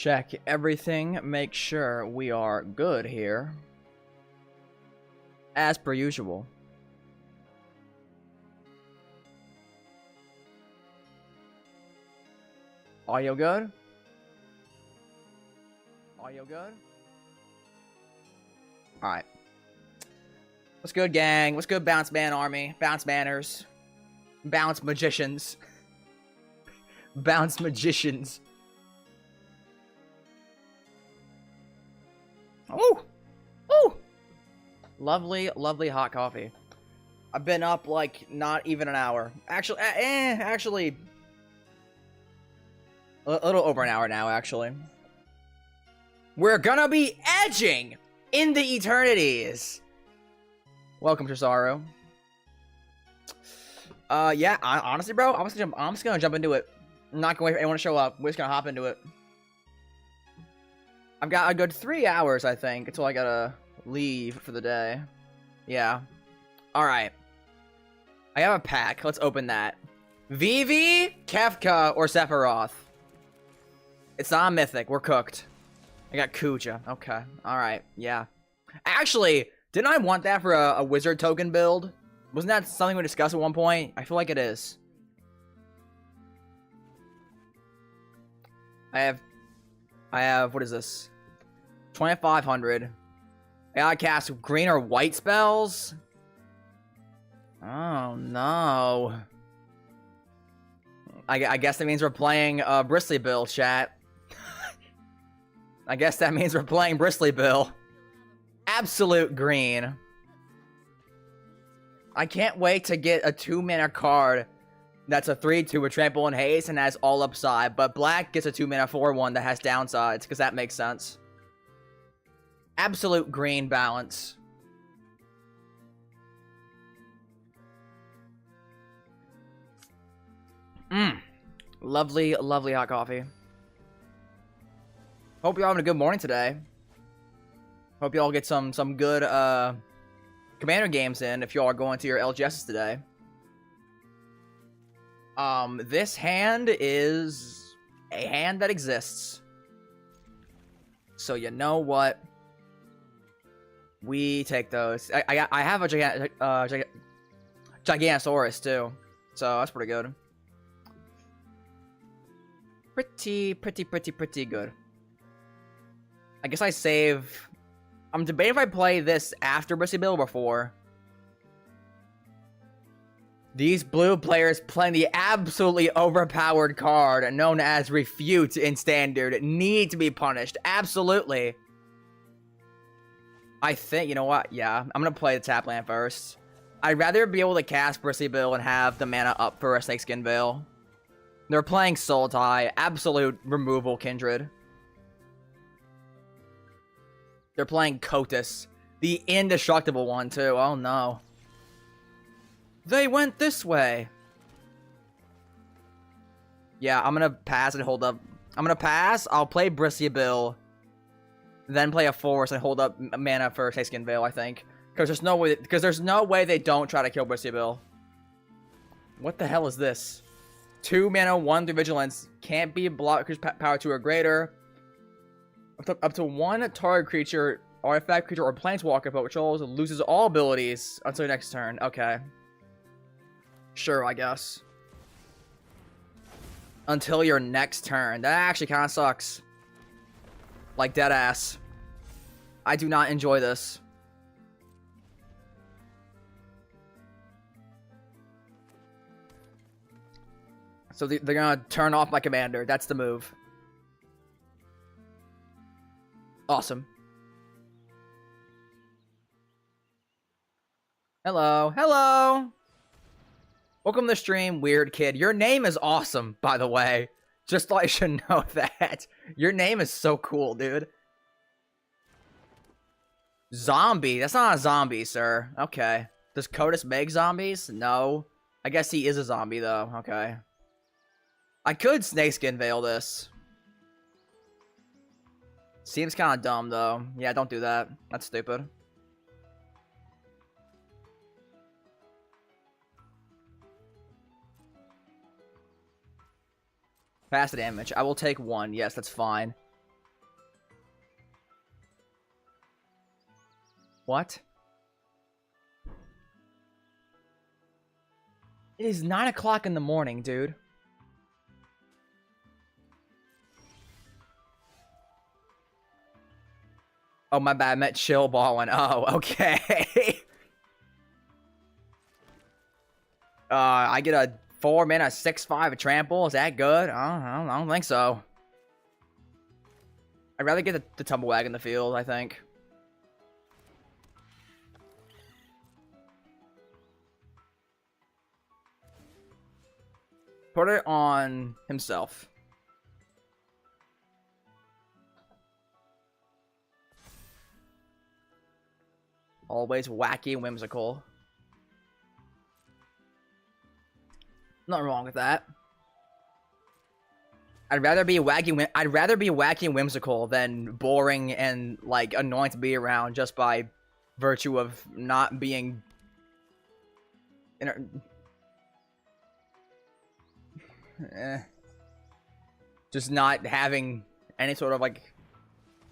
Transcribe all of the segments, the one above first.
Check everything, make sure we are good here. As per usual. Audio good? Audio good? Alright. What's good, gang? What's good, Bounce Man Army? Bounce Manners. Bounce Magicians. Bounce Magicians. Oh! Oh! Lovely, lovely hot coffee. I've been up, like, not even an hour. Actually, actually... A little over an hour now, actually. We're gonna be edging in the eternities! Welcome, Tresaru. Yeah, honestly, bro, I'm just gonna jump into it. I'm not gonna wait for anyone to show up. We're just gonna hop into it. I've got a good 3 hours, I think, until I gotta leave for the day. Yeah. Alright. I have a pack. Let's open that. Vivi, Kefka, or Sephiroth? It's not a mythic. We're cooked. I got Kuja. Okay. Alright. Yeah. Actually, didn't I want that for a wizard token build? Wasn't that something we discussed at one point? I feel like it is. I have, what is this? 2,500. I gotta cast green or white spells? Oh, no. I guess that means we're playing Bristly Bill, chat. I guess that means we're playing Bristly Bill. Absolute green. I can't wait to get a 2-mana card that's a 3/2 with Trample and Haste and has all upside, but black gets a 2-mana 4/1 that has downsides, because that makes sense. Absolute green balance. Lovely, lovely hot coffee. Hope you're having a good morning today. Hope y'all get some good Commander games in if y'all are going to your LGSs today. This hand is a hand that exists. So you know what? We take those. I have a Giganosaurus too, so that's pretty good. Pretty good. I guess I save. I'm debating if I play this after Bristly Bill or before. These blue players playing the absolutely overpowered card known as Refute in Standard need to be punished. Absolutely. I think, you know what? Yeah, I'm going to play the tap land first. I'd rather be able to cast Bristly Bill and have the mana up for a Snakeskin Veil. They're playing Sultai, absolute removal Kindred. They're playing Kotus, the indestructible one too. Oh no. They went this way. Yeah, I'm gonna pass and hold up. I'm gonna pass. I'll play Bristly Bill, then play a force and hold up mana for Snakeskin Veil, I think. Because there's no way they don't try to kill Bristly Bill. What the hell is this? 2 mana, 1 vigilance. Can't be blocked. Power 2 or greater. Up to 1 target creature, artifact creature, or planeswalker patrols loses all abilities until next turn. Okay. Sure, I guess. Until your next turn. That actually kind of sucks. Like, deadass. I do not enjoy this. So they're gonna turn off my commander. That's the move. Awesome. Hello. Hello! Welcome to the stream, weird kid. Your name is awesome, by the way. Just thought you should know that. Your name is so cool, dude. Zombie? That's not a zombie, sir. Okay. Does Kotus make zombies? No. I guess he is a zombie, though. Okay. I could Snakeskin Veil this. Seems kind of dumb, though. Yeah, don't do that. That's stupid. Pass the damage. I will take 1. Yes, that's fine. What? It is 9 o'clock in the morning, dude. Oh, my bad. I meant chill balling. Oh, okay. I get a 4-mana 6/5 a trample. Is that good? I don't think so. I'd rather get the Tumblewag in the field, I think. Put it on himself. Always wacky and whimsical. Nothing wrong with that. I'd rather be wacky and whimsical than boring and like annoying to be around just by virtue of not being just not having any sort of like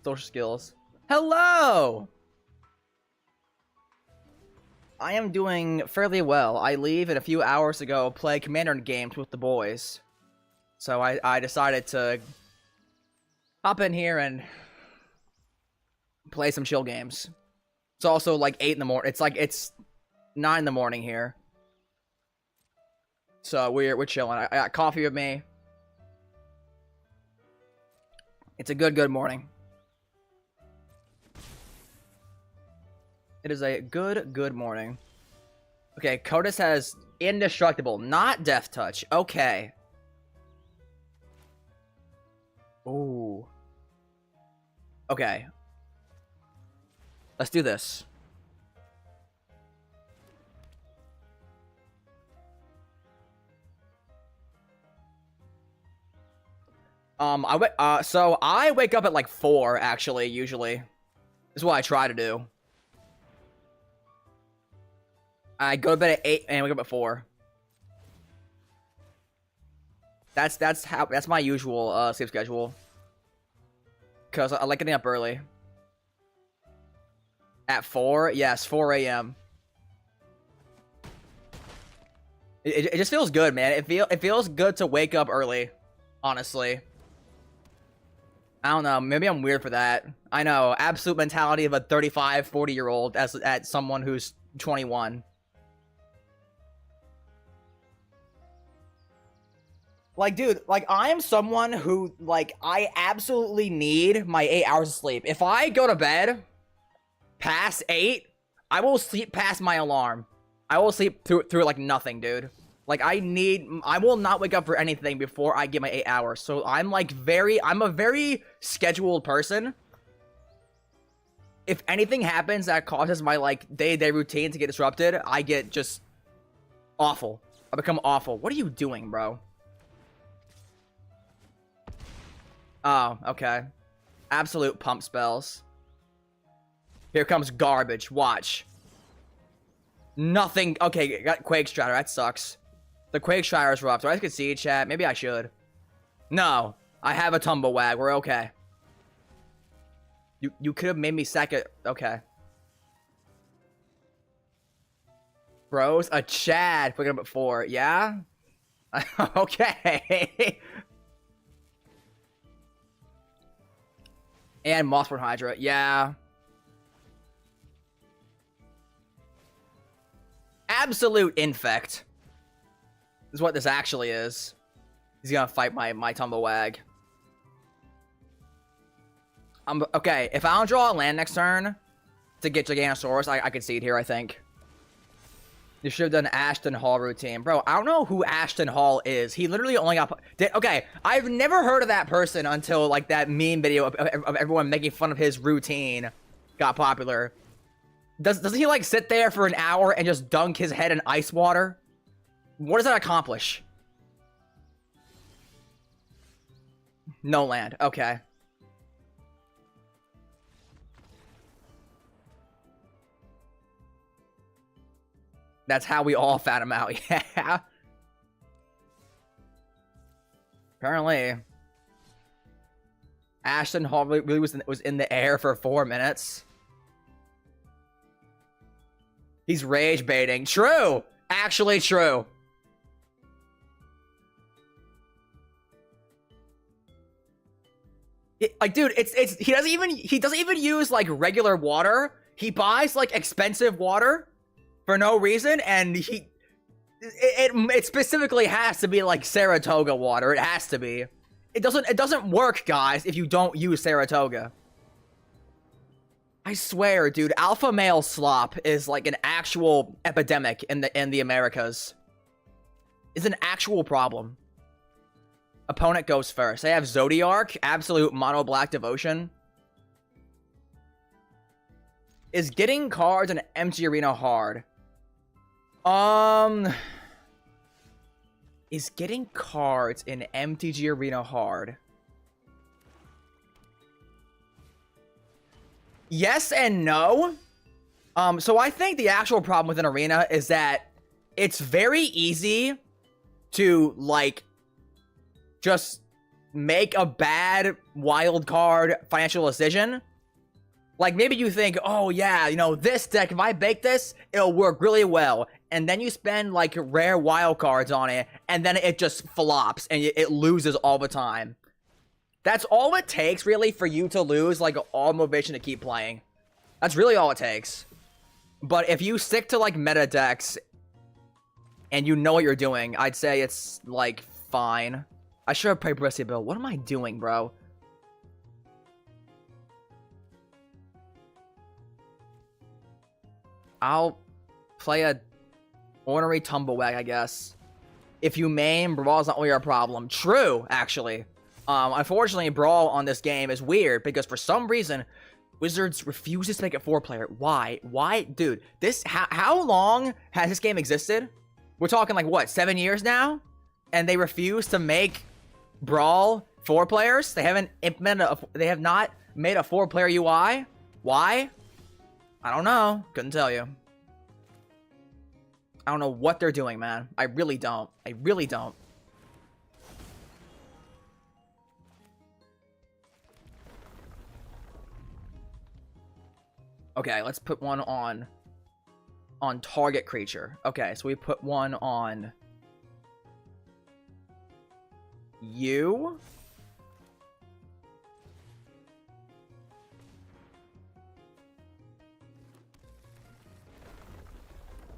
social skills. Hello! I am doing fairly well. I leave in a few hours to go play Commander games with the boys. So I decided to hop in here and play some chill games. It's also like 8 in the morning. It's 9 in the morning here. So we're chilling. I got coffee with me. It's a good morning. It is a good morning. Okay, Kotis has Indestructible, not Death Touch. Okay. Ooh. Okay. Let's do this. So I wake up at like 4, actually, usually. This is what I try to do. I go to bed at 8 and wake up at 4. That's my usual sleep schedule. Cause I like getting up early. At 4? Yes, 4 a.m. It just feels good, man. It feels good to wake up early, honestly. I don't know, maybe I'm weird for that. I know, absolute mentality of a 35, 40-year-old at someone who's 21. Like, dude, like, I am someone who, like, I absolutely need my 8 hours of sleep. If I go to bed past 8, I will sleep past my alarm. I will sleep through like nothing, dude. Like, I will not wake up for anything before I get my 8 hours. So I'm like I'm a very scheduled person. If anything happens that causes my like day-to-day routine to get disrupted, I get just awful. I become awful. What are you doing, bro? Oh, okay. Absolute pump spells. Here comes garbage. Watch. Nothing. Okay, got Quake Strider. That sucks. The Quake Strider is rough. Do I concede, chat? Maybe I should. No. I have a Tumblewag. We're okay. You could have made me sack it. Okay. Bros, a Chad. Picking up at 4. Yeah? Okay. And Mossborn Hydra. Yeah. Absolute infect. Is what this actually is. He's gonna fight my Tumblewag. Okay, if I don't draw a land next turn to get Giganosaurus, I concede here, I think. You should have done Ashton Hall routine. Bro, I don't know who Ashton Hall is. He literally only got... Okay, I've never heard of that person until, like, that meme video of everyone making fun of his routine got popular. Doesn't he, like, sit there for an hour and just dunk his head in ice water? What does that accomplish? No land. Okay. That's how we all found him out. Yeah. Apparently. Ashton Hall really was in the air for 4 minutes. He's rage baiting. True. Actually true. Like, dude, he doesn't even use like regular water. He buys like expensive water for no reason, and it specifically has to be like Saratoga water. It has to be. It doesn't work, guys, if you don't use Saratoga. I swear, dude, alpha male slop is like an actual epidemic in the Americas. It's an actual problem. Opponent goes first. They have Zodiark, absolute mono black devotion. Is getting cards in empty arena hard? Is getting cards in MTG Arena hard? Yes and no. So I think the actual problem with an arena is that it's very easy to, like, just make a bad wild card financial decision. Like, maybe you think, oh yeah, you know, this deck, if I bake this, it'll work really well. And then you spend, like, rare wild cards on it, and then it just flops, and it loses all the time. That's all it takes, really, for you to lose, like, all motivation to keep playing. That's really all it takes. But if you stick to, like, meta decks, and you know what you're doing, I'd say it's, like, fine. I should have played Bristy Bill. What am I doing, bro? I'll play a ornery Tumblewag, I guess. If you main, Brawl's not really your problem. True, actually. Unfortunately, Brawl on this game is weird because for some reason, Wizards refuses to make it 4-player. Why? Why? Dude, how long has this game existed? We're talking like, what, 7 years now? And they refuse to make Brawl 4 players? They haven't implemented they have not made a 4-player UI? Why? I don't know. Couldn't tell you. I don't know what they're doing, man. I really don't. I really don't. Okay, let's put one on target creature. Okay, so we put one on you.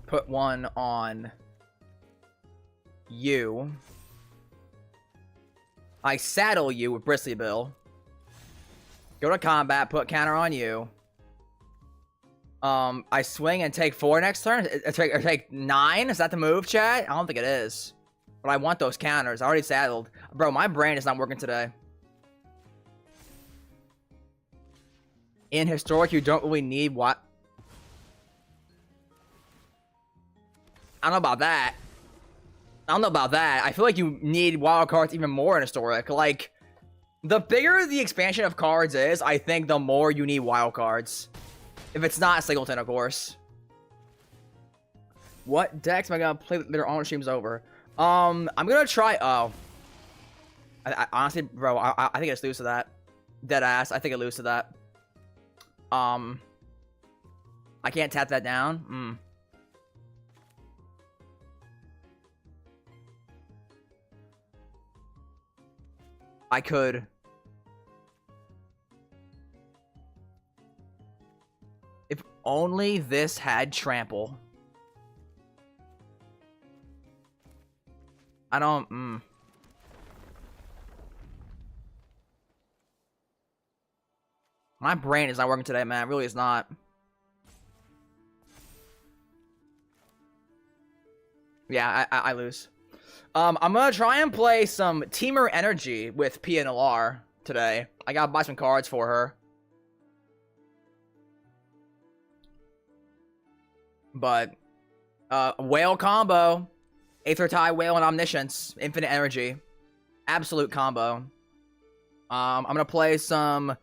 Put one on you. I saddle you with Bristly Bill. Go to combat, put counter on you. I swing and take 4 next turn. Or take 9? Is that the move, chat? I don't think it is. But I want those counters. I already saddled. Bro, my brain is not working today. In Historic, you don't really need what? I don't know about that. I don't know about that. I feel like you need wild cards even more in Historic. Like, the bigger the expansion of cards is, I think the more you need wild cards. If it's not Singleton, of course. What decks am I gonna play later on when stream's over? I'm gonna try. Oh, I honestly, bro, I think it's lose to that. Dead ass. I think it lose to that. I can't tap that down. I could. If only this had trample. I don't, My brain is not working today, man. It really is not. Yeah, I lose. I'm gonna try and play some Teamer Energy with PNLR today. I gotta buy some cards for her. But, Whale combo. Aether Tie, Whale, and Omniscience. Infinite Energy. Absolute combo. I'm gonna play some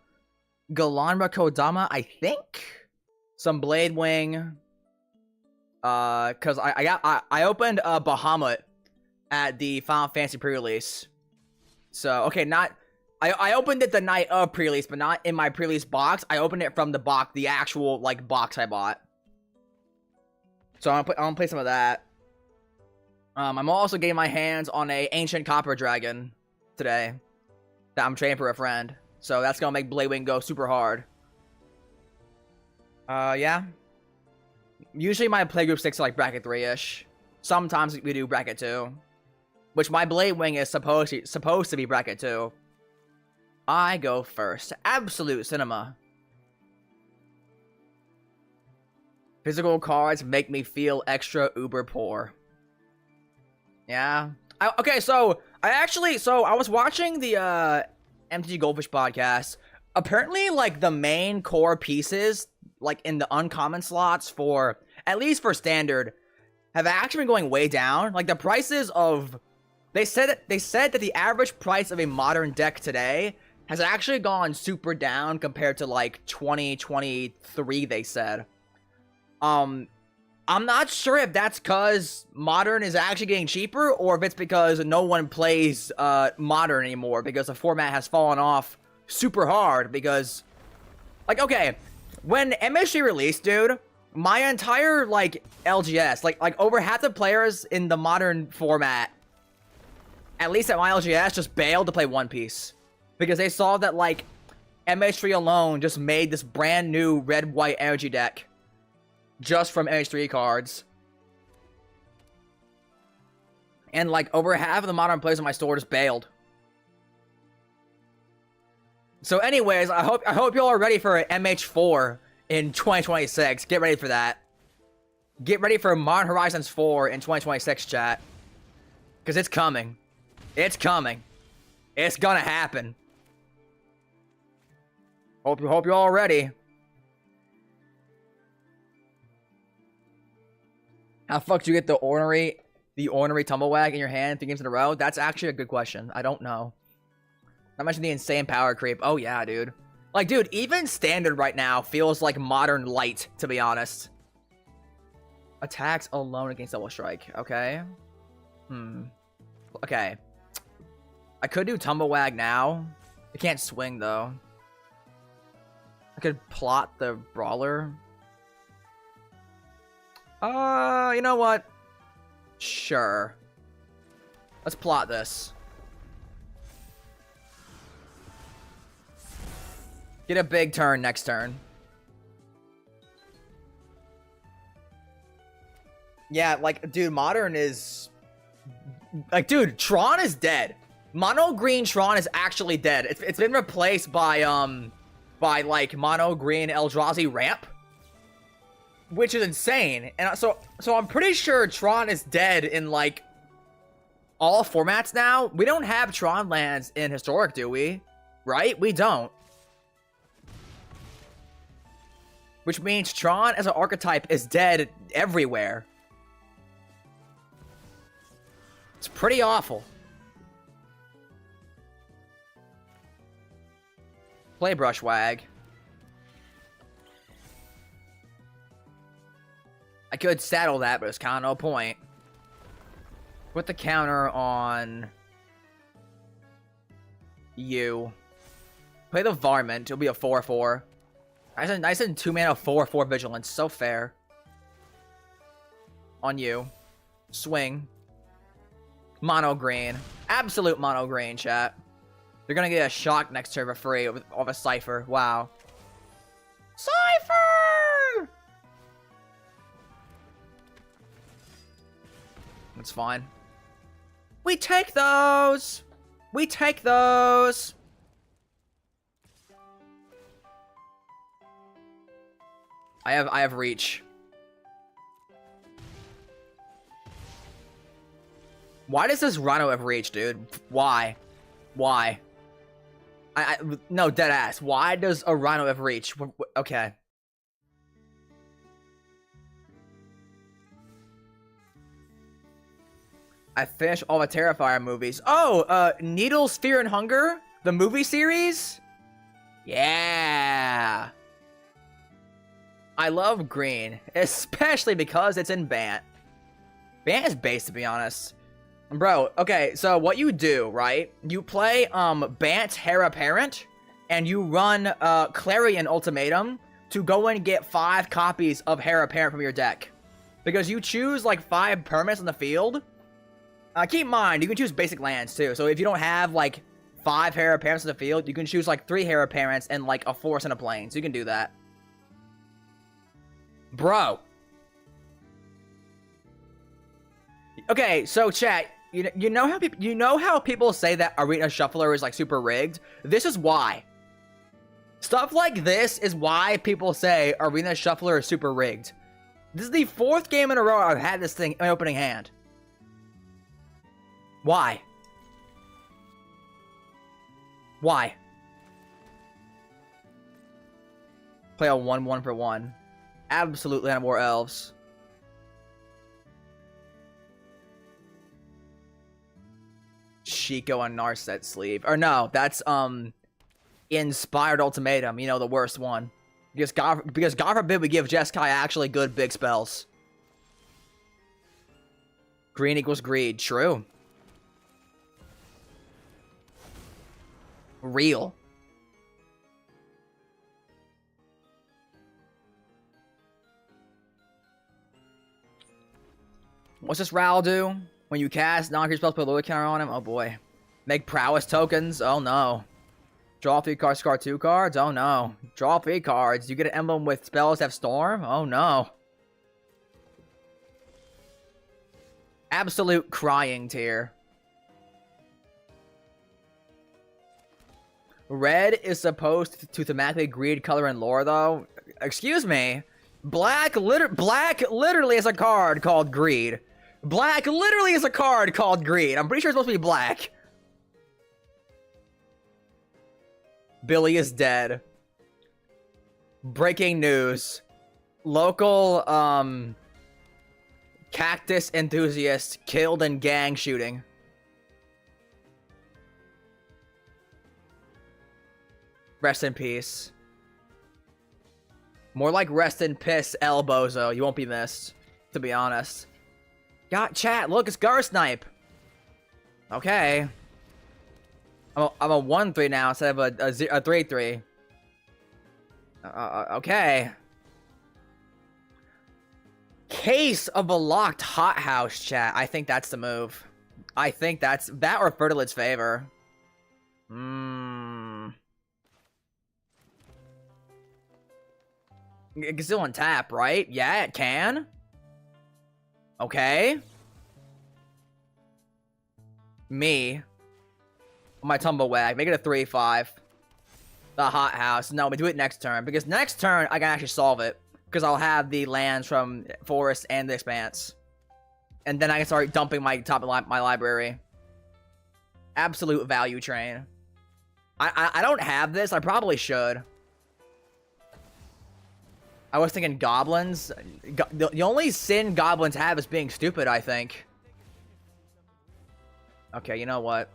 Galanra Kodama, I think? Some Blade Wing. Cause I opened Bahamut at the Final Fantasy pre-release. So, okay, I opened it the night of pre-release, but not in my pre-release box. I opened it from the box, the actual, like, box I bought. So I'm gonna play some of that. I'm also getting my hands on a Ancient Copper Dragon today that I'm trading for a friend. So that's gonna make Blade Wing go super hard. Yeah. Usually my playgroup sticks to like bracket 3-ish. Sometimes we do bracket 2. Which my Blade Wing is supposed to be bracket 2. I go first. Absolute Cinema. Physical cards make me feel extra uber poor. Yeah. Okay, so I was watching the MTG Goldfish podcast. Apparently, like, the main core pieces, like, in the uncommon slots for, at least for standard, have actually been going way down. Like, the prices of, they said that the average price of a modern deck today has actually gone super down compared to, like, 2023, they said. I'm not sure if that's because Modern is actually getting cheaper, or if it's because no one plays Modern anymore, because the format has fallen off super hard, because, like, okay, when MSG released, dude, my entire, like, LGS, like over half the players in the Modern format, at least at my LGS, just bailed to play One Piece, because they saw that, like, MH3 alone just made this brand new red-white energy deck just from MH3 cards. And, like, over half of the Modern players in my store just bailed. So anyways, I hope y'all are ready for MH4 in 2026. Get ready for that. Get ready for Modern Horizons 4 in 2026, chat. Because it's coming. It's coming. It's gonna happen. Hope you're all ready. How the fuck do you get the ornery Tumblewag in your hand 3 games in a row? That's actually a good question. I don't know. Not mention the insane power creep. Oh yeah, dude. Like, dude, even standard right now feels like Modern light, to be honest. Attacks alone against Double Strike. Okay. Okay. I could do Tumblewag now. I can't swing, though. I could plot the Brawler. You know what? Sure. Let's plot this. Get a big turn next turn. Yeah, like, dude, Modern is... Like, dude, Tron is dead. Mono Green Tron is actually dead. It's been replaced by, like, Mono Green Eldrazi Ramp, which is insane. And so I'm pretty sure Tron is dead in, like, all formats now. We don't have Tron lands in Historic, do we? Right? We don't. Which means Tron as an archetype is dead everywhere. It's pretty awful. Play Brushwag. I could saddle that, but it's kind of no point. Put the counter on you. Play the Varmint. It'll be a 4/4. Nice and 2-mana 4/4 Vigilance. So fair. On you. Swing. Mono green. Absolute mono green, chat. You're gonna get a shock next turn for free of a Cypher. Wow. Cypher! That's fine. We take those! We take those! I have reach. Why does this Rhino have reach, dude? Why? Why? No, deadass. Why does a Rhino have reach? Okay. I finished all the Terrifier movies. Oh, Needles, Fear, and Hunger? The movie series? Yeah. I love green, especially because it's in Bant. Bant is base, to be honest. Bro, okay, so what you do, right? You play, Bant Heir Apparent, and you run, Clarion Ultimatum to go and get 5 copies of Heir Apparent from your deck. Because you choose like 5 permanents on the field. Keep in mind, you can choose basic lands too. So if you don't have like 5 Heir Apparents in the field, you can choose like 3 Heir Apparents and like a forest and a plane. So you can do that. Bro. Okay, so chat, you know how people say that Arena Shuffler is like super rigged? This is why. Stuff like this is why people say Arena Shuffler is super rigged. This is the 4th game in a row I've had this thing in my opening hand. Why? Why? Play a 1/1 for 1. Absolutely on more elves. Chico and Narset sleeve. Or no, that's Inspired Ultimatum, you know, the worst one. Because God forbid we give Jeskai actually good big spells. Green equals greed. True. Real. What's this Ral do? When you cast non-creature spells, put a lower counter on him? Oh boy. Make prowess tokens? Oh no. Draw 3 cards, discard 2 cards? Oh no. Draw 3 cards. You get an emblem with spells that have storm? Oh no. Absolute crying tear. Red is supposed to thematically greed color and lore though. Excuse me. Black literally is a card called greed. Black literally is a card called greed. I'm pretty sure it's supposed to be black. Billy is dead. Breaking news. Local, cactus enthusiast killed in gang shooting. Rest in peace. More like rest in piss, El Bozo. You won't be missed, to be honest. Got chat. Look, it's Garsnipe. Okay. I'm a 1/3 now instead of a 3/3. Okay. Case of a locked hothouse, chat. I think that's the move. I think that's that or Fertilid's favor. It can still untap, right? Yeah, it can. Okay. Me. My Tumblewag. Make it a 3/5. The hothouse. No, we do it next turn. Because next turn, I can actually solve it. Because I'll have the lands from Forest and the Expanse. And then I can start dumping my top of my library. Absolute value train. I don't have this. I probably should. I was thinking goblins. The only sin goblins have is being stupid, I think. Okay, you know what?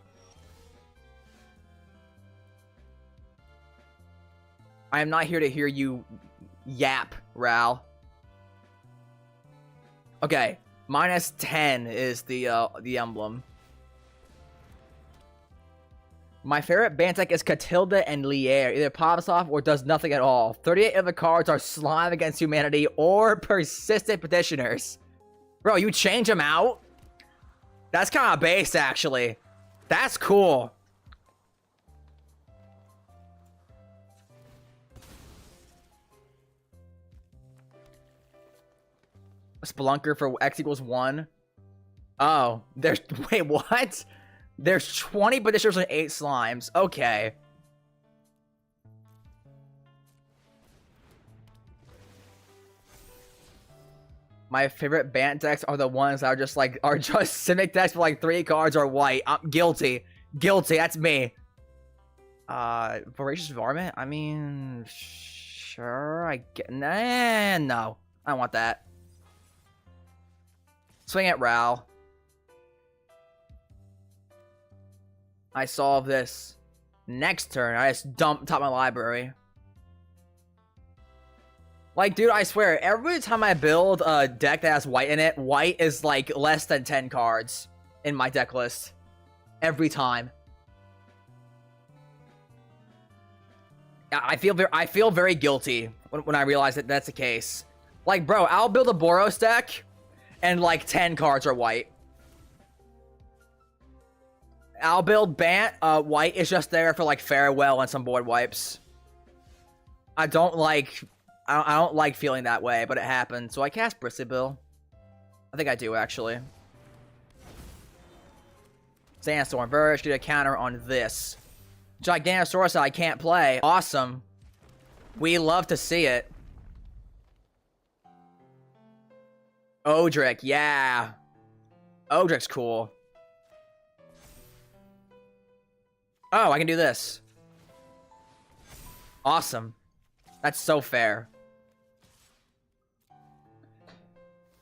I am not here to hear you yap, Ral. Okay, -10 is the emblem. My favorite band deck is Catilda and Lier. Either pops off or does nothing at all. 38 of the cards are Slime Against Humanity or Persistent Petitioners. Bro, you change them out? That's kind of base, actually. That's cool. Spelunker for X equals 1. Oh, there's... Wait, what? There's 20 petitioners and 8 slimes. Okay. My favorite Bant decks are the ones that are just like Simic decks with like 3 cards or white. I'm guilty. Guilty, that's me. Voracious Varmint? I mean, sure, I get... Nah, no. I don't want that. Swing at Ral. I solve this. Next turn, I just dump top of my library. Like, dude, I swear, every time I build a deck that has white in it, white is like less than 10 cards in my deck list. Every time. I feel very guilty when I realize that that's the case. Like, bro, I'll build a Boros deck and like 10 cards are white. I'll build Bant. White is just there for like farewell and some board wipes. I don't like feeling that way, but it happened. So I cast Bristly Bill. I think I do actually. Sandstorm Verge, get a counter on this. Giganosaurus I can't play. Awesome. We love to see it. Odric, yeah. Odric's cool. Oh, I can do this. Awesome. That's so fair.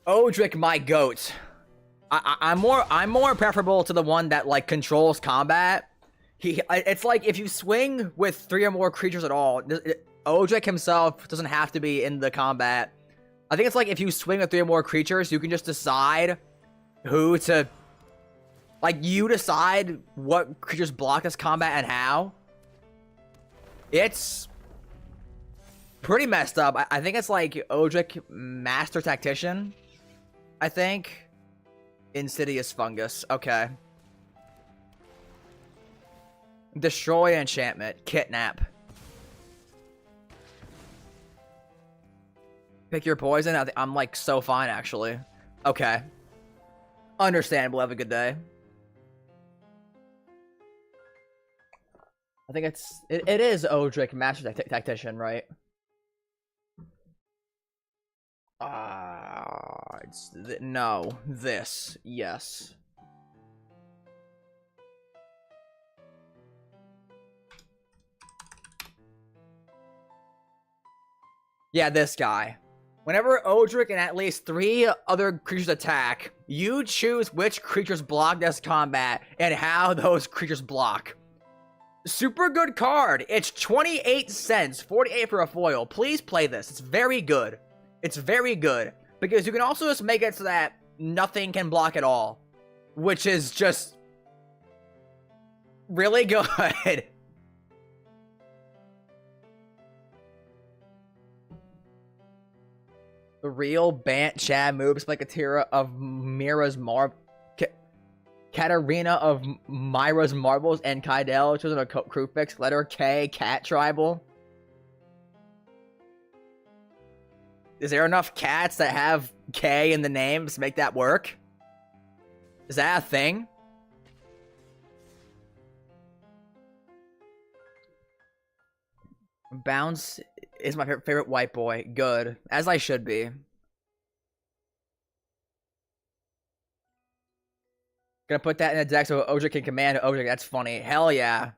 Odric, my goat. I'm more preferable to the one that like controls combat. It's like if you swing with 3 or more creatures at all, Odric himself doesn't have to be in the combat. I think it's like if you swing with 3 or more creatures, you can just decide who to... Like, you decide what creatures block this combat and how. It's pretty messed up. I think it's like Odric Master Tactician, I think. Insidious Fungus. Okay. Destroy enchantment. Kidnap. Pick your poison. I'm like so fine actually. Okay. Understandable. Have a good day. I think it is Odric Master Tactician, right? No, this, yes. Yeah, this guy. Whenever Odric and at least 3 other creatures attack, you choose which creatures block this combat and how those creatures block. Super good card. It's 28 cents, 48 for a foil. Please play this. It's very good. It's very good. Because you can also just make it so that nothing can block at all. Which is just really good. The real Bant Chad moves like Katira of Mira's Katarina of Myra's Marbles and Kydel chosen a crew fix. Letter K, Cat Tribal. Is there enough cats that have K in the names to make that work? Is that a thing? Bounce is my favorite white boy. Good. As I should be. Gonna put that in the deck so Odric can command Odric. That's funny. Hell yeah.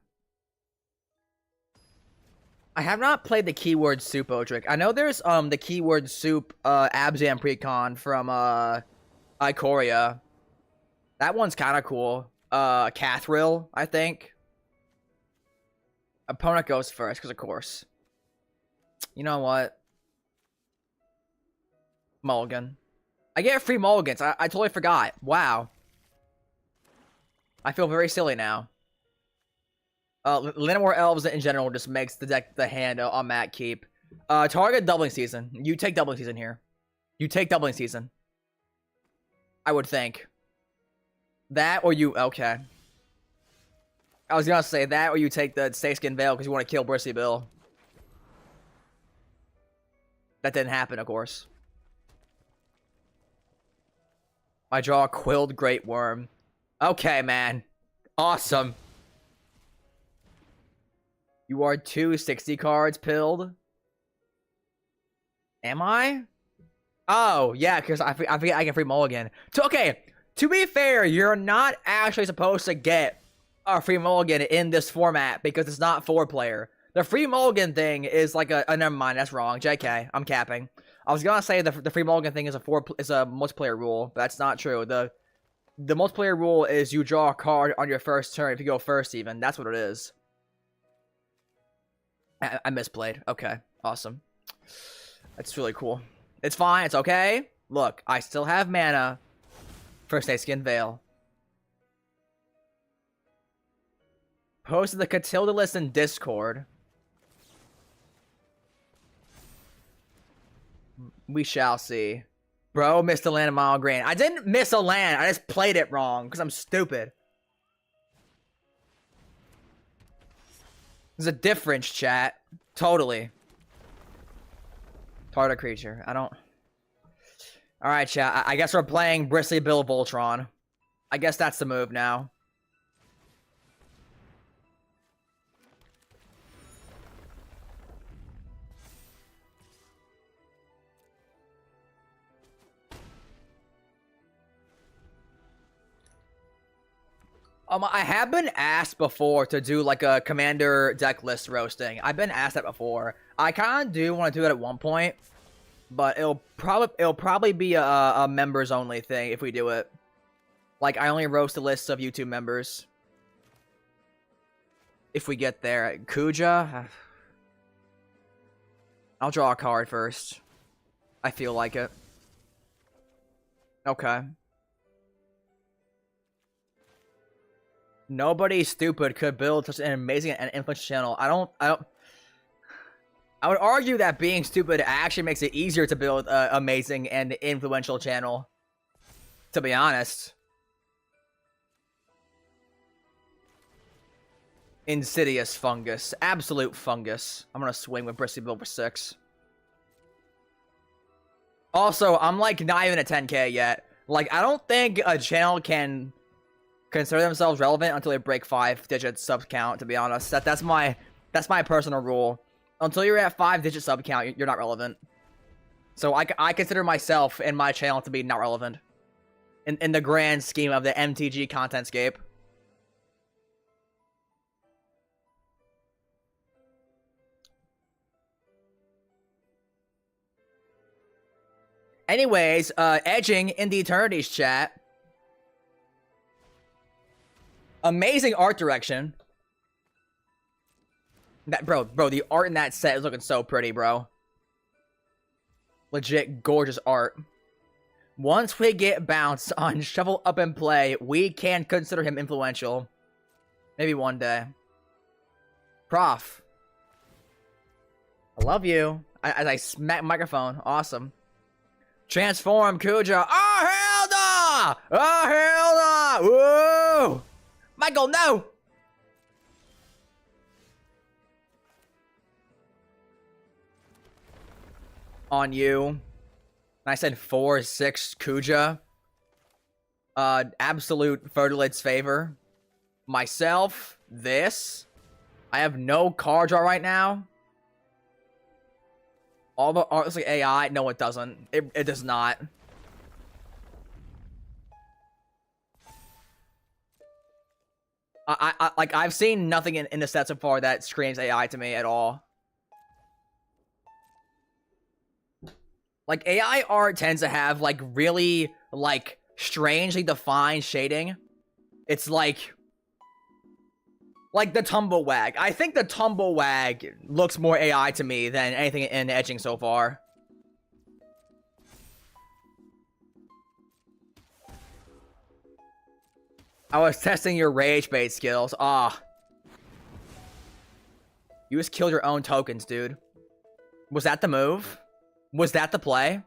I have not played the Keyword Soup Odric. I know there's the Keyword Soup Abzan Precon from Ikoria. That one's kind of cool. Cathril, I think. Opponent goes first, because of course. You know what? Mulligan. I get free mulligans. I totally forgot. Wow. I feel very silly now. Llanowar Elves in general just makes the deck, the hand on Matt keep. Target Doubling Season. You take Doubling Season here. You take Doubling Season. I would think. That or you... Okay. I was gonna say that or you take the Snakeskin Veil because you want to kill Bristly Bill. That didn't happen, of course. I draw a Quilled Great Worm. Okay, man. Awesome. You are 2 60 cards pilled. Am I? Oh, yeah, because I forget I can free mulligan. So, okay, to be fair, you're not actually supposed to get a free mulligan in this format because it's not 4-player. The free mulligan thing is like a never mind, that's wrong. JK, I'm capping. I was gonna say the free mulligan thing is a multiplayer rule, but that's not true. The multiplayer rule is you draw a card on your first turn if you go first even. That's what it is. I misplayed. Okay, awesome. That's really cool. It's fine. It's okay. Look, I still have mana for Snakeskin Veil. Posted the Catilda list in Discord. We shall see. Bro, missed a land a mile green. I didn't miss a land. I just played it wrong because I'm stupid. There's a difference, chat. Totally. Tartar creature. I don't... Alright, chat. I guess we're playing Bristly Bill Voltron. I guess that's the move now. I have been asked before to do like a commander deck list roasting. I've been asked that before. I kind of do want to do it at one point, but it'll probably be a members only thing if we do it. Like I only roast the lists of YouTube members. If we get there, Kuja, I'll draw a card first. I feel like it. Okay. Nobody stupid could build such an amazing and influential channel. I would argue that being stupid actually makes it easier to build an amazing and influential channel. To be honest. Insidious fungus. Absolute fungus. I'm gonna swing with Bristly Bill for 6. Also, I'm like not even at 10k yet. Like, I don't think a channel can consider themselves relevant until they break 5-digit sub count, to be honest. That's my personal rule. Until you're at 5-digit sub count, you're not relevant. So I consider myself and my channel to be not relevant. In the grand scheme of the MTG contentscape. Anyways, edging in the Eternities chat. Amazing art direction. That bro, the art in that set is looking so pretty, bro. Legit gorgeous art. Once we get Bounce on Shovel Up and Play, we can consider him influential. Maybe one day. Prof. I love you. As I smack microphone. Awesome. Transform Kuja. Oh, hell no! Oh, hell no! Whoa! Michael, no! On you. I said 4-6 Kuja. Absolute Fertilid's favor. Myself. This. I have no card draw right now. All the art looks like AI. No, it doesn't. It does not. Like, I've seen nothing in the set so far that screams AI to me at all. Like, AI art tends to have, like, really, like, strangely defined shading. It's like the Tumblewag. I think the Tumblewag looks more AI to me than anything in edging so far. I was testing your rage bait skills. Ah. You just killed your own tokens, dude. Was that the move? Was that the play?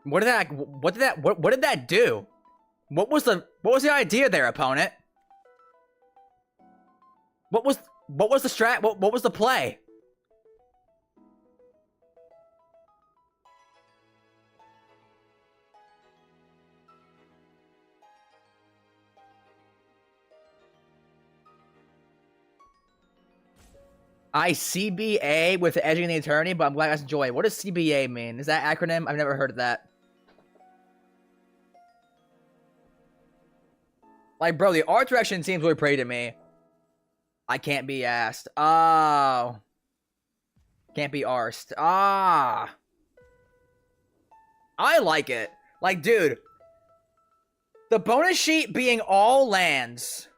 What did that do? What was the idea there, opponent? What was the strat? What was the play? I CBA with Edging the Eternity, but I'm glad that's enjoy. What does CBA mean? Is that acronym? I've never heard of that. Like, bro, the art direction seems really pretty to me. I can't be asked. Oh. Can't be arsed. Ah. I like it. Like, dude. The bonus sheet being all lands.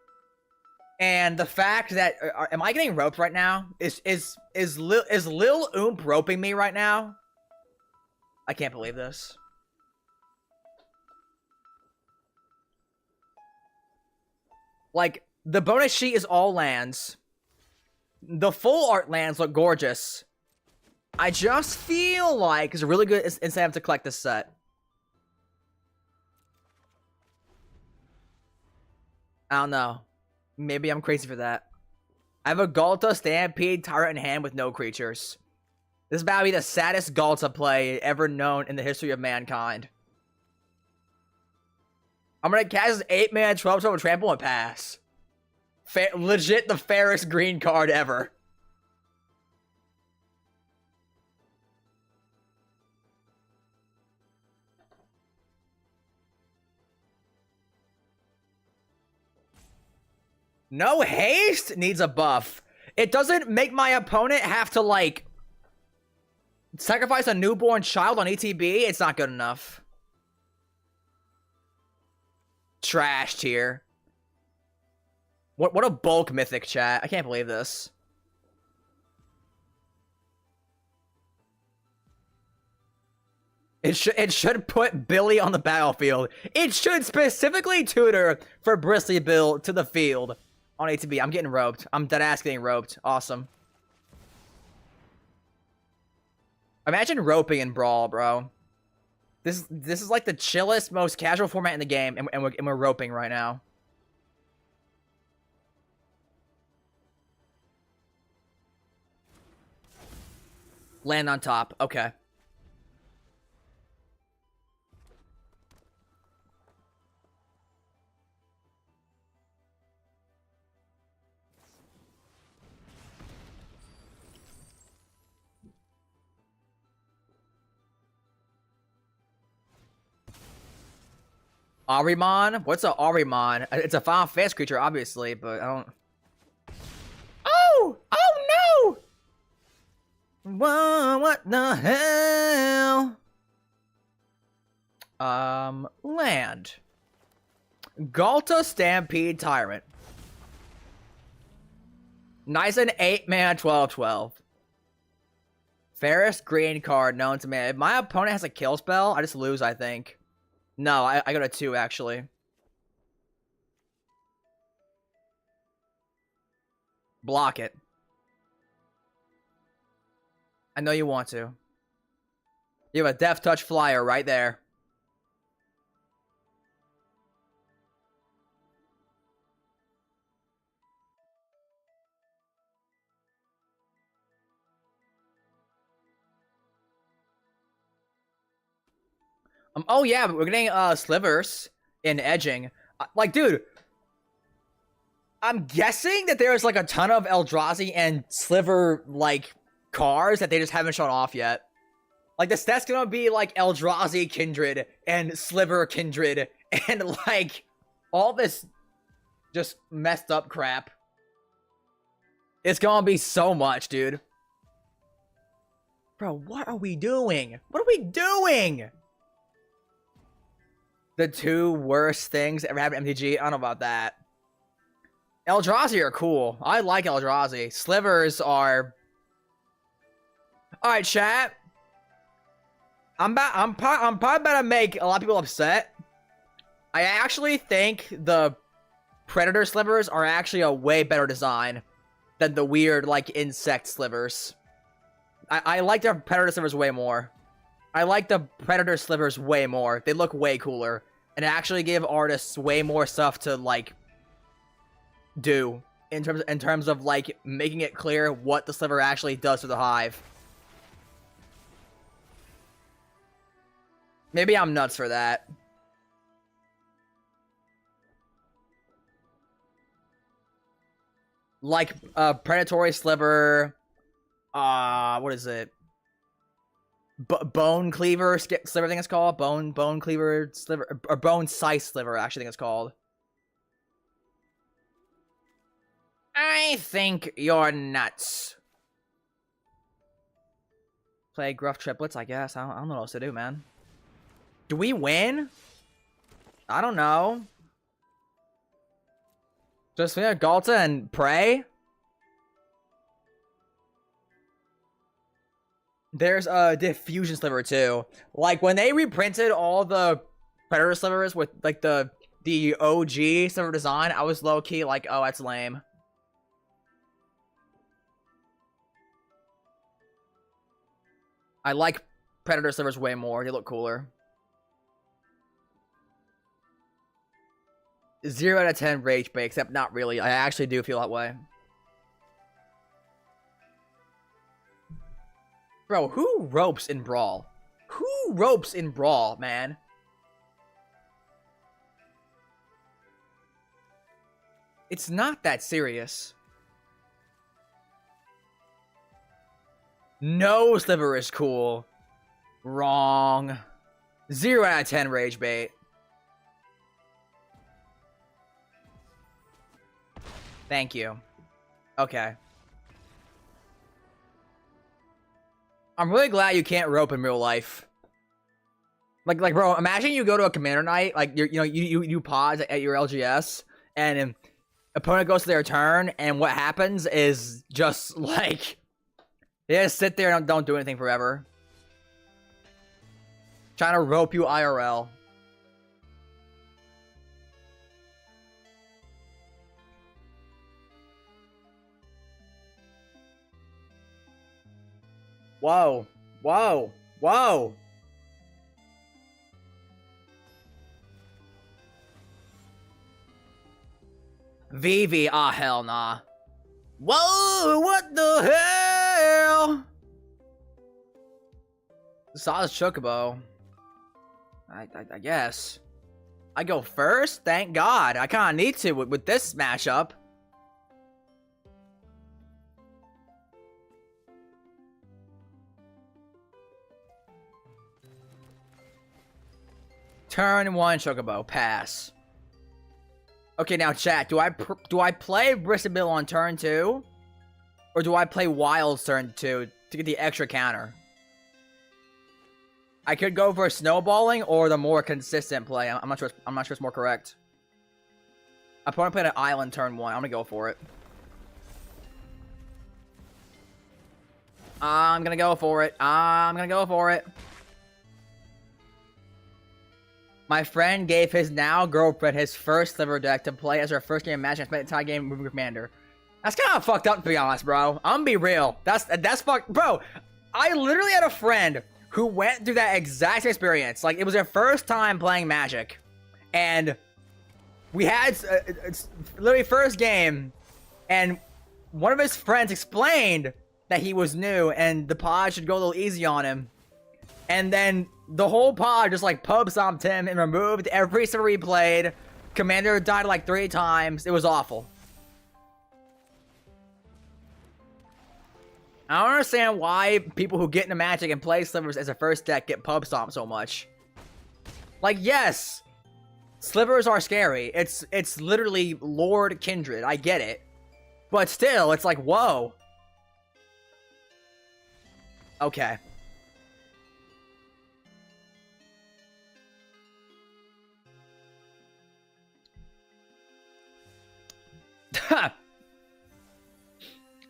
And the fact that... am I getting roped right now? Is Lil Oomp roping me right now? I can't believe this. Like, the bonus sheet is all lands. The full art lands look gorgeous. I just feel like it's a really good incentive to collect this set. I don't know. Maybe I'm crazy for that. I have a Ghalta, Stampede, Tyrant in hand with no creatures. This is about to be the saddest Ghalta play ever known in the history of mankind. I'm gonna cast this 8-man 12-12 trample and pass. Legit the fairest green card ever. No haste needs a buff. It doesn't make my opponent have to, like, sacrifice a newborn child on ETB. It's not good enough. Trash tier. What a bulk mythic, chat. I can't believe this. It should put Billy on the battlefield. It should specifically tutor for Bristly Bill to the field on ATB. I'm getting roped. I'm deadass getting roped. Awesome. Imagine roping in Brawl, bro. This is like the chillest, most casual format in the game, and we're roping right now. Land on top. Okay. Ahriman? What's a Ahriman? It's a Final Fantasy creature, obviously, but I don't... Oh! Oh, no! Whoa, what the hell? Land. Ghalta, Stampede, Tyrant. Nice and 8-man 12-12. Fairest green card known to me. If my opponent has a kill spell, I just lose, I think. No, I got a 2, actually. Block it. I know you want to. You have a Death Touch flyer right there. Oh yeah, we're getting slivers in edging. Like, dude, I'm guessing that there's like a ton of Eldrazi and sliver like cards that they just haven't shown off yet. Like, the stats gonna be like Eldrazi Kindred and Sliver Kindred and like all this just messed up crap. It's gonna be so much, dude. Bro, what are we doing? What are we doing? The 2 worst things that ever happened to MTG? I don't know about that. Eldrazi are cool. I like Eldrazi. Slivers are... Alright, chat. I'm probably about to make a lot of people upset. I actually think the Predator Slivers are actually a way better design than the weird, like, insect slivers. I like the Predator Slivers way more. I like the Predator Slivers way more. They look way cooler. And actually give artists way more stuff to, like, do. In terms of, like, making it clear what the sliver actually does to the hive. Maybe I'm nuts for that. Like, Predatory Sliver... what is it? Bone Cleaver Sliver, I think it's called. Bone Cleaver Sliver, or Bone Scythe Sliver, actually, I think it's called. I think you're nuts. Play Gruff Triplets, I guess. I don't know what else to do, man. Do we win? I don't know. Just Ghalta and pray? There's a Diffusion Sliver too. Like, when they reprinted all the Predator Slivers with, like, the OG Sliver design, I was low-key like, oh, that's lame. I like Predator slivers way more. They look cooler. 0 out of 10 rage bait, except not really. I actually do feel that way. Bro, who ropes in Brawl? Who ropes in Brawl, man? It's not that serious. No sliver is cool. Wrong. 0 out of 10 rage bait. Thank you. Okay. I'm really glad you can't rope in real life. Like, bro, imagine you go to a commander night, like, you pause at your LGS, and opponent goes to their turn, and what happens is just, like, they just sit there and don't do anything forever. Trying to rope you IRL. Whoa. Whoa. Whoa. Vivi. Ah, hell nah. Whoa, what the hell? Saw's Chocobo. I guess. I go first? Thank God. I kind of need to with this matchup. Turn 1 Chocobo. Pass. Okay, now chat. Do I play Brissabill on turn 2? Or do I play Wild's turn 2 to get the extra counter? I could go for snowballing or the more consistent play. I'm not sure it's more correct. Opponent played an island turn 1. I'm gonna go for it. I'm gonna go for it. I'm gonna go for it. My friend gave his now girlfriend his first sliver deck to play as her first game of Magic. I spent the entire game moving Commander. That's kind of fucked up, to be honest, bro. I'm gonna be real. That's fucked, bro. I literally had a friend who went through that exact experience. Like, it was their first time playing Magic, and we had it's literally first game, and one of his friends explained that he was new and the pod should go a little easy on him, and then the whole pod just like pub stomped him and removed every server he played. Commander died like 3 times. It was awful. I don't understand why people who get into Magic and play slivers as a first deck get pub stomped so much. Like, yes, slivers are scary. It's literally Lord Kindred. I get it. But still, it's like, whoa. Okay.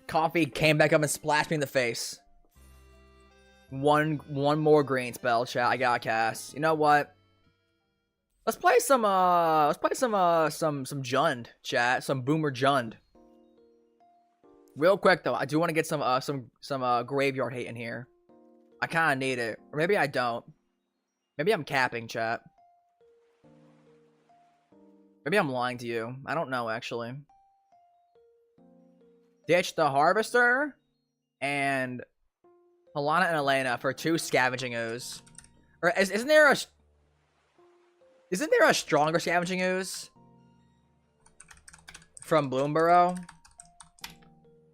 Coffee came back up and splashed me in the face. One more green spell, chat. I got cast. You know what? Let's play some Jund, chat. Some Boomer Jund. Real quick though, I do want to get some graveyard hate in here. I kind of need it, or maybe I don't. Maybe I'm capping, chat. Maybe I'm lying to you. I don't know actually. Ditch the Harvester and Halana and Elena for 2 Scavenging Ooze. Or isn't there a stronger Scavenging Ooze from Bloomburrow?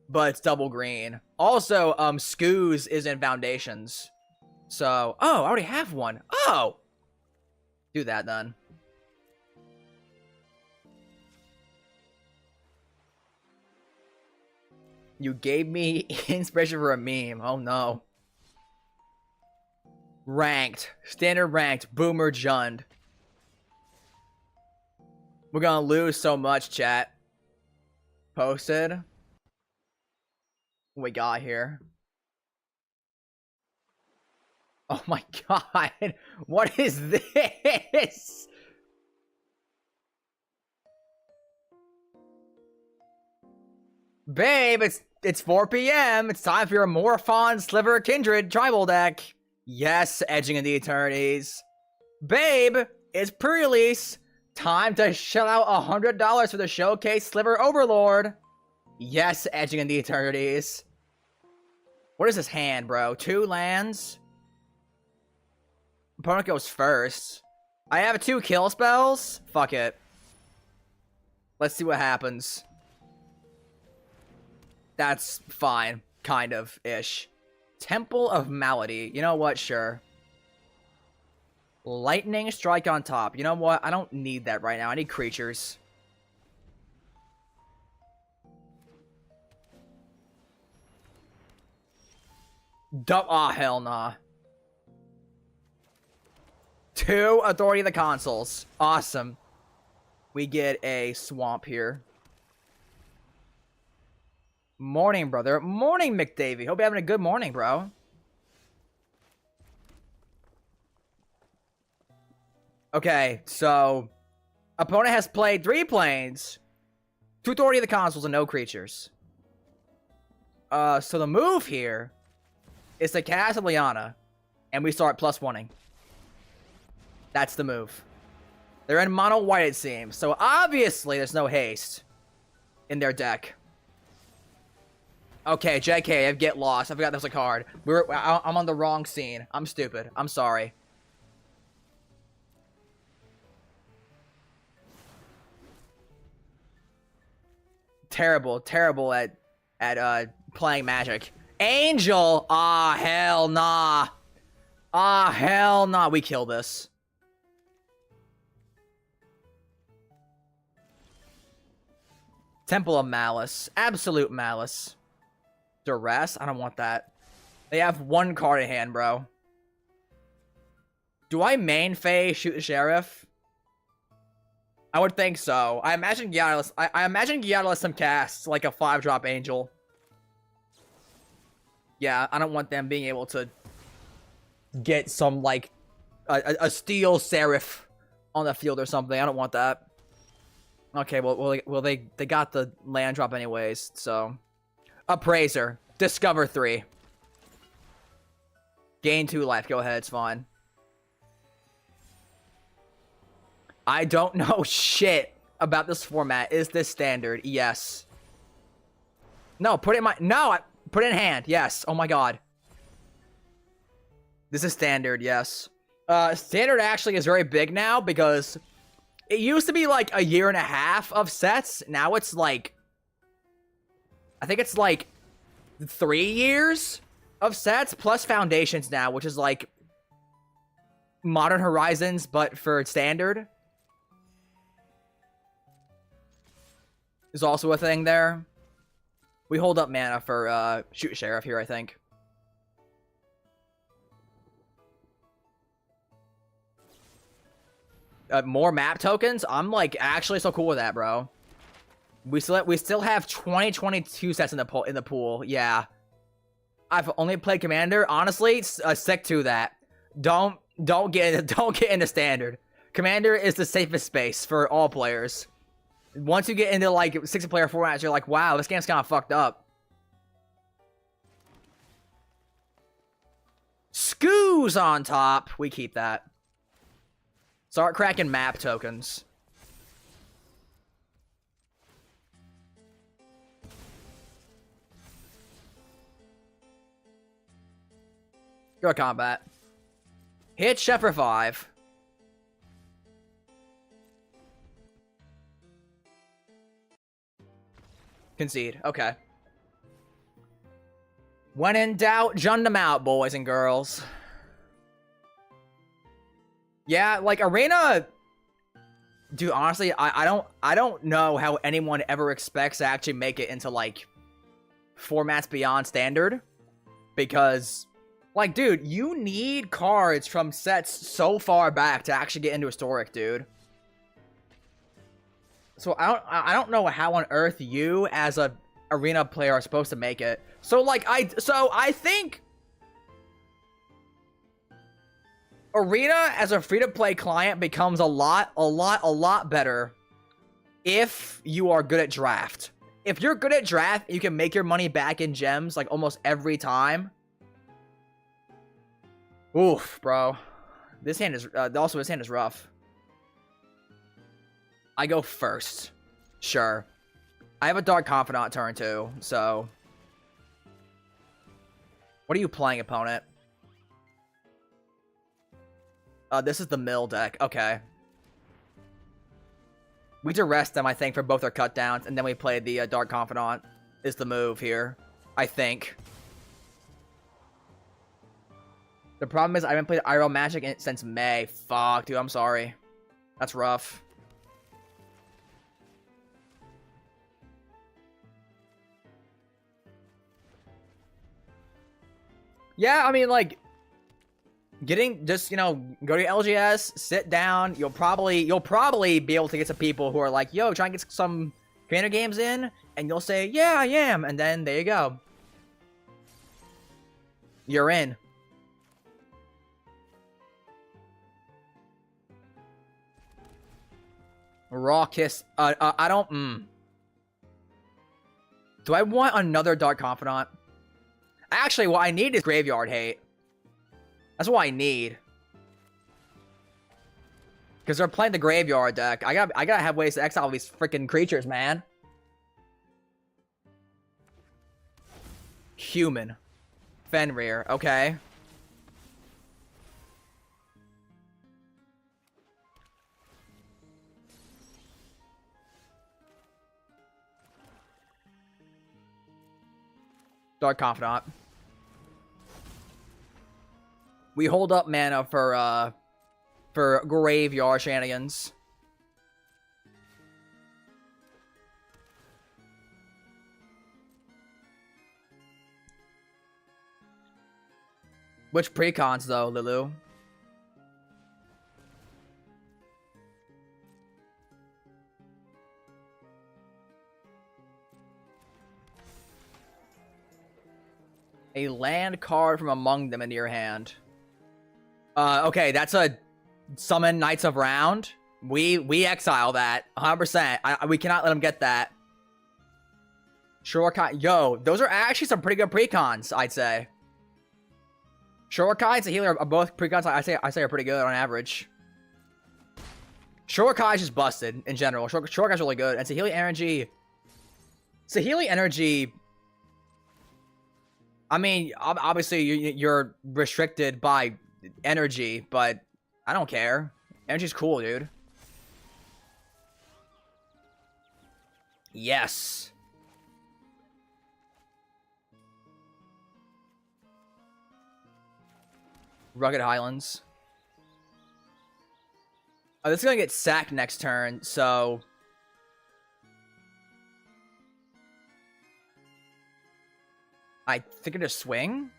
But it's double green. Also, Scooz is in Foundations. So, oh, I already have one. Oh! Do that then. You gave me inspiration for a meme. Oh no. Ranked. Standard ranked. Boomer Jund. We're gonna lose so much, chat. Posted. What we got here? Oh my god. What is this? Babe, it's It's 4 p.m. It's time for your Morphon Sliver Kindred tribal deck. Yes, Edging in the Eternities. Babe, it's pre-release. Time to shell out $100 for the Showcase Sliver Overlord. Yes, Edging in the Eternities. What is this hand, bro? 2 lands? Opponent goes first. I have 2 kill spells? Fuck it. Let's see what happens. That's fine. Kind of-ish. Temple of Malady. You know what? Sure. Lightning Strike on top. You know what? I don't need that right now. I need creatures. Ah, hell nah. 2 Authority of the Consuls. Awesome. We get a swamp here. Morning, brother. Morning, McDavie. Hope you're having a good morning, bro. Okay, so opponent has played 3 planes, 2 Authority of the Consuls, and no creatures. So the move here is to cast a Liana, and we start +1ing. That's the move. They're in mono white, it seems. So obviously there's no haste in their deck. Okay, JK, I get lost. I forgot there was a card. I'm on the wrong scene. I'm stupid. I'm sorry. Terrible at playing Magic. Angel! Ah, hell nah. Ah, hell nah. We kill this. Temple of Malice. Absolute Malice. Duress? I don't want that. They have 1 card in hand, bro. Do I main phase Shoot the Sheriff? I would think so. I imagine Gyarados. I imagine Gyarados some casts like a 5-drop Angel. Yeah, I don't want them being able to get some like a Steel Seraph on the field or something. I don't want that. Okay, well they got the land drop anyways, so Appraiser. Discover 3. Gain 2 life. Go ahead, it's fine. I don't know shit about this format. Is this standard? Yes. No, put it in my... No, put it in hand. Yes. Oh my god. This is standard, yes. Standard actually is very big now because it used to be like a year and a half of sets. Now it's like... I think it's like 3 years of sets plus Foundations now, which is like Modern Horizons, but for standard. Is also a thing there. We hold up mana for Shoot Sheriff here, I think. More map tokens? I'm like actually so cool with that, bro. We still have 22 sets in the pool. Yeah. I've only played Commander. Honestly, stick to that. Don't get into Standard. Commander is the safest space for all players. Once you get into like 60-player formats, you're like, wow, this game's kind of fucked up. Scoos on top. We keep that. Start cracking map tokens. Go to combat. Hit Chef for 5. Concede. Okay. When in doubt, jun them out, boys and girls. Yeah, like Arena... Dude, honestly, I don't know how anyone ever expects to actually make it into, like, formats beyond Standard. Because, like, dude, you need cards from sets so far back to actually get into Historic, dude. So I don't know how on earth you, as a Arena player, are supposed to make it. So, like, I think... Arena as a free-to-play client becomes a lot better if you are good at draft. If you're good at draft, you can make your money back in gems like almost every time. Oof, bro. This hand is also his hand is rough. I go first. Sure. I have a Dark Confidant turn too, so. What are you playing, opponent? This is the mill deck. Okay. We duress them, I think, for both our cut downs, and then we play the Dark Confidant is the move here. I think. The problem is I haven't played IRL Magic since May. Fuck, dude, I'm sorry. That's rough. Yeah, I mean, like, getting just, you know, go to LGS, sit down. You'll probably be able to get some people who are like, yo, try and get some Commander games in, and you'll say, yeah, I am, and then there you go. You're in. Raw Kiss. I don't. Do I want another Dark Confidant? Actually, what I need is Graveyard Hate. That's what I need. Because they're playing the Graveyard deck. I gotta have ways to exile these freaking creatures, man. Human. Fenrir. Okay. Dark Confidant. We hold up mana for Graveyard shenanigans. Which precons, though, Lulu? A land card from among them into your hand. Okay, that's a summon Knights of Round. We exile that 100%. We cannot let them get that. Shurikai, yo, those are actually some pretty good precons, I'd say. Shurikai and Saheeli are both precons. I say are pretty good on average. Shurikai is just busted in general. Shurikai's really good, and Saheeli Energy. I mean, obviously you're restricted by energy, but I don't care. Energy's cool, dude. Yes. Rugged Highlands. Oh, this is gonna get sacked next turn, so... I think it just swing,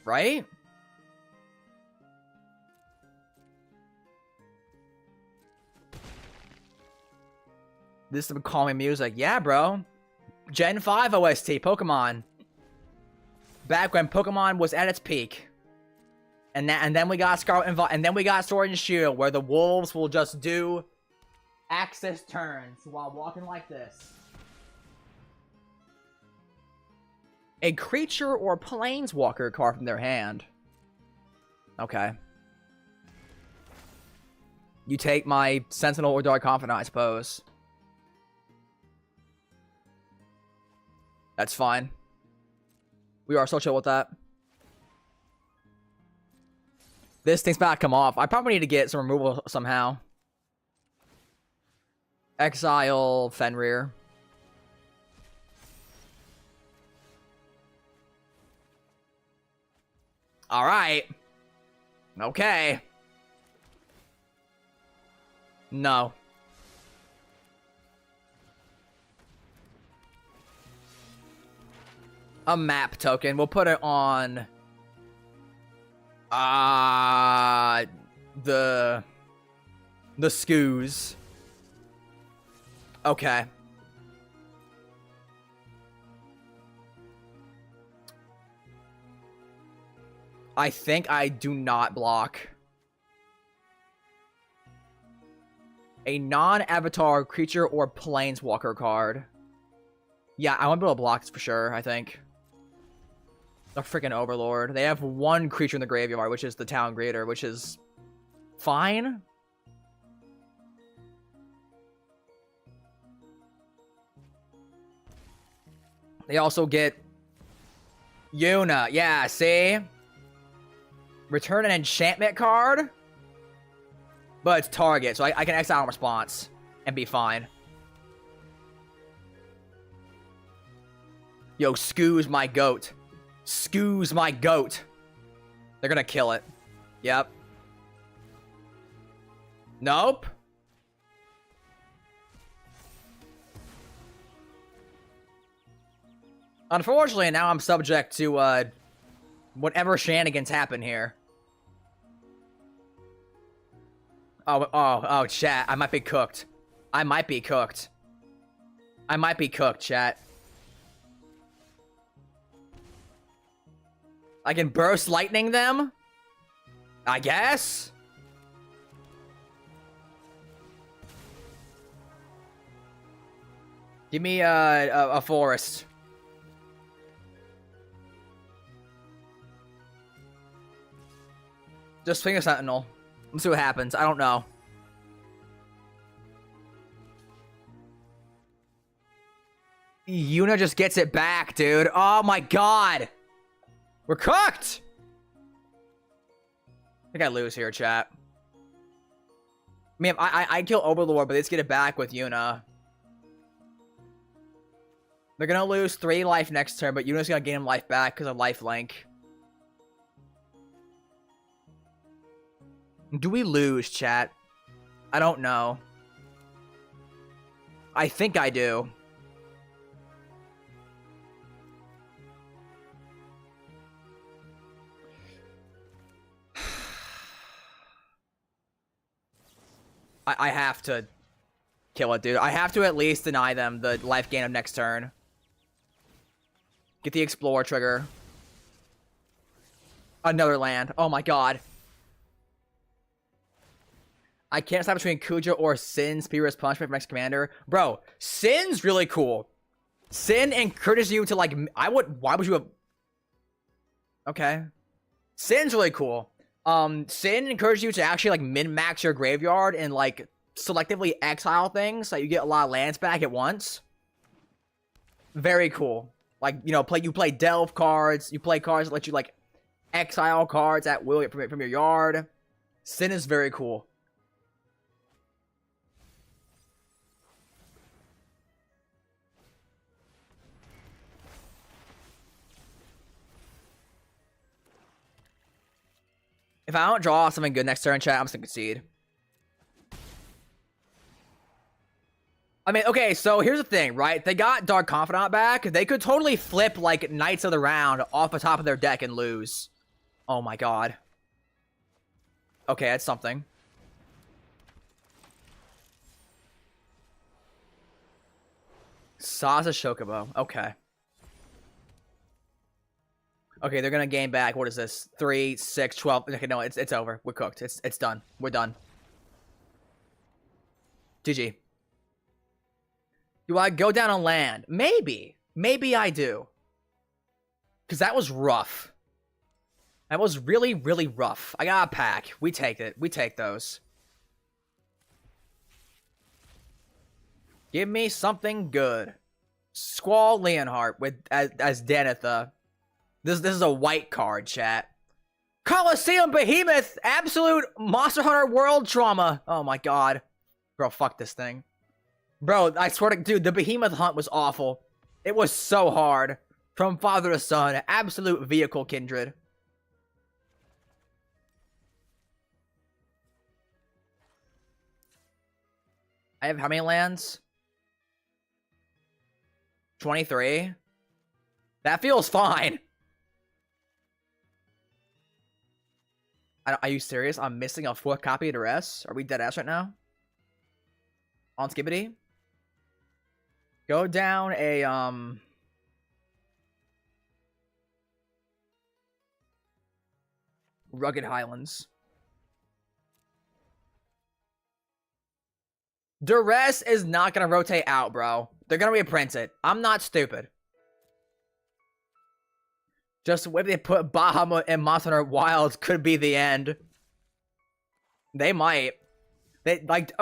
right? This is some calming music. Yeah, bro. Gen 5 OST, Pokemon. Back when Pokemon was at its peak. And then we got Scarlet and then we got Sword and Shield, where the wolves will just do axis turns while walking like this. A creature or planeswalker card from their hand. Okay. You take my Sentinel or Dark Confidant, I suppose. That's fine. We are so chill with that. This thing's about to come off. I probably need to get some removal somehow. Exile Fenrir. Alright. Okay. No. A map token. We'll put it on... the Skoos. Okay. I think I do not block. A non-avatar creature or planeswalker card. Yeah, I want to build a block for sure, I think. The freaking Overlord. They have one creature in the graveyard, which is the Town Greeter, which is fine. They also get Yuna. Yeah, see? Return an enchantment card. But it's target, so I can exile in response and be fine. Yo, Scoo's my goat. Scoo's my goat. They're gonna kill it. Yep. Nope. Unfortunately, now I'm subject to, whatever shenanigans happen here. Oh, chat. I might be cooked. I might be cooked. I might be cooked, chat. I can burst lightning them? I guess? Give me a forest. Just Finger Sentinel. Let's see what happens. I don't know. Yuna just gets it back, dude. Oh my god. We're cooked! I think I lose here, chat. I mean, I kill Overlord, but let's get it back with Yuna. They're gonna lose 3 life next turn, but Yuna's gonna gain him life back because of life link. Do we lose, chat? I don't know. I think I do. I have to kill it, dude. I have to at least deny them the life gain of next turn. Get the Explorer trigger. Another land. Oh my god. I can't decide between Kuja or Sin, Spear's Punishment for next commander. Bro, Sin's really cool. Sin encourages you to, like, why would you have... Okay. Sin's really cool. Sin encourages you to actually, like, min-max your graveyard and, like, selectively exile things so you get a lot of lands back at once. Very cool. Like, you know, you play Delve cards, you play cards that let you, like, exile cards at will from your yard. Sin is very cool. If I don't draw something good next turn, chat, I'm just gonna concede. I mean, okay, so here's the thing, right? They got Dark Confidant back. They could totally flip, like, Knights of the Round off the top of their deck and lose. Oh my god. Okay, that's something. Sasa Shokubo. Okay. Okay, they're gonna gain back. What is this? 3, 6, 12. Okay, no, it's over. We're cooked. It's done. We're done. GG. Do I go down on land? Maybe. Maybe I do. Because that was rough. That was really, really rough. I got a pack. We take it. We take those. Give me something good. Squall Leonhardt with as Denethor. This is a white card, chat. Colosseum Behemoth! Absolute Monster Hunter World trauma. Oh my god. Bro, fuck this thing. Bro, I swear to... Dude, the Behemoth hunt was awful. It was so hard. From father to son. Absolute vehicle kindred. I have how many lands? 23? That feels fine. Are you serious? I'm missing a 4th copy of Duress? Are we dead ass right now? On Skibbity? Go down a, Rugged Highlands. Duress is not gonna rotate out, bro. They're gonna reprint it. I'm not stupid. Just the way they put Bahamut and Monster Hunter Wilds could be the end. They might. They like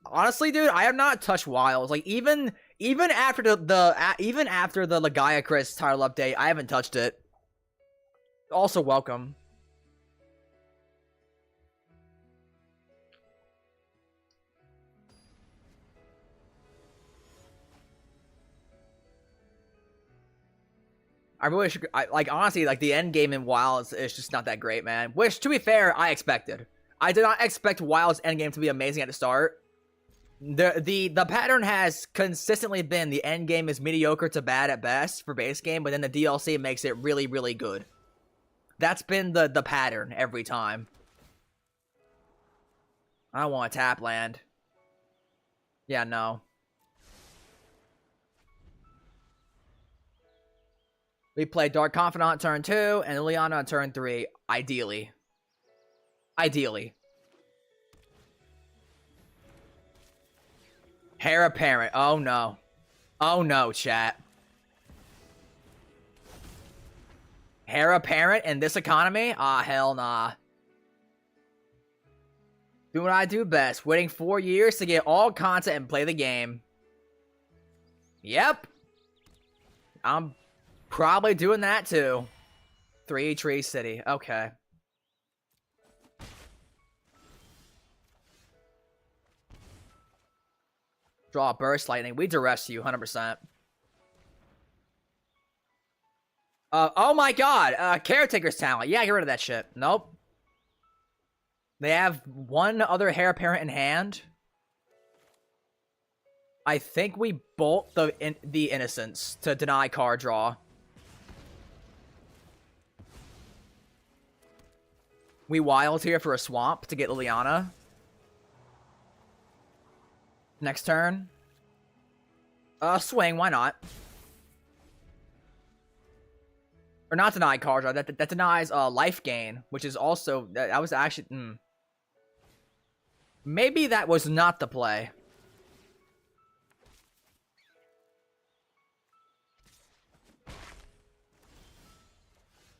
honestly, dude. I have not touched Wilds. Like even after the Legaia Chris title update, I haven't touched it. Also welcome. I really should. Like honestly, like the end game in Wilds is just not that great, man. Which, to be fair, I expected. I did not expect Wilds end game to be amazing at the start. The pattern has consistently been the end game is mediocre to bad at best for base game, but then the DLC makes it really, really good. That's been the pattern every time. I don't want to tap land. Yeah, no. We play Dark Confidant on turn 2 and Liliana on turn 3, ideally. Ideally. Heir Apparent. Oh no. Oh no, chat. Heir Apparent in this economy? Ah, hell nah. Do what I do best. Waiting 4 years to get all content and play the game. Yep. I'm probably doing that too. 3 Tree City. Okay. Draw Burst Lightning. We duress you 100%. Oh my god. Caretaker's Talent. Yeah, get rid of that shit. Nope. They have one other Heir Apparent in hand. I think we bolt the Innocence to deny card draw. We wild here for a swamp to get Liliana. Next turn. Swing, why not? Or not deny card draw. That denies life gain, which is also that was actually maybe that was not the play.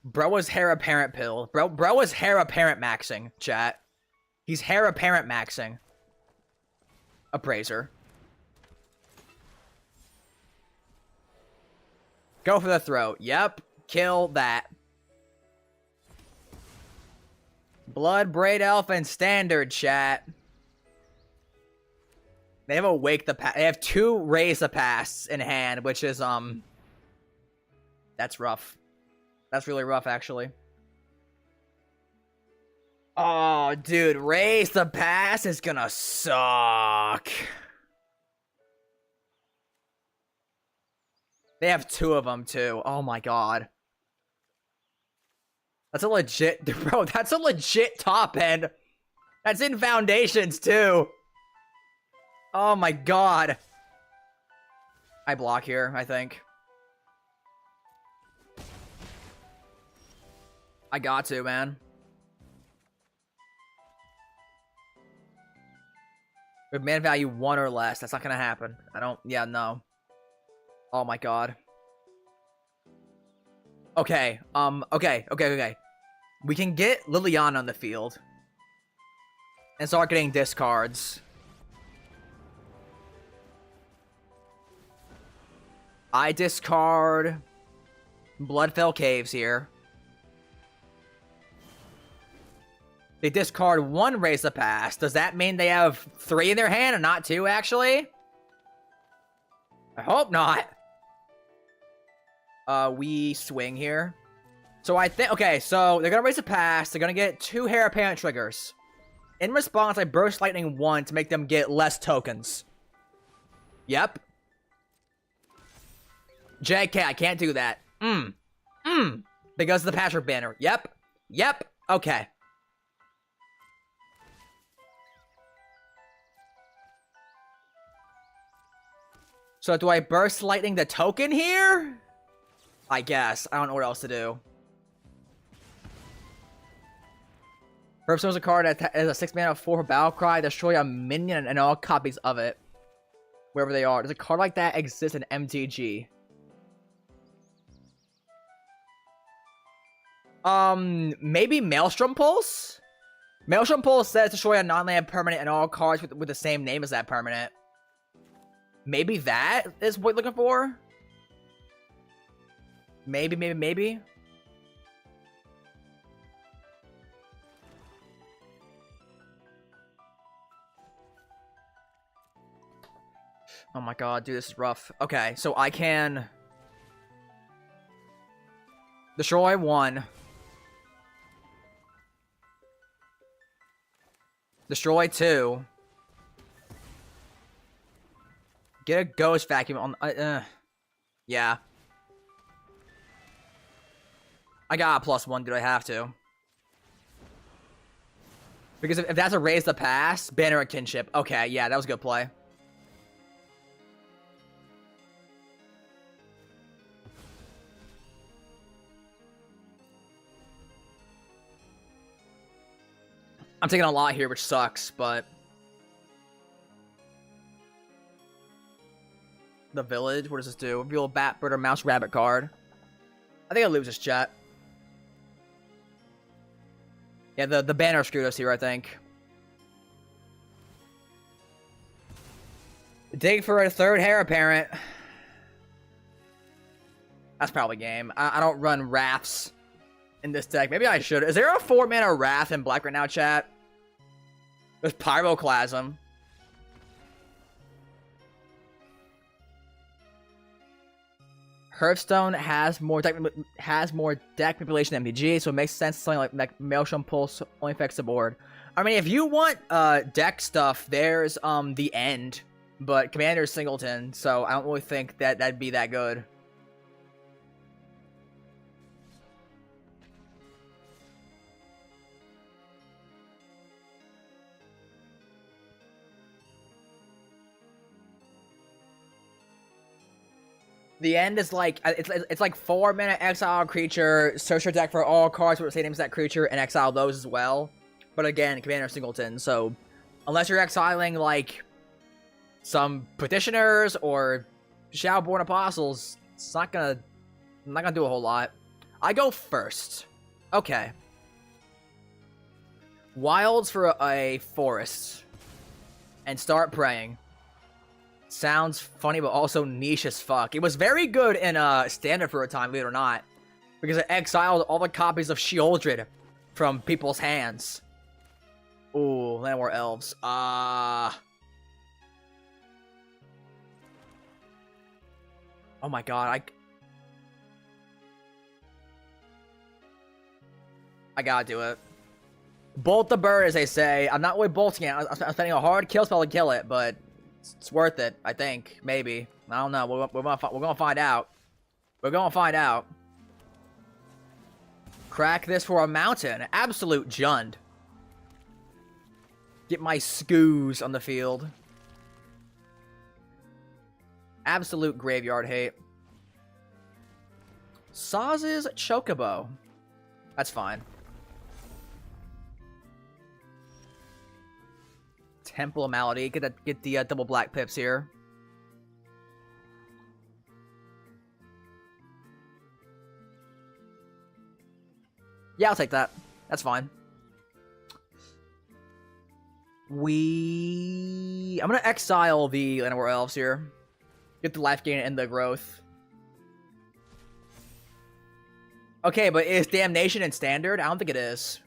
Bro was Heir Apparent pill. Bro was Heir Apparent maxing, chat. He's Heir Apparent maxing. Appraiser. Go for the throat. Yep. Kill that. Blood, Braid Elf, and Standard, chat. They have a Wake the Past. They have 2 Raise the Pasts in hand, which is, that's rough. That's really rough, actually. Oh, dude. Raise the Past is gonna suck. They have 2 of them, too. Oh, my God. That's a legit... Bro, that's a legit top end. That's in Foundations, too. Oh, my God. I block here, I think. I got to, man. With man value 1 or less. That's not gonna happen. I don't... Yeah, no. Oh my god. Okay. Okay. We can get Liliana on the field. And start getting discards. I discard Bloodfell Caves here. They discard 1 Raise the Past. Does that mean they have 3 in their hand and not 2, actually? I hope not. We swing here. So I think... Okay, so they're gonna Raise the Past. They're gonna get 2 Heir Apparent triggers. In response, I Burst Lightning 1 to make them get less tokens. Yep. JK, I can't do that. Because of the Patchwork Banner. Yep. Okay. So do I Burst Lightning the token here? I guess. I don't know what else to do. Perhaps there's a card that has a 6 mana 4 Battle Cry. Destroy a minion and all copies of it. wherever they are. Does a card like that exist in MTG? Maybe Maelstrom Pulse? Maelstrom Pulse says destroy a non-land permanent and all cards with the same name as that permanent. Maybe that is what we're looking for? Maybe. Oh my god, dude, this is rough. Okay, so I can destroy 1. Destroy 2. Get a Ghost Vacuum on... yeah. I got a +1, dude. I have to. Because if that's a raise the pass, Banner of Kinship. Okay, yeah, that was a good play. I'm taking a lot here, which sucks, but... The Village, what does this do? Reveal a Bat, Bird, or Mouse Rabbit card. I think I lose this, chat. Yeah, the banner screwed us here, I think. Dig for a 3rd Heir Apparent. That's probably game. I don't run Wraths in this deck. Maybe I should. Is there a 4-mana Wrath in black right now, chat? There's Pyroclasm. Hearthstone has more deck manipulation than MTG, so it makes sense something like Maelstrom Pulse only affects the board. I mean, if you want deck stuff, there's the End, but Commander's Singleton, so I don't really think that that'd be that good. The End is like, it's like 4-mana exile creature, search your deck for all cards with the same name as that creature, and exile those as well. But again, Commander Singleton, so unless you're exiling like some Petitioners or Shadowborn Apostles, it's not gonna do a whole lot. I go first. Okay. Wilds for a forest. And start praying. Sounds funny, but also niche as fuck. It was very good in Standard for a time, believe it or not. Because it exiled all the copies of Sheoldred from people's hands. Ooh, Llanowar Elves. Oh my god, I gotta do it. Bolt the bird, as they say. I'm not really bolting it. I'm spending a hard kill spell to kill it, but it's worth it, I think. Maybe. I don't know. We're gonna find out. We're gonna find out. Crack this for a mountain. Absolute Jund. Get my Skoos on the field. Absolute graveyard hate. Saz's Chocobo. That's fine. Temple of Malady. Get the double black pips here. Yeah, I'll take that. That's fine. I'm gonna exile the Llanowar Elves here. Get the life gain and the growth. Okay, but is Damnation in Standard? I don't think it is.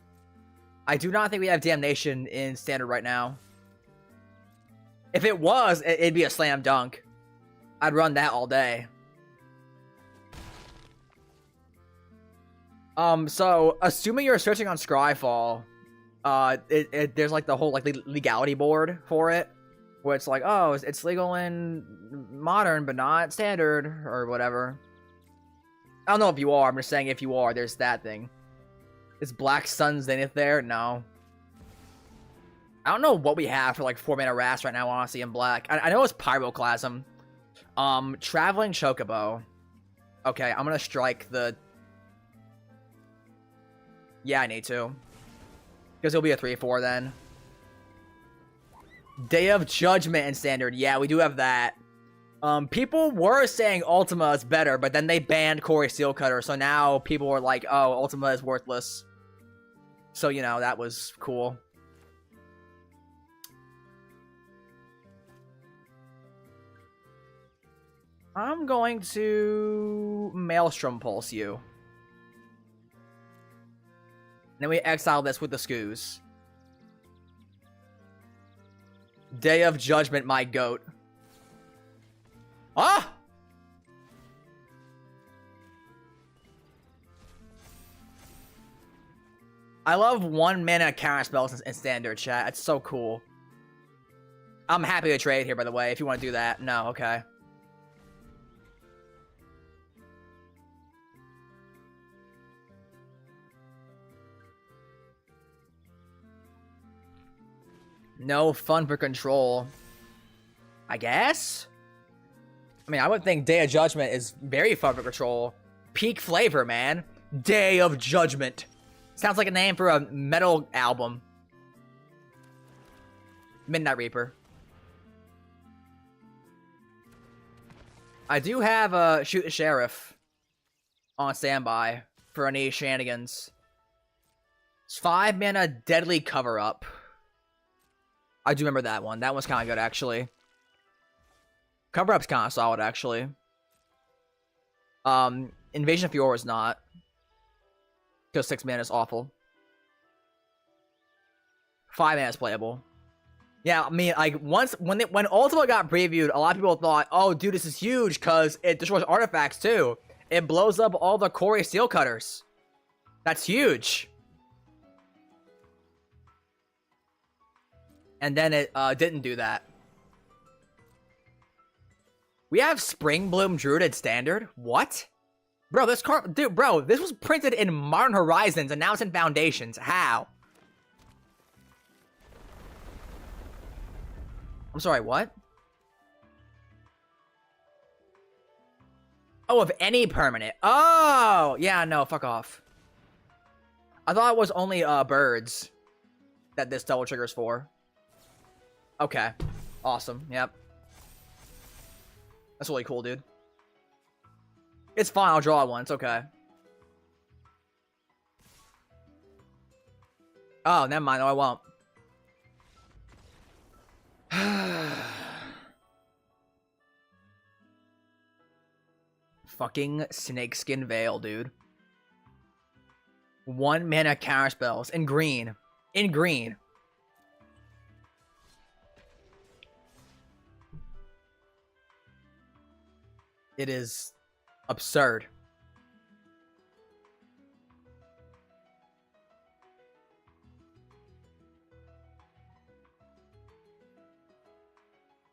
I do not think we have Damnation in Standard right now. If it was, it'd be a slam dunk. I'd run that all day. So, assuming you're searching on Scryfall, there's like the whole like legality board for it, where it's like, oh, it's legal in Modern, but not Standard, or whatever. I don't know if you are, I'm just saying if you are, there's that thing. Is Black Sun Zenith there? No. I don't know what we have for like 4-mana Wrath right now, honestly, in black. I know it's Pyroclasm. Traveling Chocobo. Okay, I'm gonna strike the... Yeah, I need to. Because it'll be a 3-4 then. Day of Judgment in Standard. Yeah, we do have that. People were saying Ultima is better, but then they banned Corey Steelcutter, so now people are like, oh, Ultima is worthless. So, you know, that was cool. I'm going to Maelstrom Pulse you. Then we exile this with the Scoos. Day of Judgment, my goat. Ah! I love 1 mana counter spells in standard, chat. It's so cool. I'm happy to trade here, by the way, if you want to do that. No, okay. No fun for control. I guess? I mean, I would think Day of Judgment is very fun for control. Peak flavor, man. Day of Judgment. Sounds like a name for a metal album. Midnight Reaper. I do have a Shoot the Sheriff on standby for any shenanigans. It's 5 mana Deadly Cover Up. I do remember that one. That one's kind of good, actually. Cover Up's kind of solid, actually. Invasion of Fiora is not. Because 6 mana is awful. 5 mana is playable. Yeah, I mean, like, when Ultima got previewed, a lot of people thought, oh, dude, this is huge, because it destroys artifacts, too. It blows up all the Corey Steelcutters. That's huge. And then it didn't do that. We have Spring Bloom Druid Standard? What? Bro, this card... Dude, bro, this was printed in Modern Horizons, and now it's in Foundations. How? I'm sorry, what? Oh, of any permanent. Oh! Yeah, no, fuck off. I thought it was only birds that this double triggers for. Okay. Awesome. Yep. That's really cool, dude. It's fine. I'll draw one. It's okay. Oh, never mind. No, I won't. Fucking Snakeskin Veil, dude. 1 mana counter spells in green. In green. It is absurd.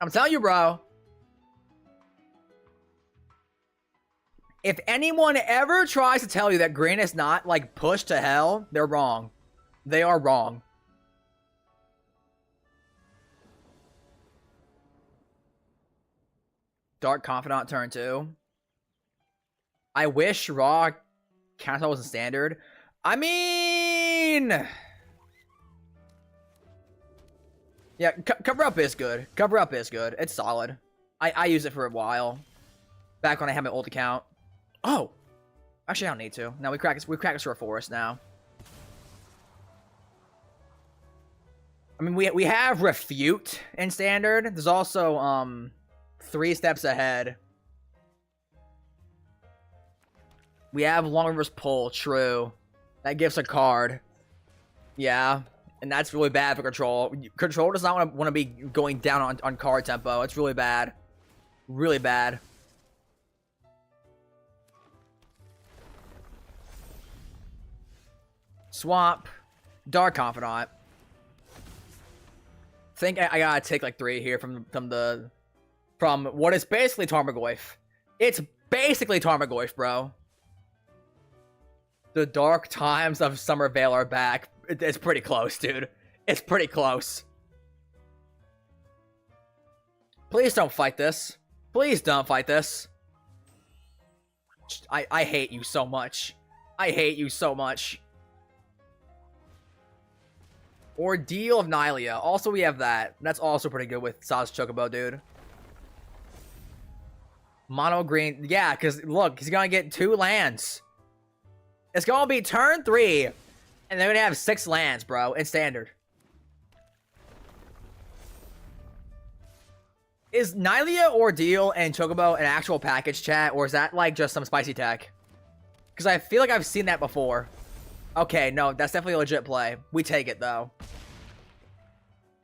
I'm telling you, bro. If anyone ever tries to tell you that green is not, like, pushed to hell, they're wrong. They are wrong. Dark Confidant turn 2. I wish Raw counter wasn't standard. I mean... Yeah, Cover Up is good. Cover Up is good. It's solid. I used it for a while. Back when I had my old account. Oh! Actually, I don't need to. No, we crack this for a forest now. I mean, we have Refute in standard. There's also, 3 steps ahead. We have Long River's Pull, true. That gives a card. Yeah. And that's really bad for Control. Control does not want to be going down on card tempo. It's really bad. Really bad. Swamp. Dark Confidant. Think I gotta take like 3 here from what is basically Tarmogoyf. It's basically Tarmogoyf, bro. The dark times of Summervale are back. It's pretty close, dude. It's pretty close. Please don't fight this. Please don't fight this. I hate you so much. I hate you so much. Ordeal of Nylea. Also, we have that. That's also pretty good with Saz Chocobo, dude. Mono green. Yeah, because look, he's gonna get 2 lands. It's gonna be turn 3, and they're gonna have 6 lands, bro. It's standard. Is Nylea Ordeal and Chocobo an actual package, chat, or is that like just some spicy tech? Because I feel like I've seen that before. Okay, no, that's definitely a legit play. We take it though.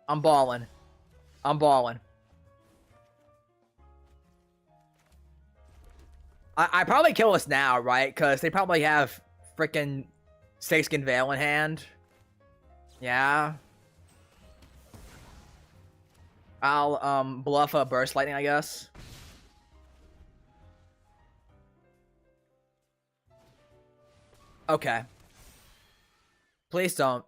I'm balling. I'm balling. I probably kill us now, right? Because they probably have freaking Snakeskin Veil in hand. Yeah. I'll bluff a Burst Lightning, I guess. Okay. Please don't.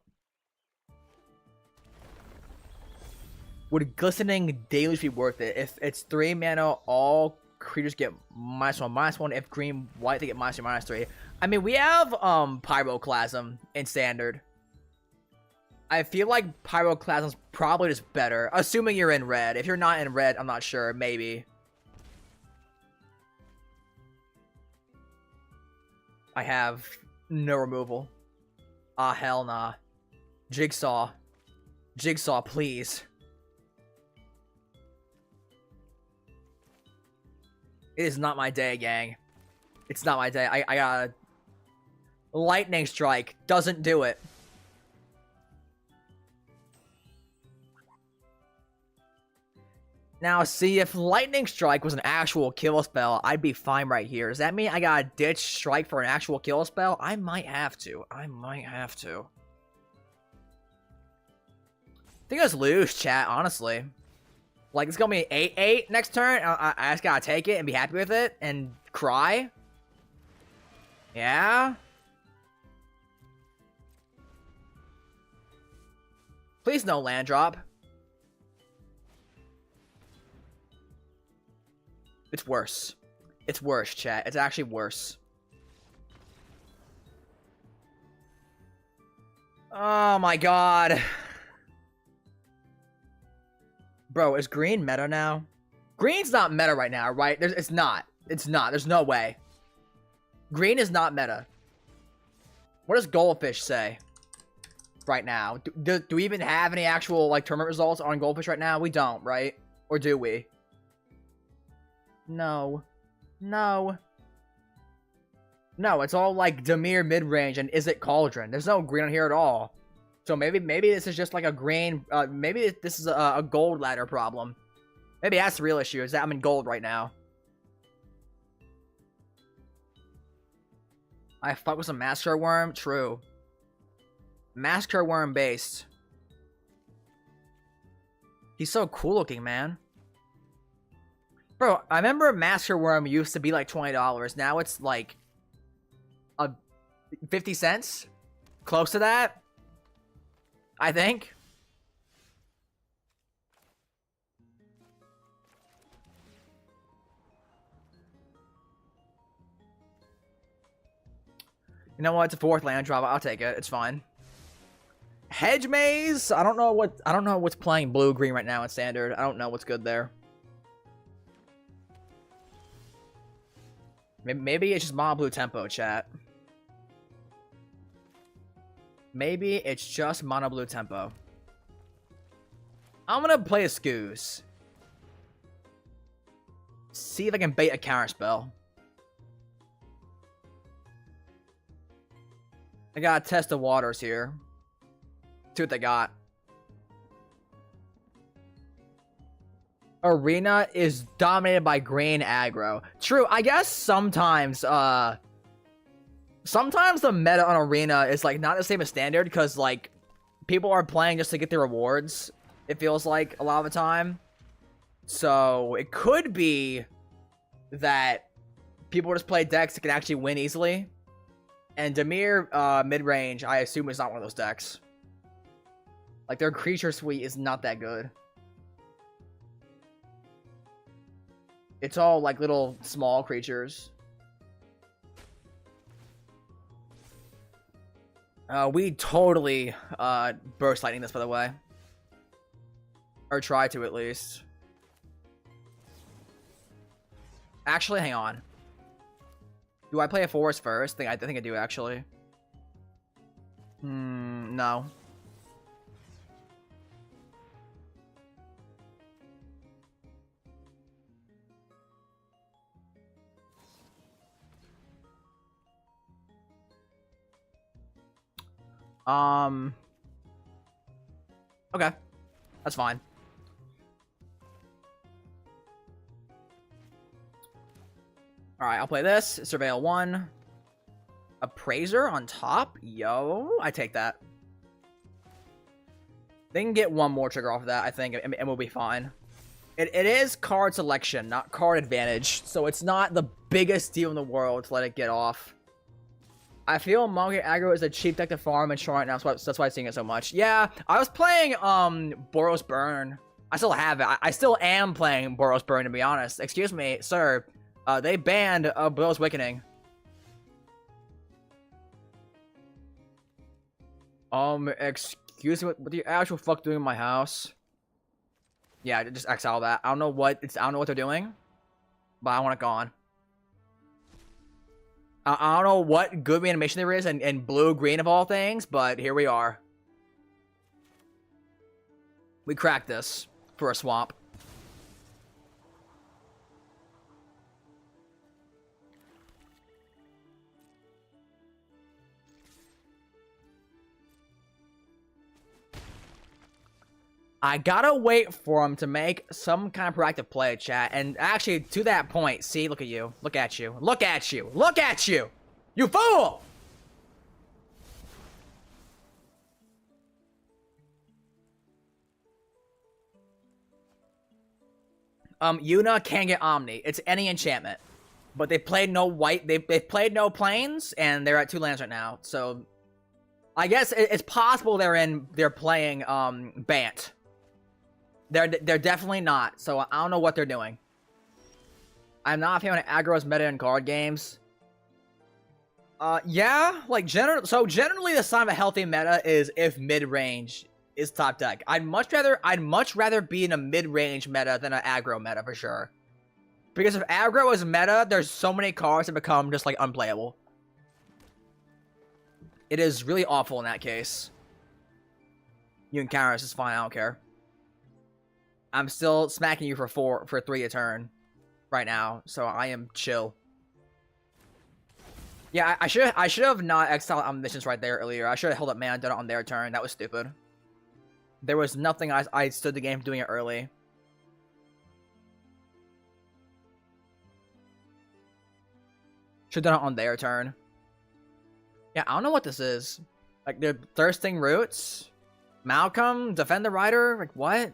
Would Glistening Deluge be worth it? If it's 3 mana, all creatures get -1/-1. If green white, they get -2/-3. I mean, we have Pyroclasm in standard. I feel like Pyroclasm's probably just better, assuming you're in red. If you're not in red, I'm not sure. Maybe. I have no removal. Ah, hell nah. Jigsaw. Jigsaw, please. It is not my day, gang. It's not my day. I gotta... Lightning Strike doesn't do it. Now, see, if Lightning Strike was an actual kill spell, I'd be fine right here. Does that mean I gotta ditch Strike for an actual kill spell? I might have to. I might have to. I think it's lose, chat, honestly. Like, it's gonna be 8-8 next turn. I just gotta take it and be happy with it and cry. Yeah? Please no land drop. It's worse. It's worse, chat. It's actually worse. Oh my god. Bro, is green meta now? Green's not meta right now, right? It's not. It's not. There's no way. Green is not meta. What does Goldfish say right now? Do we even have any actual, like, tournament results on Goldfish right now? We don't, right? Or do we? No. No. No, it's all, like, Dimir mid-range and Is It Cauldron. There's no green on here at all. So maybe this is just like a green, maybe this is a gold ladder problem. Maybe that's the real issue, is that I'm in gold right now. I fuck with some Massacre Worm? True. Massacre Worm based. He's so cool looking, man. Bro, I remember Massacre Worm used to be like $20. Now it's like 50 cents? Close to that? I think. You know what? It's a 4th land drop. I'll take it. It's fine. Hedge Maze. I don't know what's playing blue green right now in standard. I don't know what's good there. Maybe it's just mono blue tempo, chat. Maybe it's just mono blue tempo. I'm gonna play a Scooze. See if I can bait a counter spell. I gotta test the waters here. See what they got. Arena is dominated by green aggro. True, I guess sometimes the meta on Arena is like not the same as standard because like people are playing just to get the rewards, it feels like a lot of the time. So it could be that people just play decks that can actually win easily. And Dimir mid-range, I assume, is not one of those decks. Like, their creature suite is not that good. It's all, like, little small creatures. We totally Burst Lightning this, by the way. Or try to, at least. Actually, hang on. Do I play a forest first? I think I do, actually. No. Okay. That's fine. Alright, I'll play this. Surveil 1. Appraiser on top? Yo, I take that. They can get one more trigger off of that, I think, and we'll be fine. It is card selection, not card advantage, so it's not the biggest deal in the world to let it get off. I feel Monkey Aggro is a cheap deck to farm and show right now, so that's why I'm seeing it so much. Yeah, I was playing Boros Burn. I still have it. I still am playing Boros Burn, to be honest. Excuse me, sir. They banned Boros Awakening. Excuse me, what the actual fuck doing in my house? Yeah, just exile that. I don't know what they're doing, but I want it gone. I don't know what good reanimation there is in blue-green of all things, but here we are. We cracked this for a swamp. I gotta wait for him to make some kind of proactive play, chat. And actually, to that point, see, look at you. Look at you. Look at you. Look at you! You fool! Yuna can get Omni. It's any enchantment. But they played no white. They played no planes, and they're at 2 lands right now. So, I guess it's possible they're playing Bant. They're definitely not, so I don't know what they're doing. I'm not a fan of aggro's meta in card games. Yeah, like generally the sign of a healthy meta is if mid-range is top deck. I'd much rather be in a mid-range meta than an aggro meta for sure. Because if aggro is meta, there's so many cards that become just like unplayable. It is really awful in that case. You can counter this, it's fine, I don't care. I'm still smacking you for 3 a turn right now, so I am chill. Yeah, I should have not exiled Omniscience right there earlier. I should have held up mana, done it on their turn. That was stupid. There was nothing I stood the game for doing it early. Should have done it on their turn. Yeah, I don't know what this is. Like, they're Thirsting Roots? Malcolm? Defend the Rider? Like, what?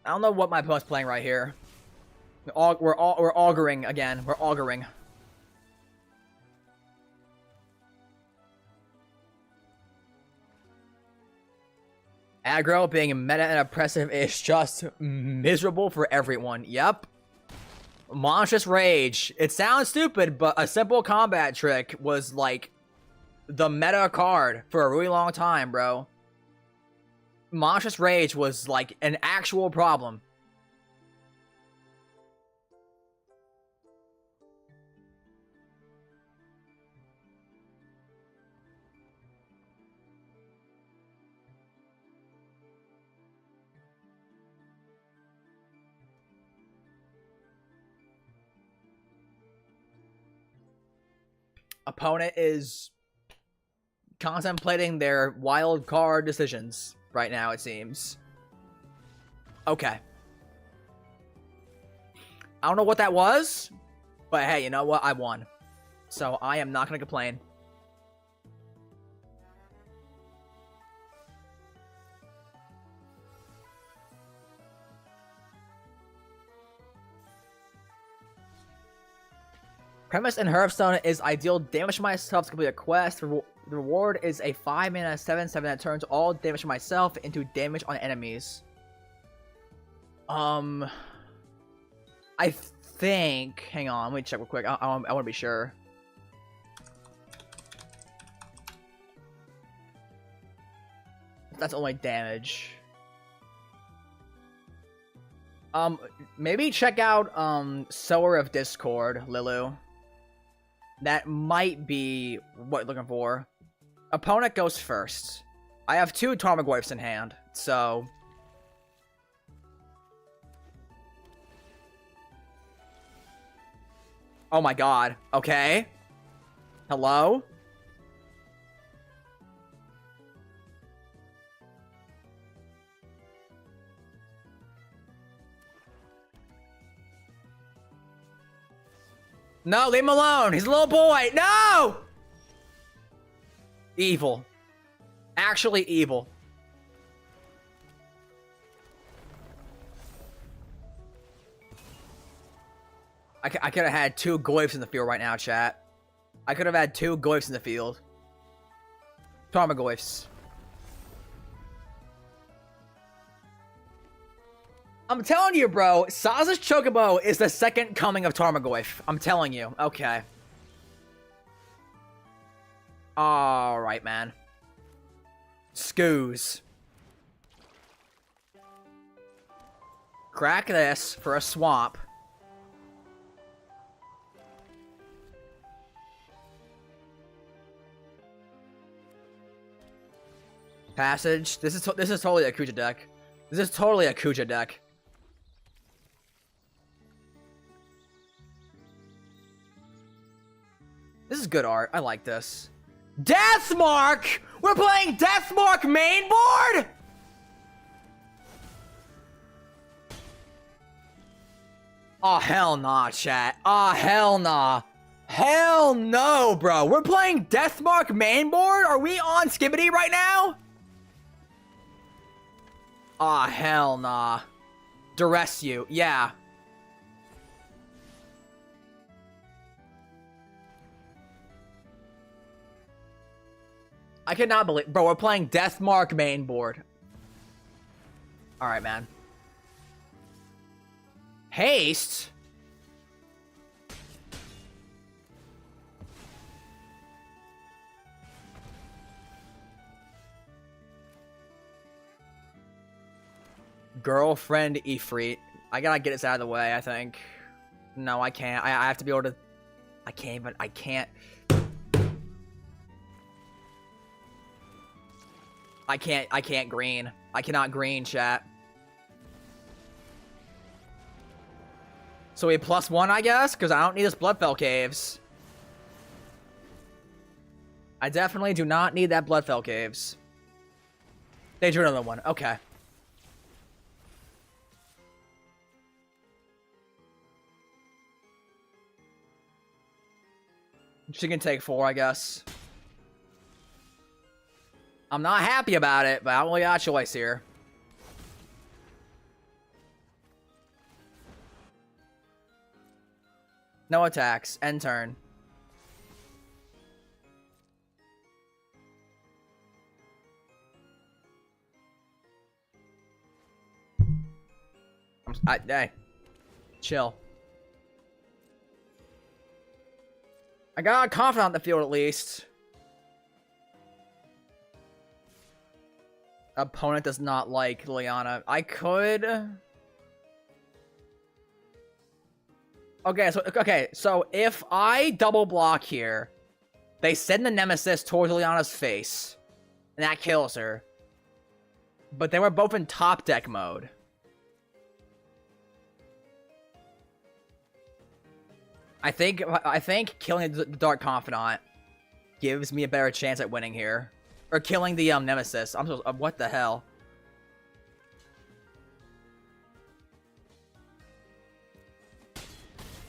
I don't know what my opponent's playing right here. We're auguring again. We're auguring. Aggro being meta and oppressive is just miserable for everyone. Yep. Monstrous Rage. It sounds stupid, but a simple combat trick was like the meta card for a really long time, bro. Monstrous Rage was like an actual problem. Opponent is contemplating their wild card decisions right now, it seems. Okay. I don't know what that was, but hey, you know what? I won. So I am not going to complain. Premise in Hearthstone is ideal damage to myself to complete a quest. The reward is a 5 mana 7/7 that turns all damage to myself into damage on enemies. I think... Hang on, let me check real quick. I want to be sure. That's only damage. Maybe check out, Sower of Discord, Lilu. That might be what you're looking for. Opponent goes first. I have 2 Tarmogoyfs in hand, so... Oh my god. Okay. Hello? No, leave him alone. He's a little boy. No! Evil. Actually evil. I could have had 2 Goyfs in the field right now, chat. I could have had 2 Goyfs in the field. Tarmogoyfs. I'm telling you, bro, Saz's Chocobo is the second coming of Tarmogoyf. I'm telling you. Okay. Alright, man. Scoos. Crack this for a swamp. Passage. This is totally a Kuja deck. This is totally a Kuja deck. This is good art. I like this. Deathmark! We're playing Deathmark main board? Oh, hell nah, chat. Oh, hell nah. Hell no, bro. We're playing Deathmark main board? Are we on Skibidi right now? Ah, hell nah. Duress you. Yeah. I cannot believe... Bro, we're playing Deathmark main board. Alright, man. Haste? Girlfriend Ifrit. I gotta get this out of the way, I think. No, I can't. I have to be able to... I can't, but I can't... I can't green. I cannot green, chat. So we +1, I guess? Because I don't need this Bloodfell Caves. I definitely do not need that Bloodfell Caves. They drew another one. Okay. She can take 4, I guess. I'm not happy about it, but I only got a choice here. No attacks. End turn. Hey. Chill. I got a Confidant on the field at least. Opponent does not like Liliana. I could... Okay, so if I double block here, they send the Nemesis towards Liliana's face, and that kills her. But they were both in top deck mode. I think killing the Dark Confidant gives me a better chance at winning here. Or killing the Nemesis. I'm so... what the hell?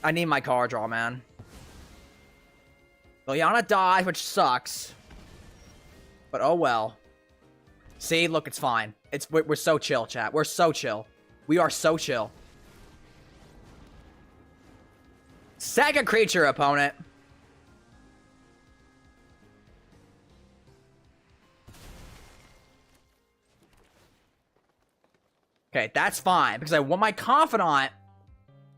I need my card draw, man. Liliana dies, which sucks. But oh well. See, look, it's fine. We're so chill, chat. We're so chill. We are so chill. Second creature, opponent. Okay, that's fine, because I want my Confidant.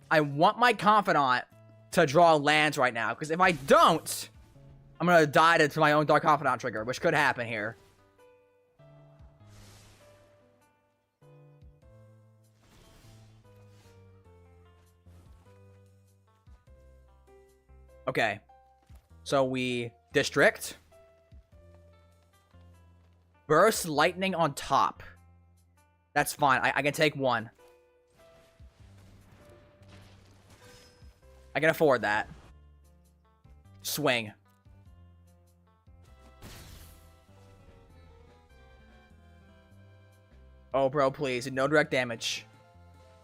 I want my Confidant to draw lands right now, because if I don't, I'm going to die to my own Dark Confidant trigger, which could happen here. Okay. So we district. Burst lightning on top. That's fine. I can take one. I can afford that. Swing. Oh, bro, please. No direct damage.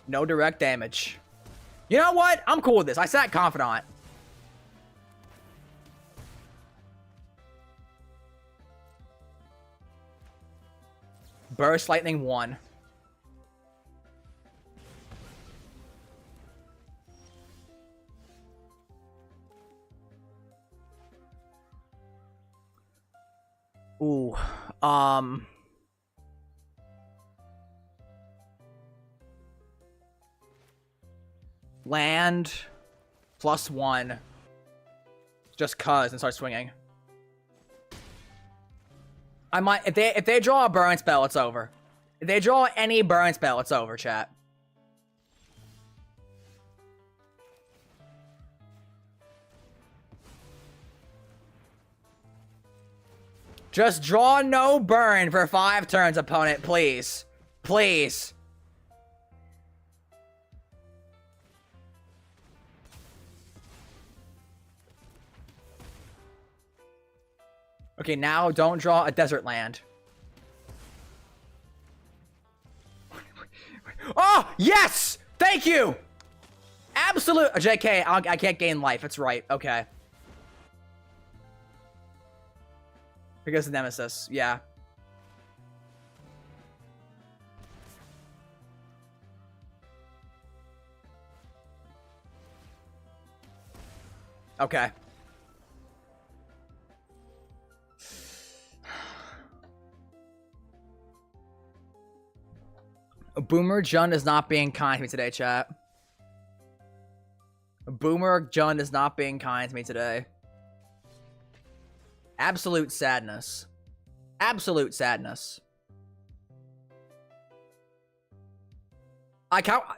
No direct damage. You know what? I'm cool with this. I sat Confidant. Burst Lightning 1. Ooh. Land +1. Just cuz and start swinging. I might if they draw a burn spell, it's over. If they draw any burn spell, it's over, chat. Just draw no burn for 5 turns, opponent, please. Please. Okay, now don't draw a desert land. Oh, yes! Thank you! Absolute... JK, I can't gain life. That's right. Okay. Because of Nemesis. Yeah. Okay. Boomer Jun is not being kind to me today, chat. Boomer Jun is not being kind to me today. Absolute sadness. Absolute sadness.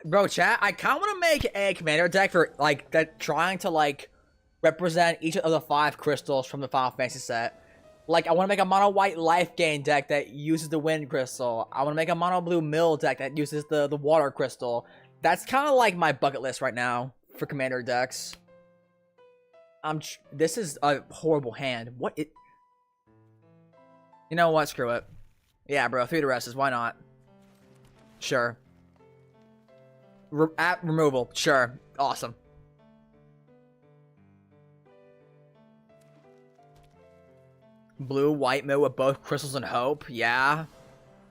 Bro, chat, I kind of want to make a commander deck for, like, that trying to, like, represent each of the 5 crystals from the Final Fantasy set. Like, I want to make a mono white life gain deck that uses the wind crystal. I want to make a mono blue mill deck that uses the water crystal. That's kind of like my bucket list right now for commander decks. This is a horrible hand. What it? You know what? Screw it. Yeah, bro. 3 Duresses. Why not? Sure. Removal. Sure. Awesome. Blue, white mill with both crystals and hope. Yeah.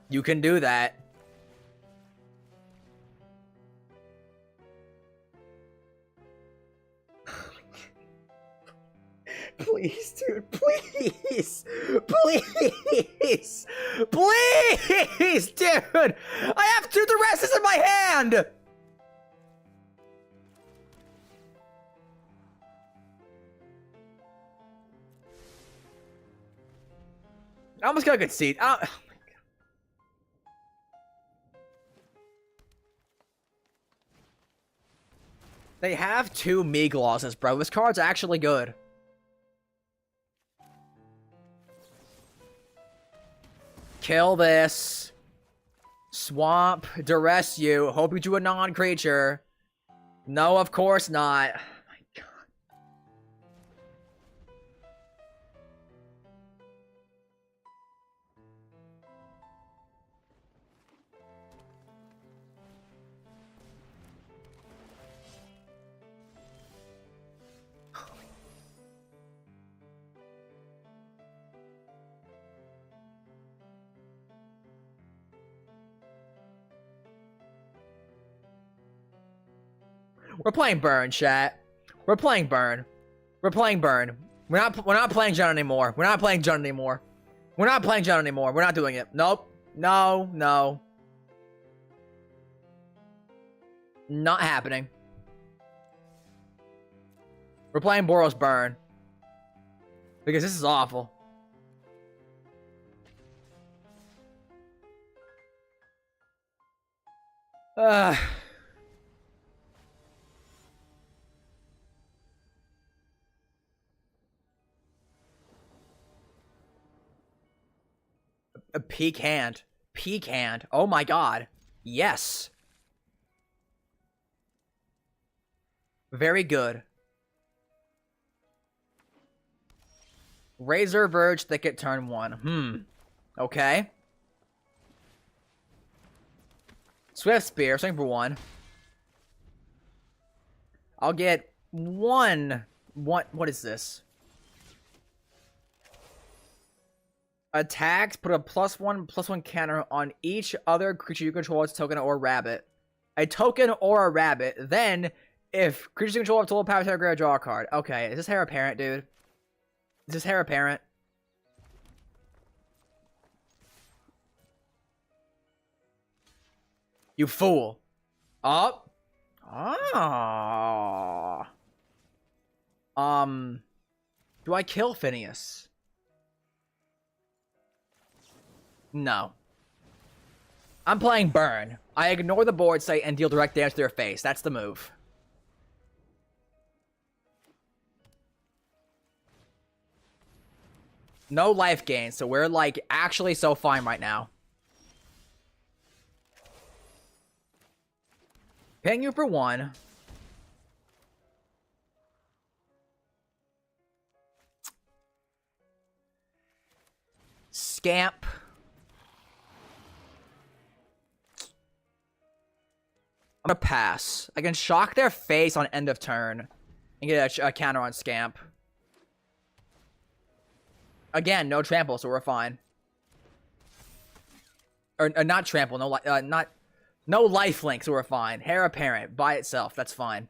You can do that. Please, dude. Please. Please. Please, dude. I have 2 Duresses in my hand. I almost got a good seat. Oh my God. They have 2 Meaglosses, bro. This card's actually good. Kill this. Swamp. Duress you. Hope you do a non-creature. No, of course not. We're playing Burn, chat. We're playing Burn. We're playing Burn. We're not playing Jun anymore. We're not playing Jun anymore. We're not playing Jun anymore. We're not doing it. Nope. No, no. Not happening. We're playing Boros Burn. Because this is awful. A peak hand. Peak hand. Oh my god. Yes. Very good. Razor Verge Thicket turn 1. Okay. Swift Spear, swing for 1. I'll get 1. What is this? Attacks, put a +1/+1 counter on each other creature you control as a token or a rabbit. A token or a rabbit. Then, if creatures you control have total power to draw a card. Okay, is this Heir Apparent, dude? Is this Heir Apparent? You fool. Up. Ah. Do I kill Phineas? No. I'm playing Burn. I ignore the board state and deal direct damage to their face. That's the move. No life gain, so we're like actually so fine right now. Paying you for 1. Scamp. I'm gonna pass. I can shock their face on end of turn and get a counter on Scamp. Again, no trample, so we're fine. Or not trample, no lifelink, so we're fine. Heir Apparent by itself, that's fine.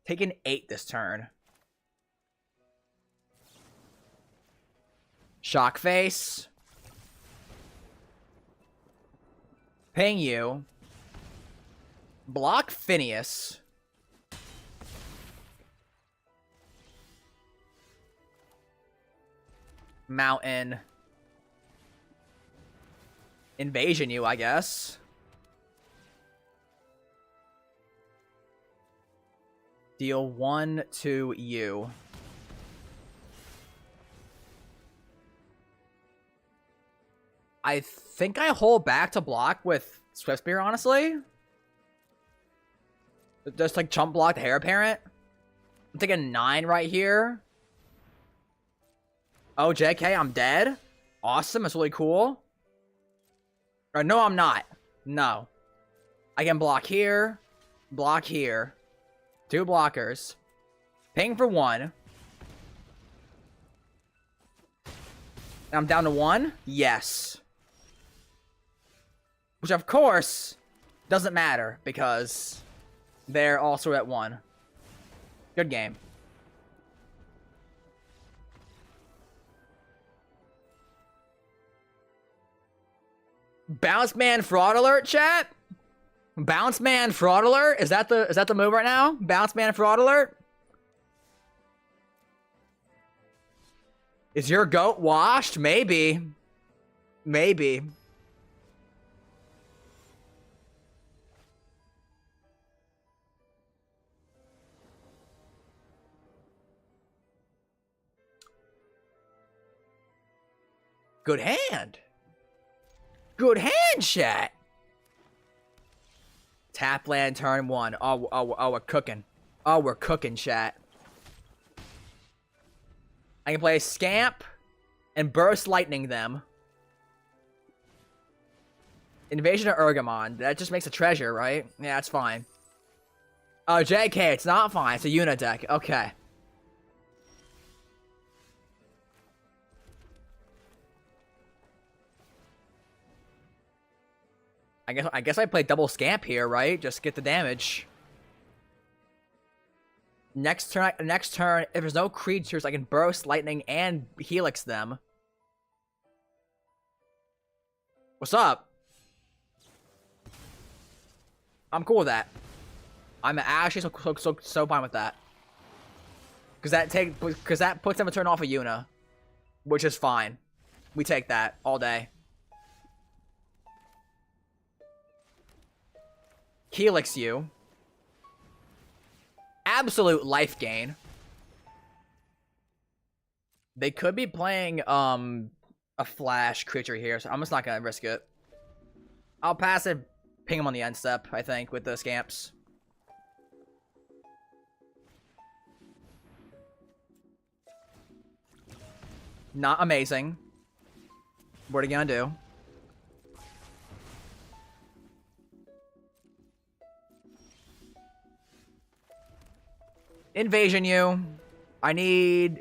Taking 8 this turn. Shock face. Paying you. Block Phineas. Mountain. Invasion you, I guess. Deal 1 to you. I think I hold back to block with Swift Spear, honestly. Just like chump block the Heir Apparent. I'm taking 9 right here. Oh, JK, I'm dead. Awesome, that's really cool. Or no, I'm not. No. I can block here. Block here. 2 blockers. Paying for 1. And I'm down to 1? Yes. Which, of course, doesn't matter, because they're also at 1. Good game. Bounce Man Fraud Alert, chat? Bounce Man Fraud Alert? Is that the move right now? Bounce Man Fraud Alert? Is your goat washed? Maybe. Maybe. Good hand. Good hand, chat. Tap land turn 1. Oh, we're cooking. Oh, we're cooking, chat. I can play Scamp and Burst Lightning them. Invasion of Urgamon. That just makes a treasure, right? Yeah, that's fine. Oh, JK, it's not fine. It's a Una deck. Okay. I guess I play double Scamp here, right? Just get the damage. Next turn, if there's no creatures, I can Burst Lightning and Helix them. What's up? I'm cool with that. I'm actually so fine with that. Because that puts them a turn off of Una, which is fine. We take that all day. Helix you. Absolute life gain. They could be playing a flash creature here, so I'm just not gonna risk it. I'll pass it, ping him on the end step, I think, with the scamps. Not amazing. What are you gonna do? Invasion you. I need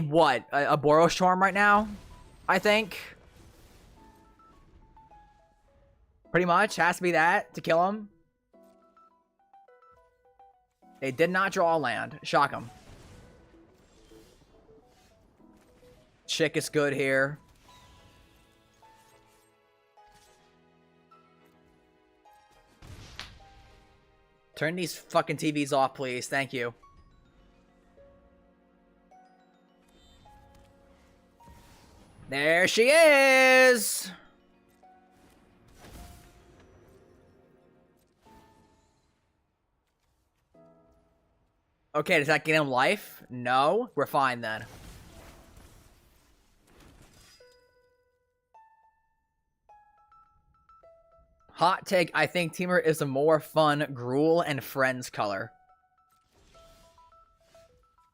what? A Boros Charm right now? I think. Pretty much. Has to be that to kill him. They did not draw a land. Shock him. Chick is good here. Turn these fucking TVs off, please. Thank you. There she is! Okay, does that get him life? No? We're fine then. Hot take, I think Temur is a more fun Gruul and Friends color.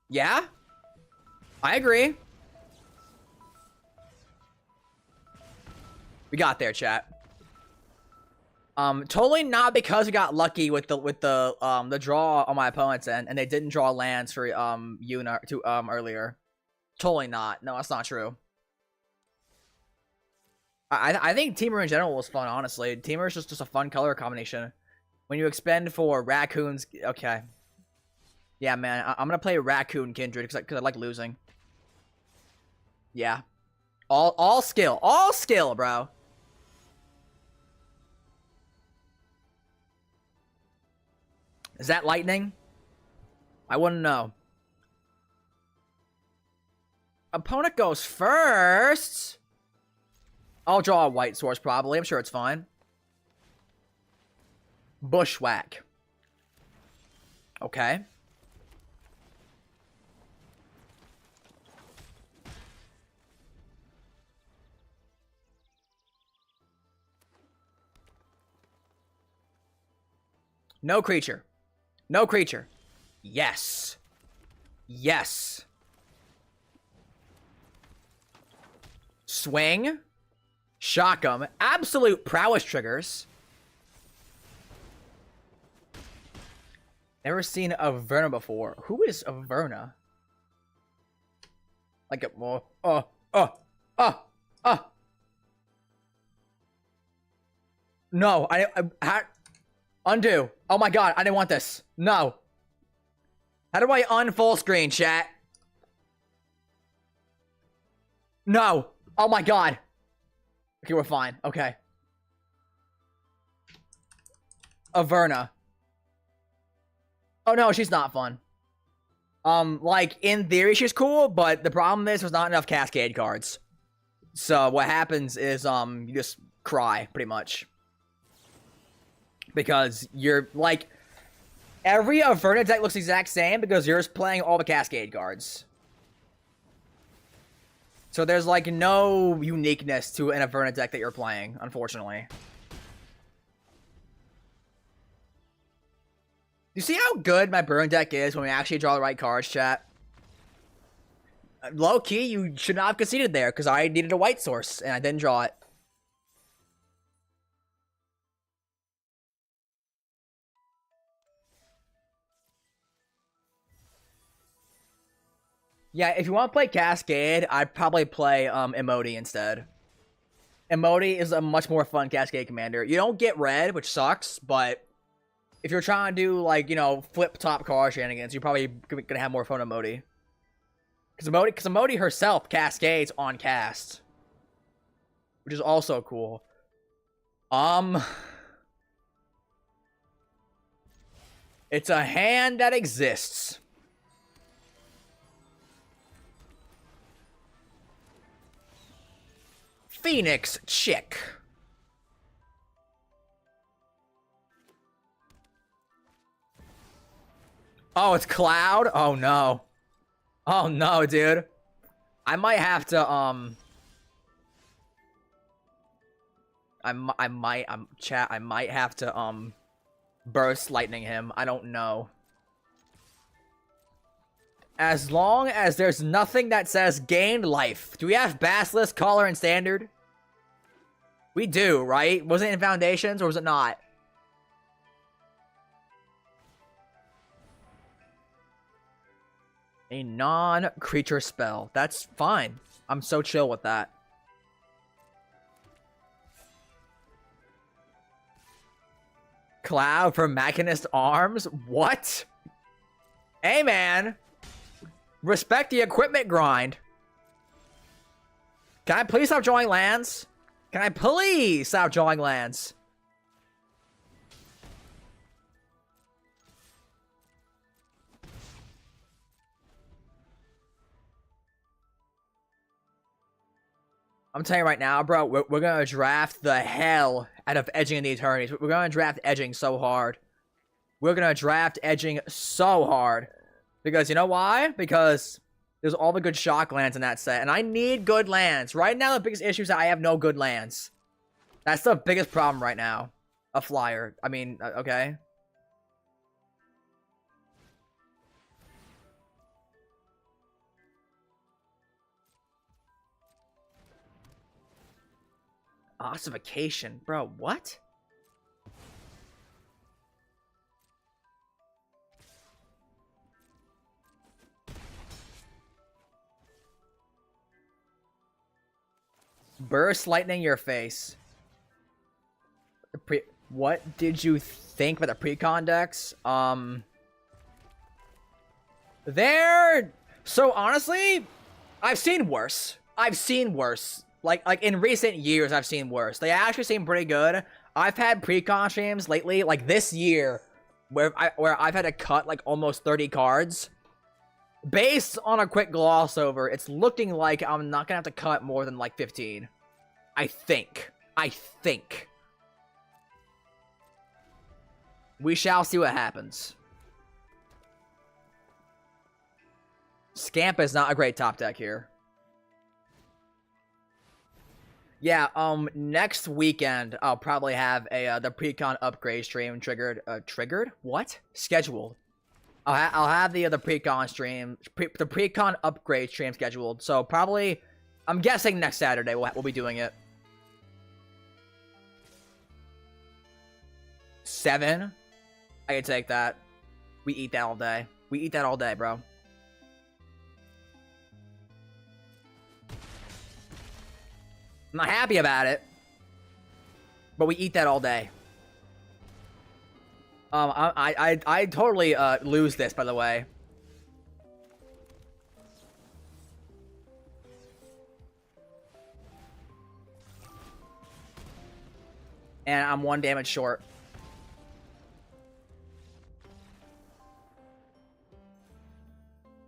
Yeah? I agree. We got there, chat. Totally not because we got lucky with the draw on my opponent's end, and they didn't draw lands for Yuna earlier. Totally not. No, that's not true. I think Temur in general was fun, honestly. Temur is just a fun color combination. When you expend for raccoons, okay. Yeah, man, I'm gonna play Raccoon Kindred because I like losing. Yeah, all skill, bro. Is that lightning? I wouldn't know. Opponent goes first. I'll draw a white source probably. I'm sure it's fine. Bushwhack. Okay. No creature. No creature. Yes. Yes. Swing. Shock 'em. Absolute prowess triggers. Never seen Averna before. Who is Averna? Like it more. No, I undo. Oh my god, I didn't want this. No. How do I unfull screen, chat? No. Oh my god. Okay, we're fine. Okay. Averna. Oh no, she's not fun. Like, in theory, she's cool, but the problem is there's not enough Cascade cards. So what happens is, you just cry, pretty much. Because you're, like, every Averna deck looks the exact same because you're just playing all the Cascade cards. So there's, like, no uniqueness to an Averna deck that you're playing, unfortunately. You see how good my burn deck is when we actually draw the right cards, chat? Low-key, you should not have conceded there, because I needed a white source, and I didn't draw it. Yeah, if you want to play Cascade, I'd probably play Emoti instead. Emoti is a much more fun Cascade commander. You don't get red, which sucks, but if you're trying to do, like, you know, flip top card shenanigans, you're probably gonna have more fun with Emoti. Because Emoti herself cascades on cast. Which is also cool. It's a hand that exists. Phoenix Chick. Oh, it's Cloud? Oh, no. Oh, no, dude. I might have to, I might have to, burst lightning him. I don't know. As long as there's nothing that says gained life. Do we have Basilisk, Collar, and Standard? We do, right? Was it in Foundations, or was it not? A non-creature spell. That's fine. I'm so chill with that. Cloud for Machinist Arms? What? Hey, man. Respect the equipment grind. Can I please stop drawing lands? Can I please stop drawing lands? I'm telling you right now, bro, we're gonna draft the hell out of Edging in the Eternities. We're gonna draft Edging so hard. We're gonna draft Edging so hard. Because, you know why? Because there's all the good shock lands in that set. And I need good lands. Right now, the biggest issue is that I have no good lands. That's the biggest problem right now. A flyer. I mean, okay. Ossification. Bro, what? Burst lightning your face. What did you think about the precon decks? So honestly, I've seen worse. I've seen worse. Like in recent years, I've seen worse. They actually seem pretty good. I've had precon streams lately, like this year, where I've had to cut like almost 30 cards. Based on a quick gloss over, it's looking like I'm not gonna have to cut more than like 15. I think. We shall see what happens. Scamp is not a great top deck here. Yeah, next weekend I'll probably have the precon upgrade stream triggered. What? Scheduled. I'll have the precon stream, the precon upgrade stream scheduled. So probably, I'm guessing next Saturday we'll be doing it. 7. I can take that. We eat that all day. We eat that all day, bro. I'm not happy about it, but we eat that all day. I totally lose this, by the way. And I'm 1 damage short.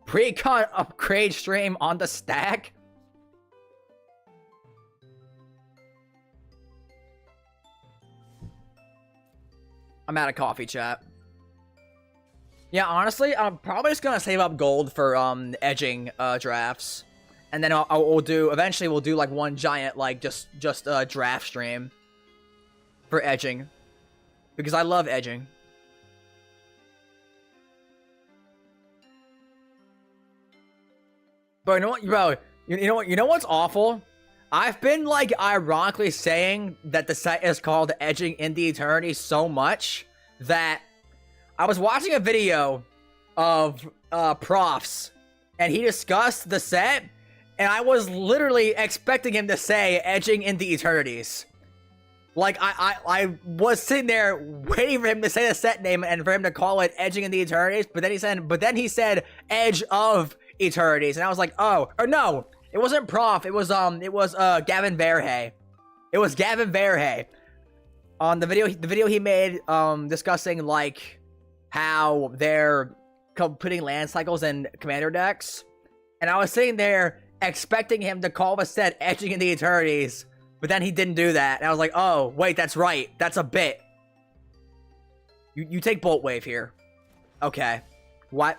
Precon upgrade stream on the stack? I'm out of coffee, chat. Yeah, honestly, I'm probably just gonna save up gold for edging drafts, and then eventually we'll do like one giant like just draft stream for edging, because I love edging. But you know what, bro? You know what's awful? I've been, like, ironically saying that the set is called Edging in the Eternity so much that I was watching a video of Profs, and he discussed the set, and I was literally expecting him to say Edging in the Eternities. Like, I was sitting there waiting for him to say the set name and for him to call it Edging in the Eternities, but then he said Edge of Eternities, and I was like, oh, or no. It wasn't Prof. It was Gavin Verhey. It was Gavin Verhey on the video he made discussing like how they're putting land cycles in commander decks, and I was sitting there expecting him to call the set Edging in the Eternities, but then he didn't do that, and I was like, oh wait, that's right, that's a bit. You take Bolt Wave here, okay? What?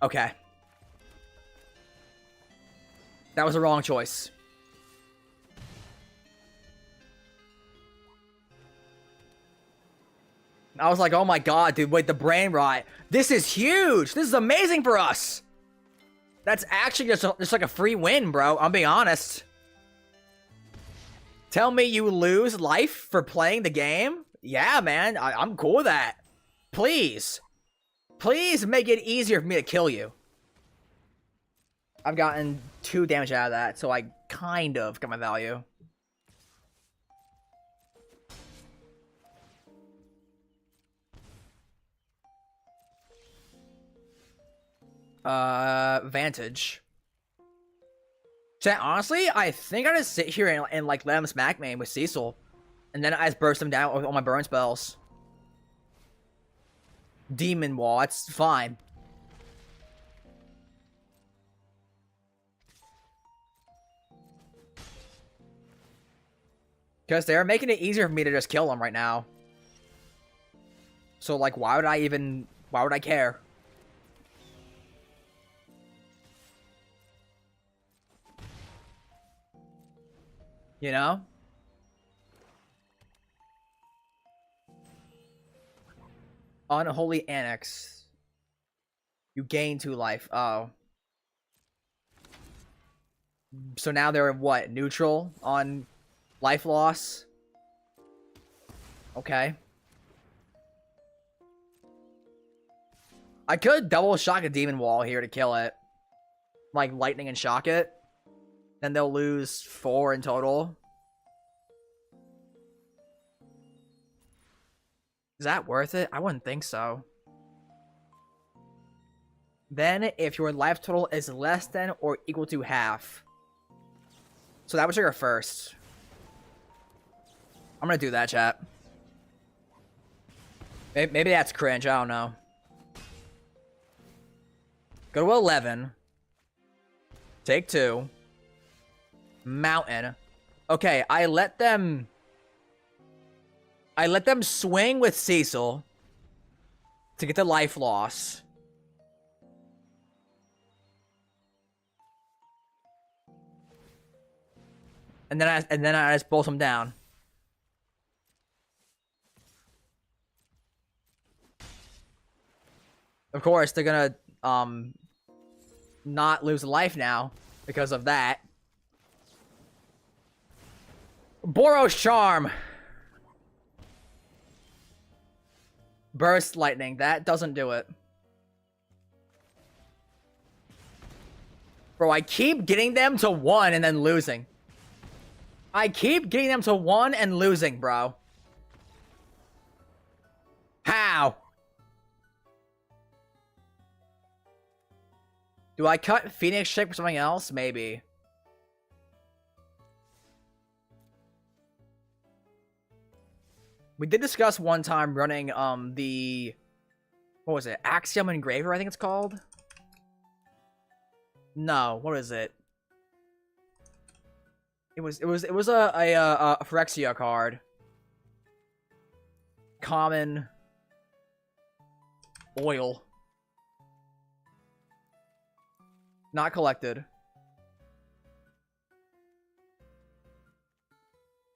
Okay. That was the wrong choice. I was like, oh my god, dude, wait, the brain rot. This is huge. This is amazing for us. That's actually just like a free win, bro. I'm being honest. Tell me you lose life for playing the game? Yeah, man. I'm cool with that. Please. Please make it easier for me to kill you. I've gotten 2 damage out of that, so I kind of got my value. Vantage. Chat, honestly, I think I just sit here and like let him smack me with Cecil. And then I just burst him down with all my burn spells. Demon Wall, that's fine. Because they're making it easier for me to just kill him right now. So, like, why would I care? You know? Unholy Annex. You gain 2 life. Oh. So now they're what? Neutral on life loss? Okay. I could double shock a demon wall here to kill it. Like lightning and shock it. Then they'll lose 4 in total. Is that worth it? I wouldn't think so. Then, if your life total is less than or equal to half. So that was your first. I'm gonna do that, chat. Maybe that's cringe, I don't know. Go to 11. Take 2. Mountain. Okay, I let them swing with Cecil to get the life loss. And then I just bolt them down. Of course, they're gonna not lose a life now because of that. Boros Charm. Burst Lightning. That doesn't do it. Bro, I keep getting them to 1 and then losing. I keep getting them to 1 and losing, bro. How? Do I cut Phoenix Shape for something else? Maybe. We did discuss one time running the what was it? Axiom Engraver, I think it's called. No, what is it? It was a Phyrexia card. Common oil. Not collected.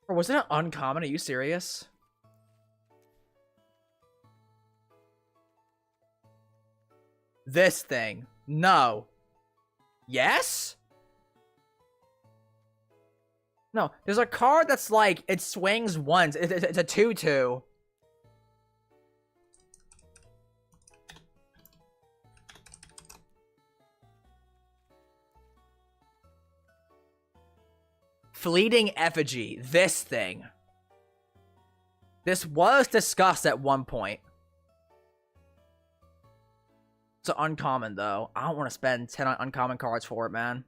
Or was it an uncommon? Are you serious? This thing. No. Yes? No, there's a card that's like, it swings once. It's a 2/2. Fleeting Effigy. This thing. This was discussed at one point. It's an uncommon, though. I don't want to spend 10 uncommon cards for it, man.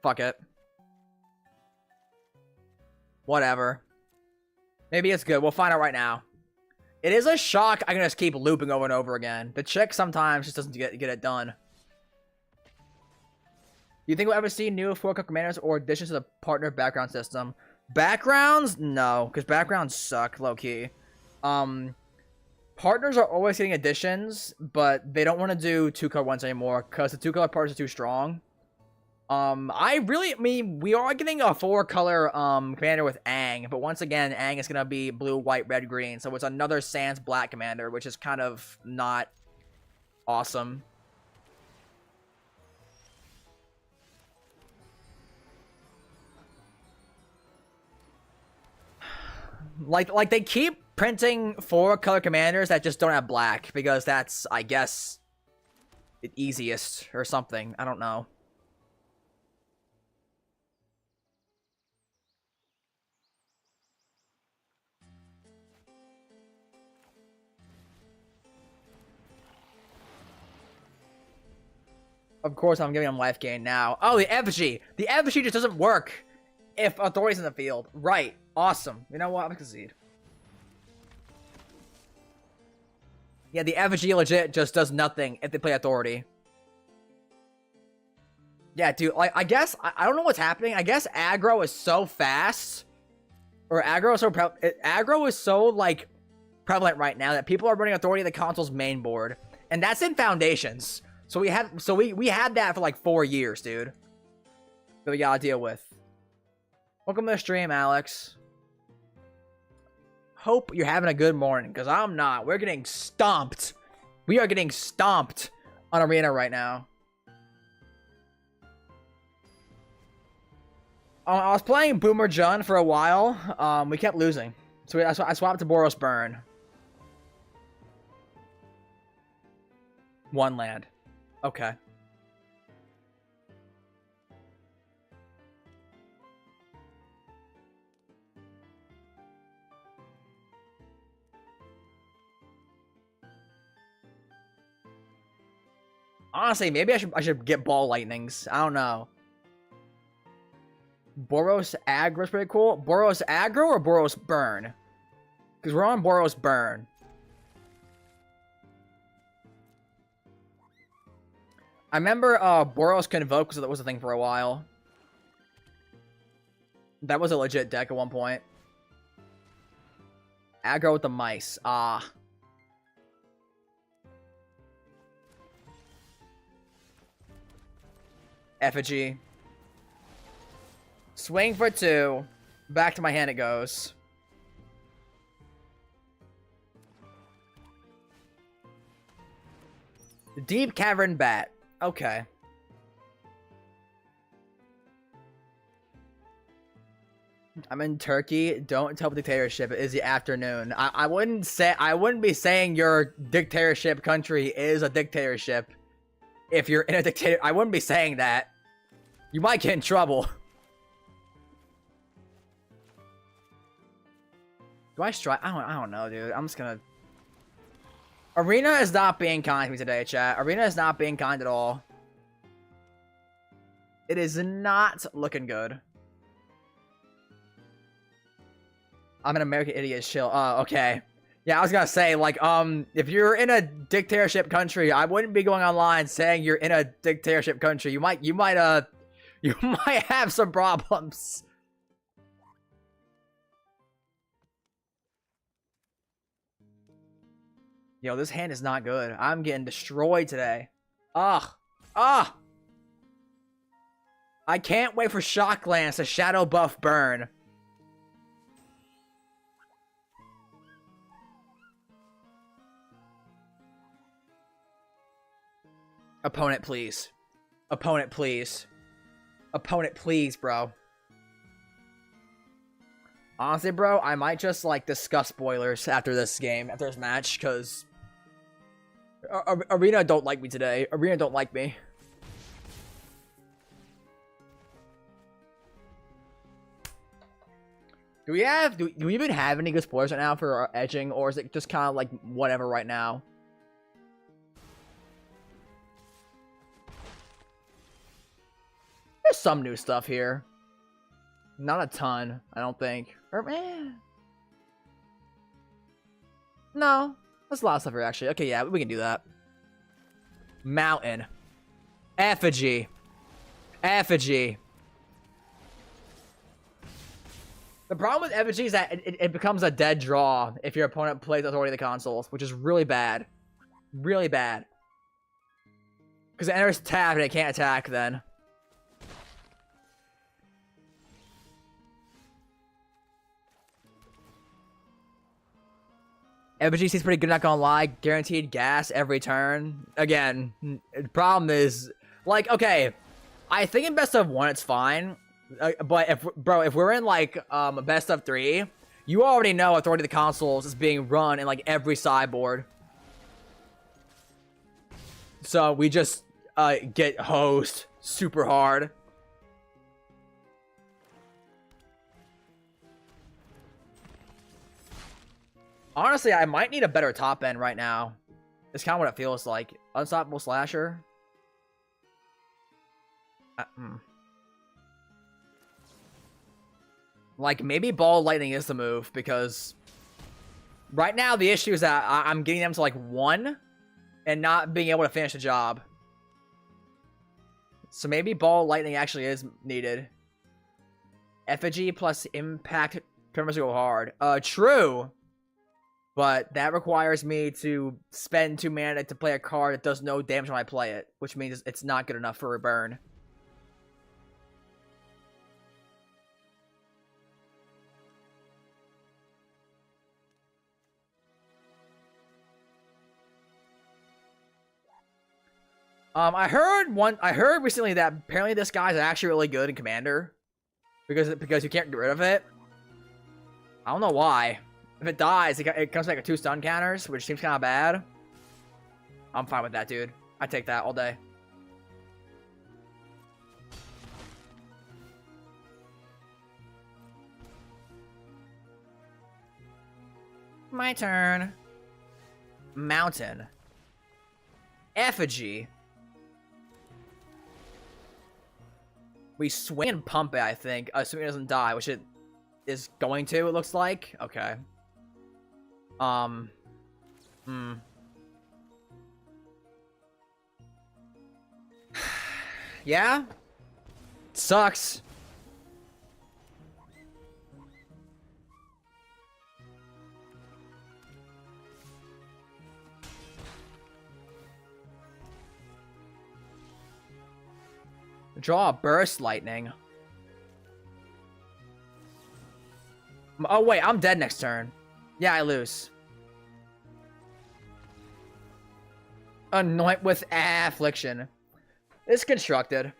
Fuck it. Whatever. Maybe it's good. We'll find out right now. It is a shock I can just keep looping over and over again. The chick sometimes just doesn't get it done. Do you think we'll ever see new 4-color commanders or additions to the partner background system? Backgrounds? No, because backgrounds suck, low-key. Partners are always getting additions, but they don't want to do 2-color ones anymore because the 2-color partners are too strong. I mean, we are getting a 4-color commander with Aang, but once again, Aang is gonna be blue, white, red, green, so it's another Sans black commander, which is kind of not awesome. Like they keep printing 4-color commanders that just don't have black because that's, I guess, the easiest or something. I don't know. Of course, I'm giving him life gain now. Oh, the effigy! The effigy just doesn't work if authority's in the field. Right. Awesome. You know what? I'm gonna concede. Yeah, the effigy legit just does nothing if they play authority. Yeah, dude, like, I guess, I don't know what's happening. I guess aggro is so fast, or aggro is so, like, prevalent right now that people are running authority the console's main board. And that's in Foundations. So we had that for like 4 years, dude. That we gotta deal with. Welcome to the stream, Alex. Hope you're having a good morning, because I'm not. We're getting stomped. We are getting stomped on Arena right now. I was playing Boomer Jun for a while. We kept losing. So I swapped to Boros Burn. 1 land. Okay. Honestly, maybe I should get Ball Lightnings. I don't know. Boros Aggro is pretty cool. Boros Aggro or Boros Burn? Because we're on Boros Burn. I remember Boros Convoke was a thing for a while. That was a legit deck at one point. Aggro with the mice. Ah. Effigy. Swing for 2. Back to my hand it goes. Deep Cavern Bat. Okay. I'm in Turkey. Don't tell dictatorship. It is the afternoon. I wouldn't be saying your dictatorship country is a dictatorship. If you're in a dictator, I wouldn't be saying that. You might get in trouble. Do I strike? I don't know, dude. I'm just gonna. Arena is not being kind to me today, chat. Arena is not being kind at all. It is not looking good. I'm an American idiot, chill. Oh, okay. Yeah, I was gonna say, like, if you're in a dictatorship country, I wouldn't be going online saying you're in a dictatorship country. You might have some problems. Yo, this hand is not good. I'm getting destroyed today. Ugh. Ah! I can't wait for Shock Lance to Shadow Buff Burn. Opponent, please. Opponent, please. Opponent, please, bro. Honestly, bro, I might just, like, discuss spoilers after this game, after this match, because Arena don't like me today. Arena don't like me. Do we even have any good spoilers right now for our edging, or is it just kind of like whatever right now? There's some new stuff here. Not a ton, I don't think. Or, no, there's a lot of stuff here, actually. Okay, yeah, we can do that. Mountain. Effigy. Effigy. The problem with effigy is that it becomes a dead draw if your opponent plays Authority of the Consuls, which is really bad. Really bad. Because it enters tap and it can't attack then. Effigy seems pretty good, not gonna lie. Guaranteed gas every turn. Again, the problem is, like, okay, I think in best of 1 it's fine. But if we're in like best of 3, you already know Authority of the Consuls is being run in like every sideboard. So we just get hosed super hard. Honestly, I might need a better top end right now. It's kind of what it feels like. Unstoppable Slasher. Like, maybe Ball Lightning is the move, because right now the issue is that I'm getting them to, like, 1 and not being able to finish the job. So maybe Ball Lightning actually is needed. Effigy plus Impact Terminals go hard. True. But that requires me to spend 2 mana to play a card that does no damage when I play it, which means it's not good enough for a burn. I heard recently that apparently this guy's actually really good in Commander, because you can't get rid of it. I don't know why. If it dies, it comes back with 2 stun counters, which seems kind of bad. I'm fine with that, dude. I take that all day. My turn. Mountain. Effigy. We swing and pump it, I think, assuming it doesn't die, which it is going to, it looks like. Okay. Yeah? Sucks. Draw a Burst Lightning. Oh, wait, I'm dead next turn. Yeah, I lose. Anoint with Affliction. It's constructed.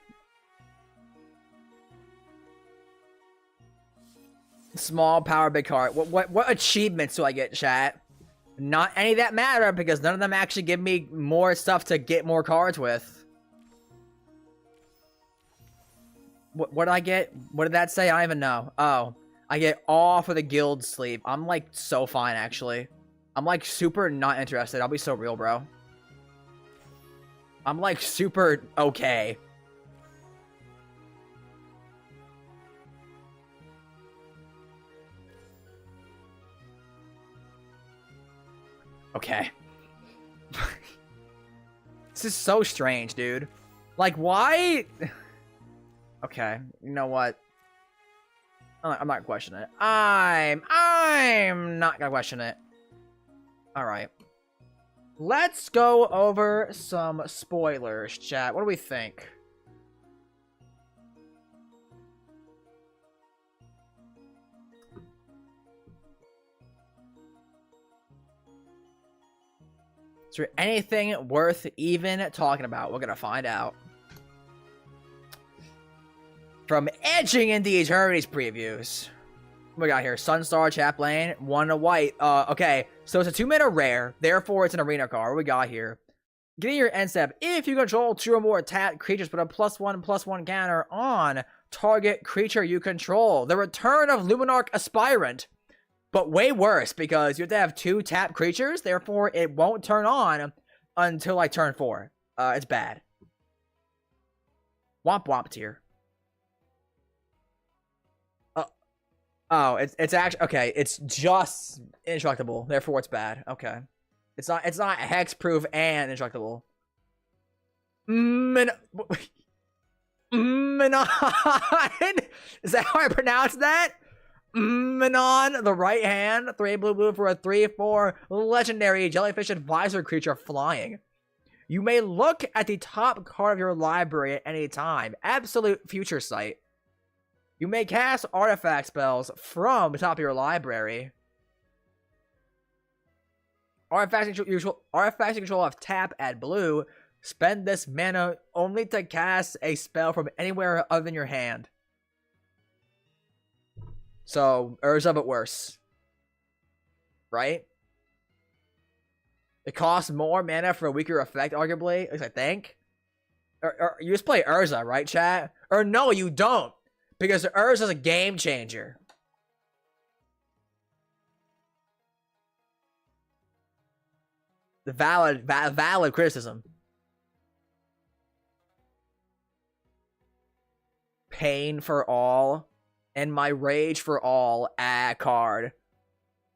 Small power, big heart. What achievements do I get, chat? Not any that matter, because none of them actually give me more stuff to get more cards with. What did I get? What did that say? I don't even know. Oh, I get all for the guild sleep. I'm like so fine, actually. I'm like super not interested. I'll be so real, bro. I'm like super okay. Okay. This is so strange, dude. Like, why? Okay, you know what? I'm not questioning it. I'm not gonna question it. All right. Let's go over some spoilers, chat. What do we think? Is there anything worth even talking about? We're gonna find out. From Edging into Eternity's previews. What we got here? Sunstar, Chaplain, 1 white. Okay, so it's a 2-mana rare, therefore it's an arena card. What we got here? Getting your end step. If you control 2 or more tapped creatures, put a +1/+1 counter on target creature you control. The return of Luminarch Aspirant. But way worse, because you have to have 2 tapped creatures, therefore it won't turn on until like turn 4. It's bad. Womp womp tier. Oh, it's actually okay. It's just indestructible, therefore it's bad. Okay, it's not hexproof and indestructible. Menon. Is that how I pronounce that? Manon, the right hand, 3 blue for a 3/4 legendary jellyfish advisor creature flying. You may look at the top card of your library at any time. Absolute Future Sight. You may cast artifact spells from the top of your library. Artifacts you control have tap, add blue. Spend this mana only to cast a spell from anywhere other than your hand. So, Urza, but worse. Right? It costs more mana for a weaker effect, arguably, at least I think. Or you just play Urza, right, chat? Or no, you don't. Because Urza's a game changer. The valid criticism. Pain for all. And my rage for all. Card.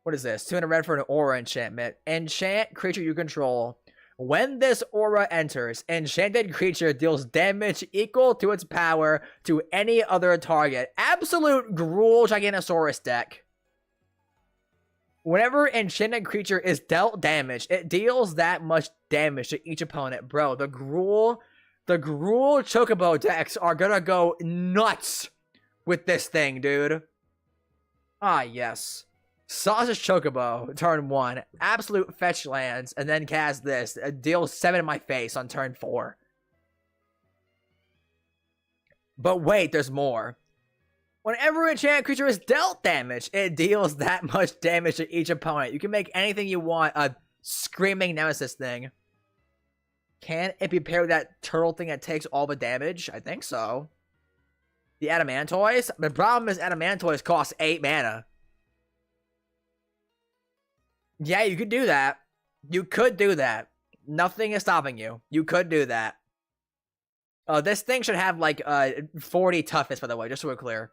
What is this? 200 red for an aura enchantment. Enchant creature you control. When this aura enters, enchanted creature deals damage equal to its power to any other target. Absolute Gruul Giganosaurus deck. Whenever enchanted creature is dealt damage, it deals that much damage to each opponent. Bro, the Gruul Chocobo decks are gonna go nuts with this thing, dude. Ah, yes. Sausage Chocobo, turn 1. Absolute fetch lands, and then cast this. Deal 7 in my face on turn 4. But wait, there's more. Whenever an enchanted creature is dealt damage, it deals that much damage to each opponent. You can make anything you want a screaming nemesis thing. Can it be paired with that turtle thing that takes all the damage? I think so. The Adamantoise? The problem is Adamantoise costs 8 mana. Yeah, you could do that. You could do that. Nothing is stopping you. You could do that. This thing should have like 40 toughness, by the way, just so we're clear.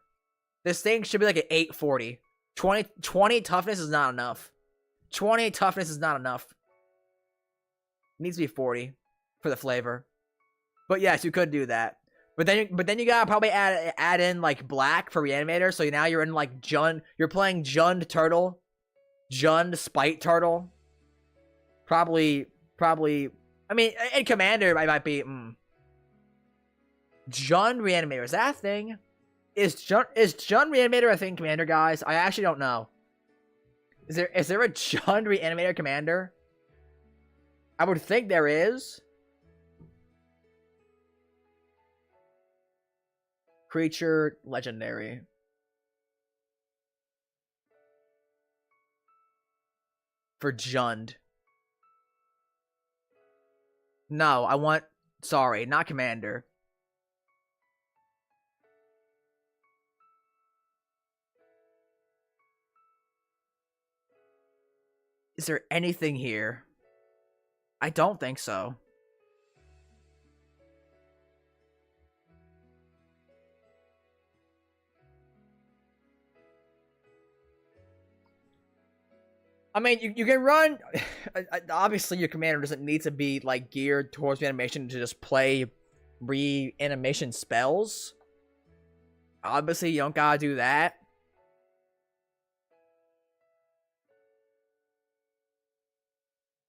This thing should be like an 840. 20 toughness is not enough. 20 toughness is not enough. It needs to be 40 for the flavor. But yes, you could do that. But then you gotta probably add in like black for Reanimator. So now you're in like Jund. You're playing Jund Turtle. Jund Spite Turtle. Probably. I mean, in Commander, I might be. Jund Reanimator, is that a thing? Is Jund Reanimator a thing, Commander, guys? I actually don't know. Is there a Jund Reanimator Commander? I would think there is. Creature legendary. For Jund. No, I want... Sorry, not Commander. Is there anything here? I don't think so. I mean, you can run... Obviously, your commander doesn't need to be, like, geared towards reanimation to just play reanimation spells. Obviously, you don't gotta do that.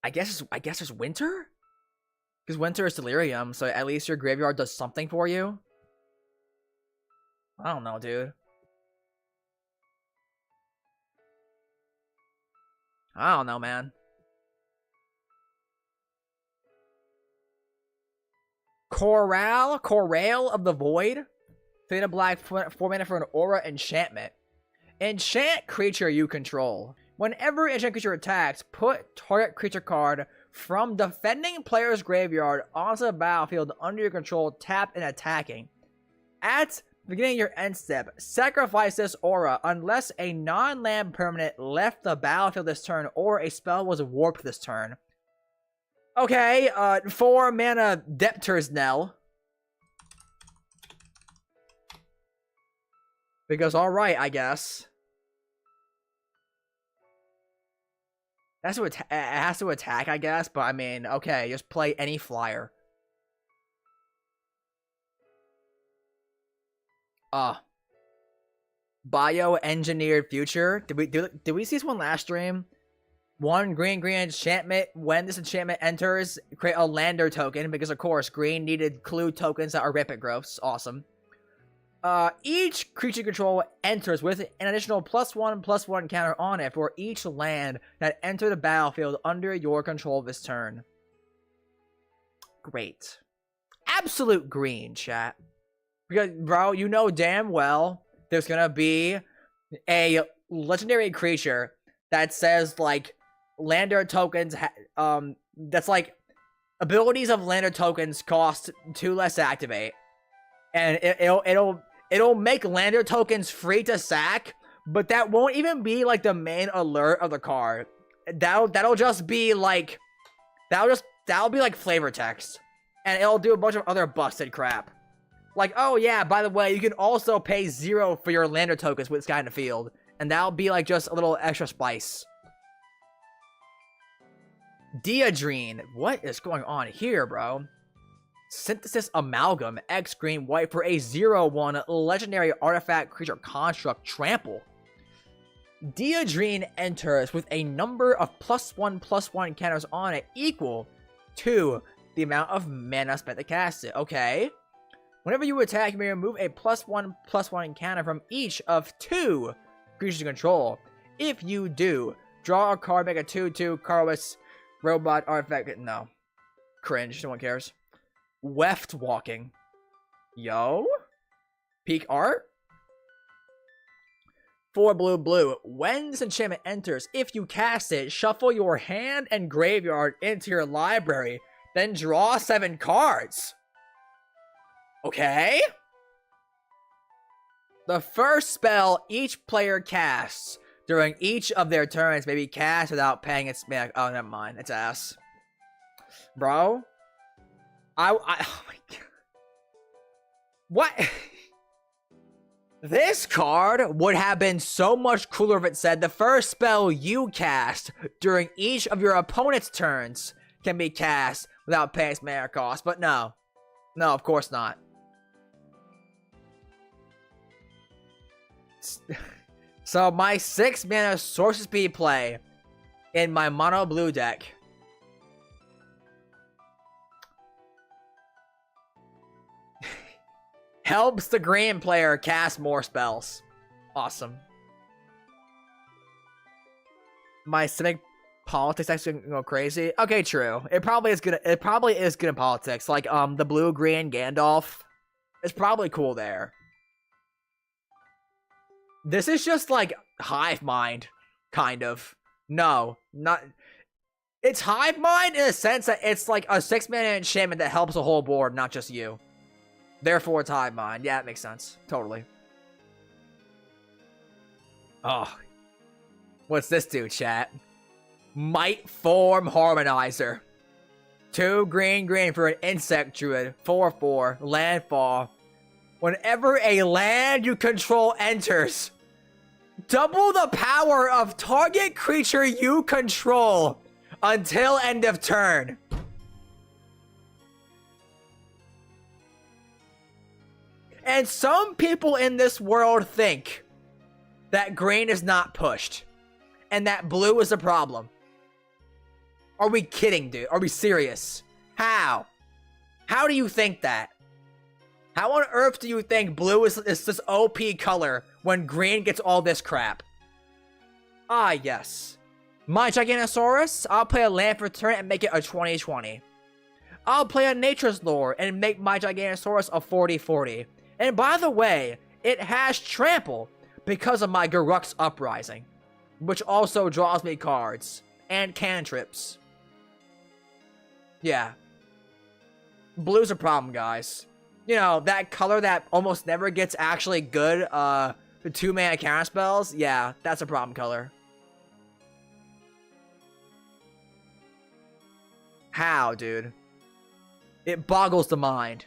I guess there's Winter? Because Winter is Delirium, so at least your graveyard does something for you. I don't know, dude. I don't know, man. Corral of the Void. 3 black, 4 mana for an aura enchantment. Enchant creature you control. Whenever enchant creature attacks, put target creature card from defending player's graveyard onto the battlefield under your control, tapped and attacking. At the beginning of your end step, sacrifice this aura unless a non-land permanent left the battlefield this turn or a spell was warped this turn. Okay, 4 mana Deptor's Knell. Because alright, I guess. It has to attack, I guess, but I mean, okay, just play any flyer. Bioengineered future. Did we see this one last stream? One green enchantment. When this enchantment enters, create a lander token because of course green needed clue tokens that are rapid growths. Awesome. Each creature control enters with an additional +1/+1 counter on it for each land that enter the battlefield under your control this turn. Great. Absolute green, chat. Because, bro, you know damn well there's gonna be a legendary creature that says, like, lander tokens, that's like, abilities of lander tokens cost 2 less to activate. And it'll make lander tokens free to sack, but that won't even be, like, the main alert of the card. That'll just be, like, that'll be, like, flavor text. And it'll do a bunch of other busted crap. Like, oh yeah, by the way, you can also pay 0 for your lander tokens with this guy in the field. And that'll be, like, just a little extra spice. Diadrine. What is going on here, bro? Synthesis Amalgam. X green white for a 0/1 legendary artifact creature construct trample. Diadrine enters with a number of +1/+1 counters on it equal to the amount of mana spent to cast it. Okay. Whenever you attack, you may remove a +1/+1 counter from each of 2 creatures you control. If you do, draw a card, make a 2/2 Carlos robot artifact. No. Cringe. No one cares. Weft walking. Yo. Peak art. 4 blue. When this enchantment enters, if you cast it, shuffle your hand and graveyard into your library. Then draw 7 cards. Okay. The first spell each player casts during each of their turns may be cast without paying its mana. Oh, never mind. It's ass. Bro. Oh my god. What? This card would have been so much cooler if it said the first spell you cast during each of your opponent's turns can be cast without paying its mana cost. But no. No, of course not. So my 6 mana Sorcerer Speed play in my mono blue deck helps the green player cast more spells. Awesome. My Civic Politics actually gonna go crazy. Okay, true. It probably is good. It probably is good in politics. Like the blue-green Gandalf. It's probably cool there. This is just like Hive Mind, kind of. No, not. It's Hive Mind in a sense that it's like a 6 mana enchantment that helps the whole board, not just you. Therefore, it's Hive Mind. Yeah, it makes sense. Totally. Oh. What's this do, chat? Might Form Harmonizer. 2 green for an insect druid. 4/4. Landfall. Whenever a land you control enters, double the power of target creature you control until end of turn. And some people in this world think that green is not pushed and that blue is a problem. Are we kidding, dude? Are we serious? How? How do you think that? How on earth do you think blue is this OP color when green gets all this crap? Ah, yes. My Giganosaurus, I'll play a land for turn and make it a 20/20. I'll play a Nature's Lore and make my Giganosaurus a 40/40. And by the way, it has trample because of my Garruk's Uprising, which also draws me cards and cantrips. Yeah. Blue's a problem, guys. You know, that color that almost never gets actually good, the 2 mana counter spells. Yeah, that's a problem color. How, dude? It boggles the mind.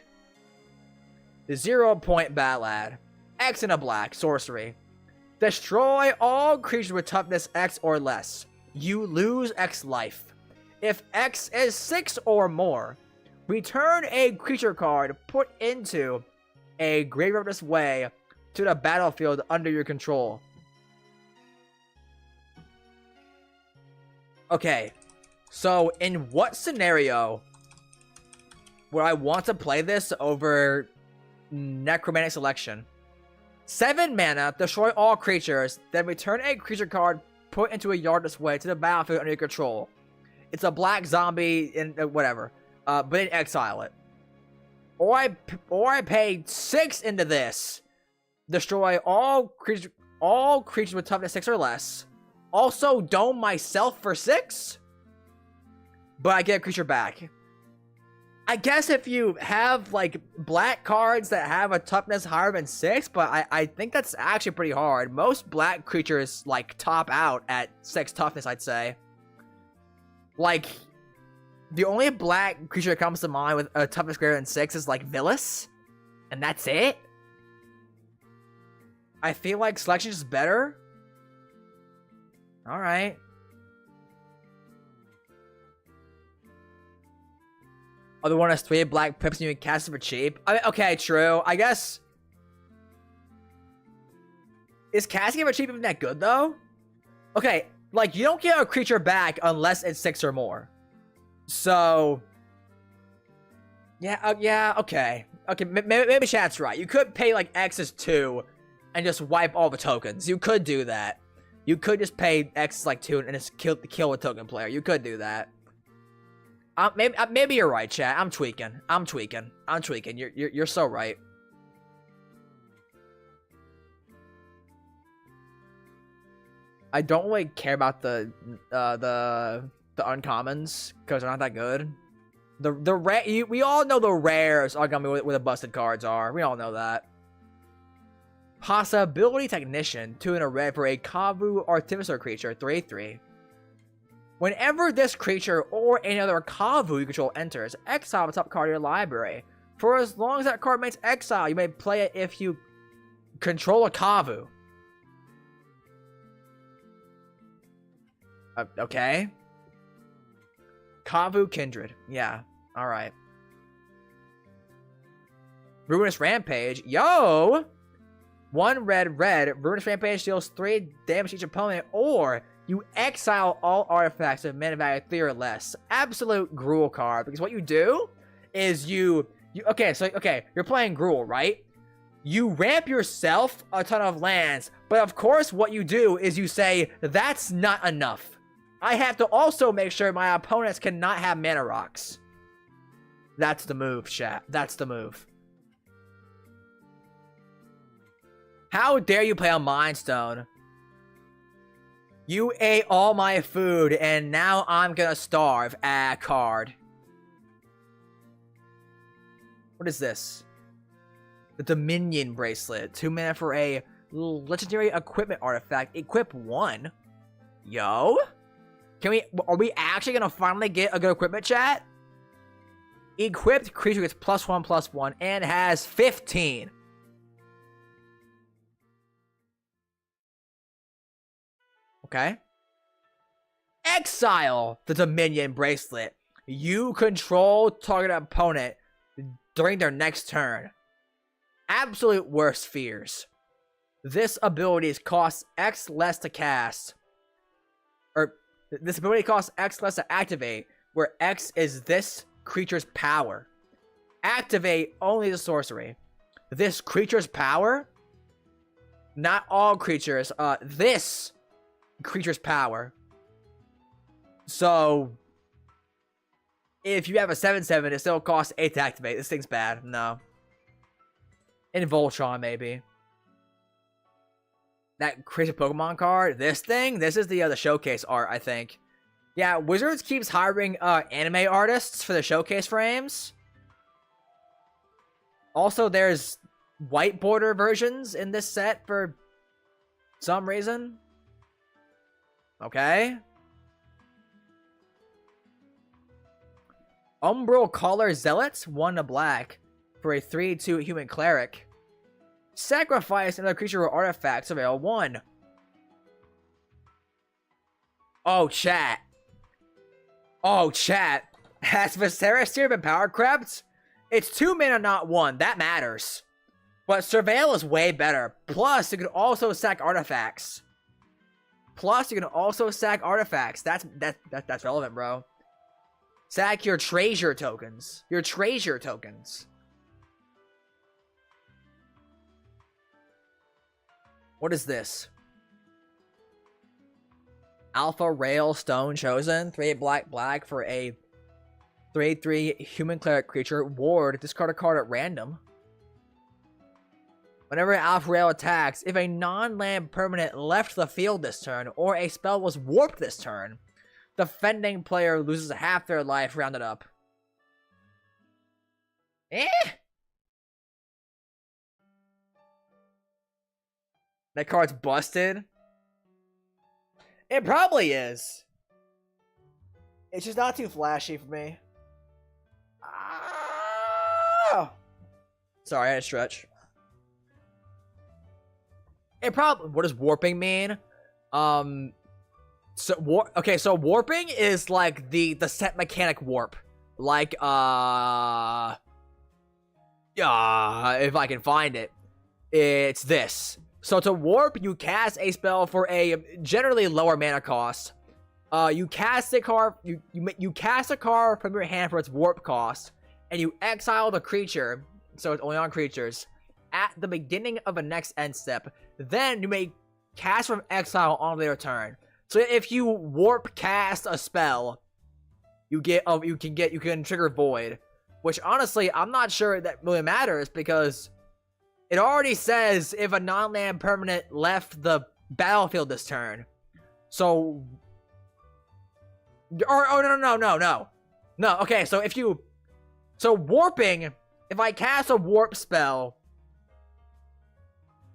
The 0-point Batlad. X and a black. Sorcery. Destroy all creatures with toughness X or less. You lose X life. If X is 6 or more, return a creature card put into a Graveyard this way to the battlefield under your control. Okay, so in what scenario would I want to play this over Necromantic Selection? 7 mana, destroy all creatures, then return a creature card put into a yard this way to the battlefield under your control. It's a black zombie and whatever, but then exile it. Or I pay 6 into this, destroy all creatures with toughness 6 or less. Also dome myself for 6, but I get a creature back. I guess if you have like black cards that have a toughness higher than 6, but I think that's actually pretty hard. Most black creatures like top out at 6 toughness, I'd say. Like, the only black creature that comes to mind with a toughness greater than 6 is like Villas, and that's it. I feel like selection is better. All right. Other one has 3 black pips and you can cast it for cheap. I mean, okay, true. I guess. Is casting it for cheap even that good though? Okay, like you don't get a creature back unless it's 6 or more. So. Yeah, yeah, okay. Okay, maybe chat's right. You could pay like X is 2 and just wipe all the tokens. You could do that. You could just pay X is like 2 and just kill a token player. You could do that. Maybe you're right, chat. I'm tweaking. You're so right. I don't really care about the uncommons because they're not that good. We all know the rares are gonna be where the busted cards are. We all know that. Possibility Technician, 2 in a red for a Kavu Artificer creature, 3/3. Whenever this creature or any other Kavu you control enters, exile the top card of your library. For as long as that card remains exile, you may play it if you control a Kavu. Okay. Kavu Kindred. Yeah. Alright. Ruinous Rampage. Yo! 1 red. Ruinous Rampage deals 3 damage to each opponent, or you exile all artifacts of mana value 3 or less. Absolute Gruul card. Because what you do is you're playing Gruul, right? You ramp yourself a ton of lands, but of course what you do is you say, that's not enough. I have to also make sure my opponents cannot have mana rocks. That's the move, chat. That's the move. How dare you play a Mind Stone? You ate all my food, and now I'm gonna starve. Ah, card. What is this? The Dominion Bracelet. 2 mana for a legendary equipment artifact. Equip 1. Yo? Are we actually gonna finally get a good equipment, chat? Equipped creature gets +1/+1 and has 15. Okay. Exile the Dominion Bracelet. You control target opponent during their next turn. Absolute worst fears. This ability costs X less to cast. This ability costs X less to activate, where X is this creature's power. Activate only the sorcery. This creature's power? Not all creatures. This creature's power. So, if you have a 7/7, it still costs 8 to activate. This thing's bad. No. In Voltron, maybe. That crazy Pokemon card. This is the showcase art, I think. Yeah, Wizards keeps hiring anime artists for the showcase frames. Also, there's white border versions in this set for some reason. Okay. Umbral Caller Zealots, 1 black for a 3/2 human cleric. Sacrifice another creature or artifacts avail 1. Oh, chat. Has Viserys Seer been power crept? It's 2 mana, not 1. That matters. But Surveil is way better. Plus, you can also sack artifacts. That's relevant, bro. Sack your treasure tokens. What is this? Alpha Rail Stone Chosen. 3/8 black for a 3/3 human cleric creature. Ward. Discard a card at random. Whenever Alpha Rail attacks, if a non-land permanent left the field this turn, or a spell was warped this turn, defending player loses half their life, rounded up. That card's busted. It probably is. It's just not too flashy for me. Ah! Sorry, I had to stretch. What does warping mean? So warping is like the set mechanic warp. Like if I can find it. It's this. So to warp, you cast a spell for a generally lower mana cost. You cast a card you cast a card from your hand for its warp cost, and you exile the creature, so it's only on creatures, at the beginning of a next end step. Then you may cast from exile on their turn. So if you warp cast a spell, you can trigger Void, which honestly I'm not sure that really matters, because it already says if a non-land permanent left the battlefield this turn. So no. Okay, so warping, if I cast a warp spell,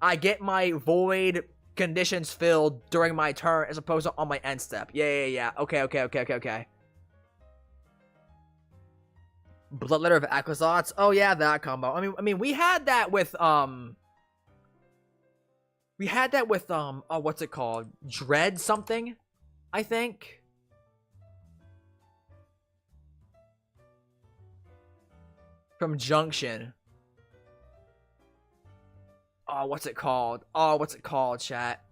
I get my void conditions filled during my turn as opposed to on my end step. Yeah. Okay. Bloodletter of Acquisauce. Oh yeah, that combo. I mean, we had that with oh, what's it called? Dread something, I think. From Junction. Oh, what's it called, chat?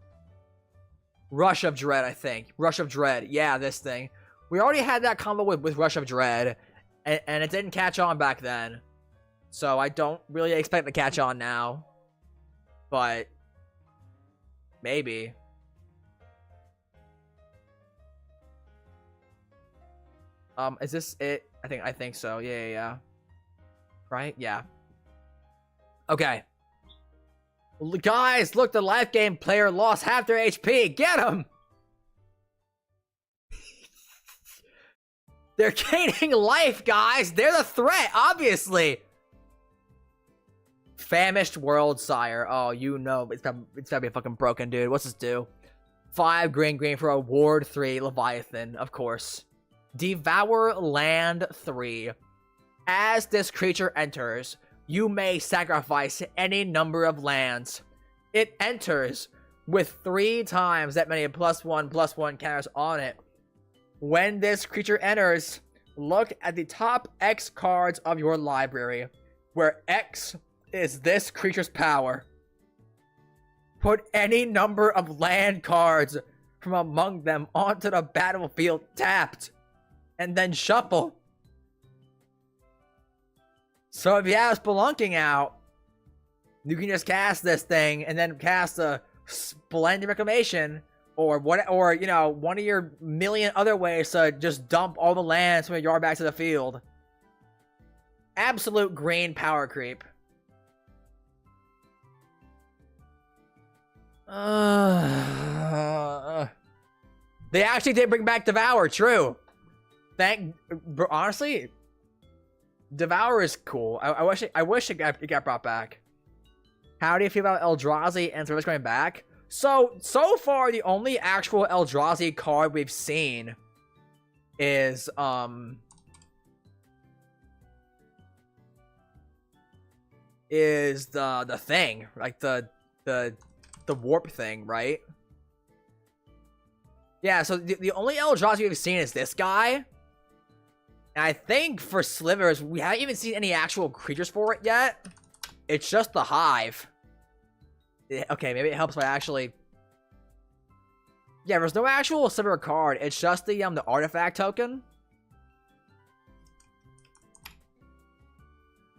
Rush of Dread, I think. Rush of Dread. Yeah, this thing. We already had that combo with Rush of Dread, and it didn't catch on back then. So I don't really expect it to catch on now. But maybe. Is this it? I think so. Yeah. Right? Yeah. Okay. Guys, look, the life game player lost half their HP. Get them! They're gaining life, guys. They're the threat, obviously. Famished World Sire. Oh, you know, it's gotta be a fucking broken dude. What's this do? 5 green for a Ward 3 Leviathan, of course. Devour Land 3. As this creature enters, you may sacrifice any number of lands. It enters with 3 times that many +1/+1 counters on it. When this creature enters, look at the top X cards of your library, where X is this creature's power. Put any number of land cards from among them onto the battlefield tapped, and then shuffle. So if you have Spelunking out, you can just cast this thing and then cast a Splendid Reclamation, or you know, one of your million other ways to just dump all the lands from your yard back to the field. Absolute green power creep. They actually did bring back Devour, true. Honestly, Devour is cool. I wish it got brought back. How do you feel about Eldrazi and Thrillers coming back? So far, the only actual Eldrazi card we've seen is the thing, like the warp thing, right? Yeah, so the only Eldrazi we've seen is this guy. And I think for Slivers, we haven't even seen any actual creatures for it yet. it's just the Hive. Okay, maybe it helps by actually... Yeah, there's no actual Sliver card. It's just the artifact token.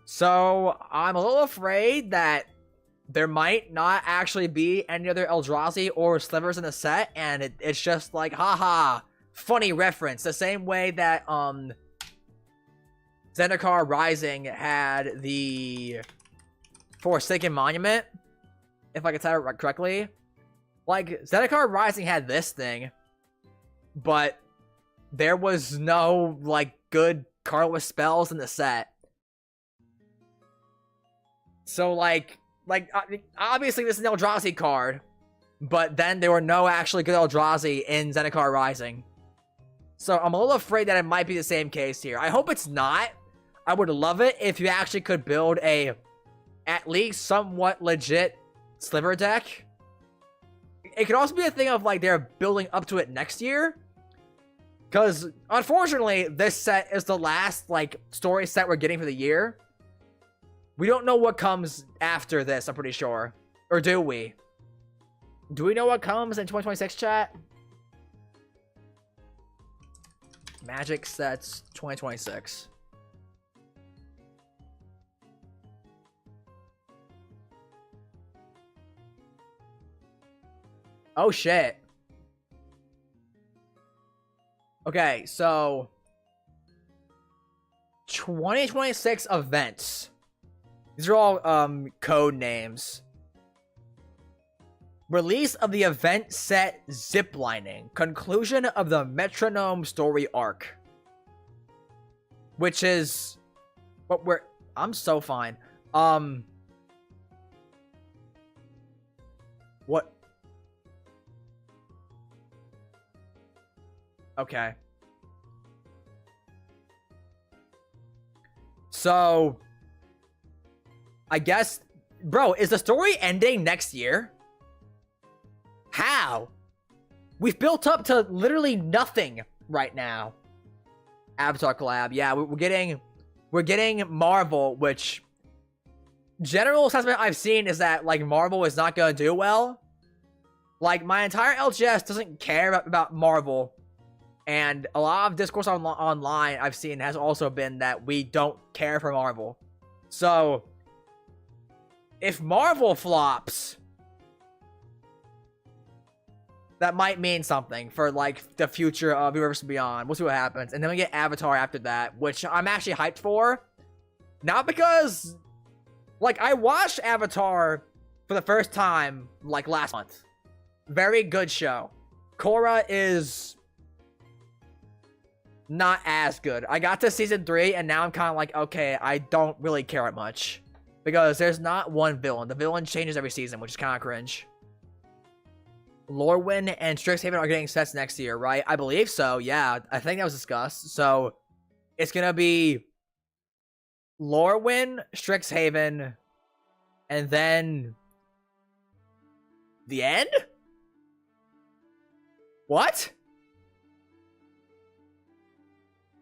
So, I'm a little afraid that there might not actually be any other Eldrazi or Slivers in the set, and it's just like, haha, funny reference. The same way that, Zendikar Rising had the Forsaken Monument, if I can tell it correctly. Like, Zendikar Rising had this thing, but there was no, like, good cardless spells in the set. So, like, obviously this is an Eldrazi card, but then there were no actually good Eldrazi in Zendikar Rising. So I'm a little afraid that it might be the same case here. I hope it's not. I would love it if you actually could build a, at least somewhat legit Sliver deck. It could also be a thing of, like, they're building up to it next year. Because, unfortunately, this set is the last, like, story set we're getting for the year. We don't know what comes after this, I'm pretty sure. Or do we? Do we know what comes in 2026, chat? Magic sets 2026. Oh, shit. Okay, so... 2026 events. These are all, code names. Release of the event set Ziplining. Conclusion of the Metronome story arc. Which is... What we're... I'm so fine. What... Okay. So... I guess... Bro, is the story ending next year? How? We've built up to literally nothing right now. Avatar collab. Yeah, we're getting Marvel, which... General assessment I've seen is that, like, Marvel is not gonna do well. Like, my entire LGS doesn't care about Marvel. And a lot of discourse online I've seen has also been that we don't care for Marvel. So... if Marvel flops, that might mean something for, like, the future of Universe Beyond. We'll see what happens. And then we get Avatar after that, which I'm actually hyped for. Not because, like, I watched Avatar for the first time, like, last month. Very good show. Korra is not as good. I got to season 3, and now I'm kind of like, okay, I don't really care that much. Because there's not one villain. The villain changes every season, which is kind of cringe. Lorwyn and Strixhaven are getting sets next year, right? I believe so, yeah. I think that was discussed. So, it's gonna be Lorwyn, Strixhaven, and then... the end? What?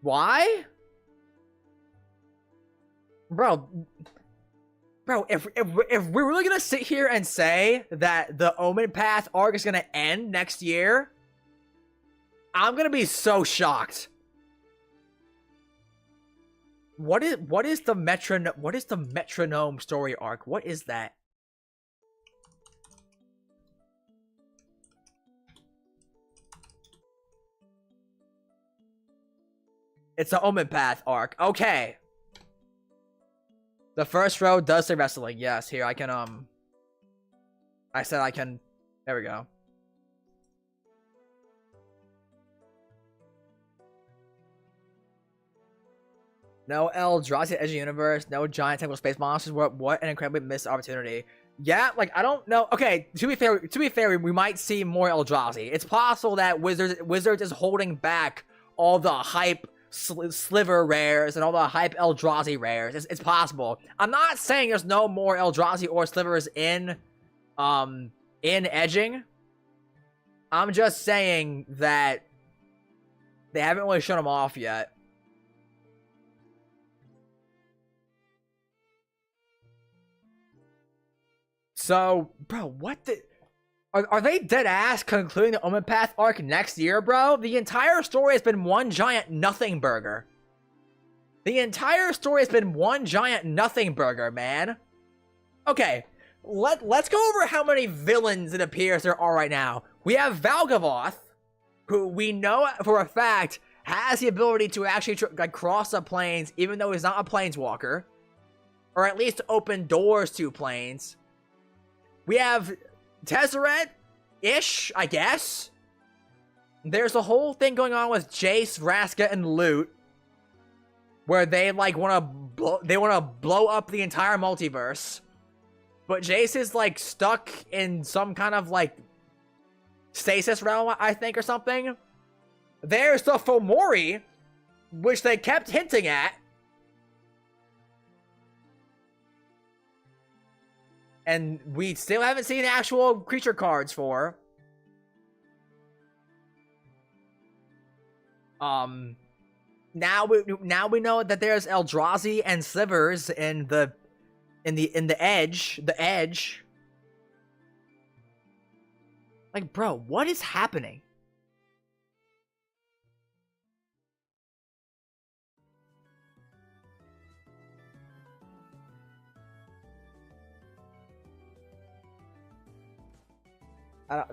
Why? Bro, if we're really gonna sit here and say that the Omen Path arc is gonna end next year, I'm gonna be so shocked. What is the Metronome story arc? What is that? It's the Omen Path arc. Okay. The first row does say wrestling. Yes, here I can, I said I can... There we go. No Eldrazi Edge of the Universe. No giant technical space monsters. What an incredibly missed opportunity. Yeah, like, I don't know. Okay, to be fair, we might see more Eldrazi. It's possible that Wizards is holding back all the hype Sliver rares and all the hype Eldrazi rares. It's possible. I'm not saying there's no more Eldrazi or Slivers in edging. I'm just saying that they haven't really shown them off yet. So, bro, what the... Are they dead ass concluding the Omen Path arc next year, bro? The entire story has been one giant nothing burger. The entire story has been one giant nothing burger, man. Okay, let's go over how many villains it appears there are right now. We have Valgavoth, who we know for a fact has the ability to actually cross the planes, even though he's not a planeswalker. Or at least open doors to planes. We have Tezzeret-ish, I guess. There's a whole thing going on with Jace, Vraska, and Lute, where they like want to blow up the entire multiverse. But Jace is like stuck in some kind of like stasis realm, I think, or something. There's the Fomori, which they kept hinting at. And we still haven't seen actual creature cards for. Now we know that there's Eldrazi and Slivers in the edge. Like, bro, what is happening?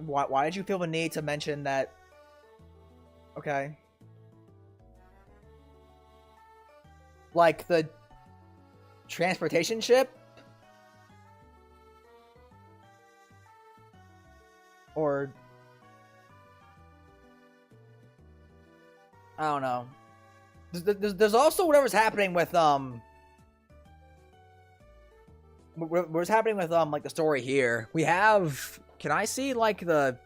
Why did you feel the need to mention that? Okay. Like the transportation ship? Or... I don't know. There's also whatever's happening with, what's happening with, like, the story here. We have... Can I see, like, the...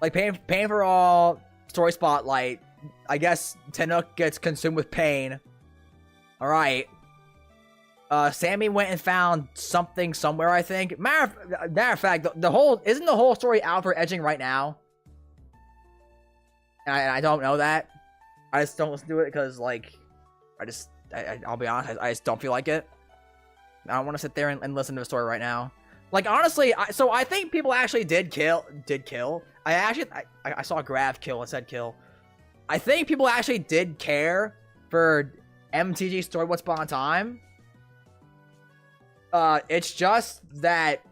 Like, Pain for All, story spotlight. I guess Tenuk gets consumed with pain. Alright. Sammy went and found something somewhere, I think. Matter of fact, the whole... Isn't the whole story out for Edging right now? And I don't know that. I just don't listen to it because, like... I'll be honest, I just don't feel like it. I don't want to sit there and listen to the story right now. Like, honestly, so I think people actually did kill. I saw Grav kill. It said kill. I think people actually did care for MTG story Once Upon a Time. It's just that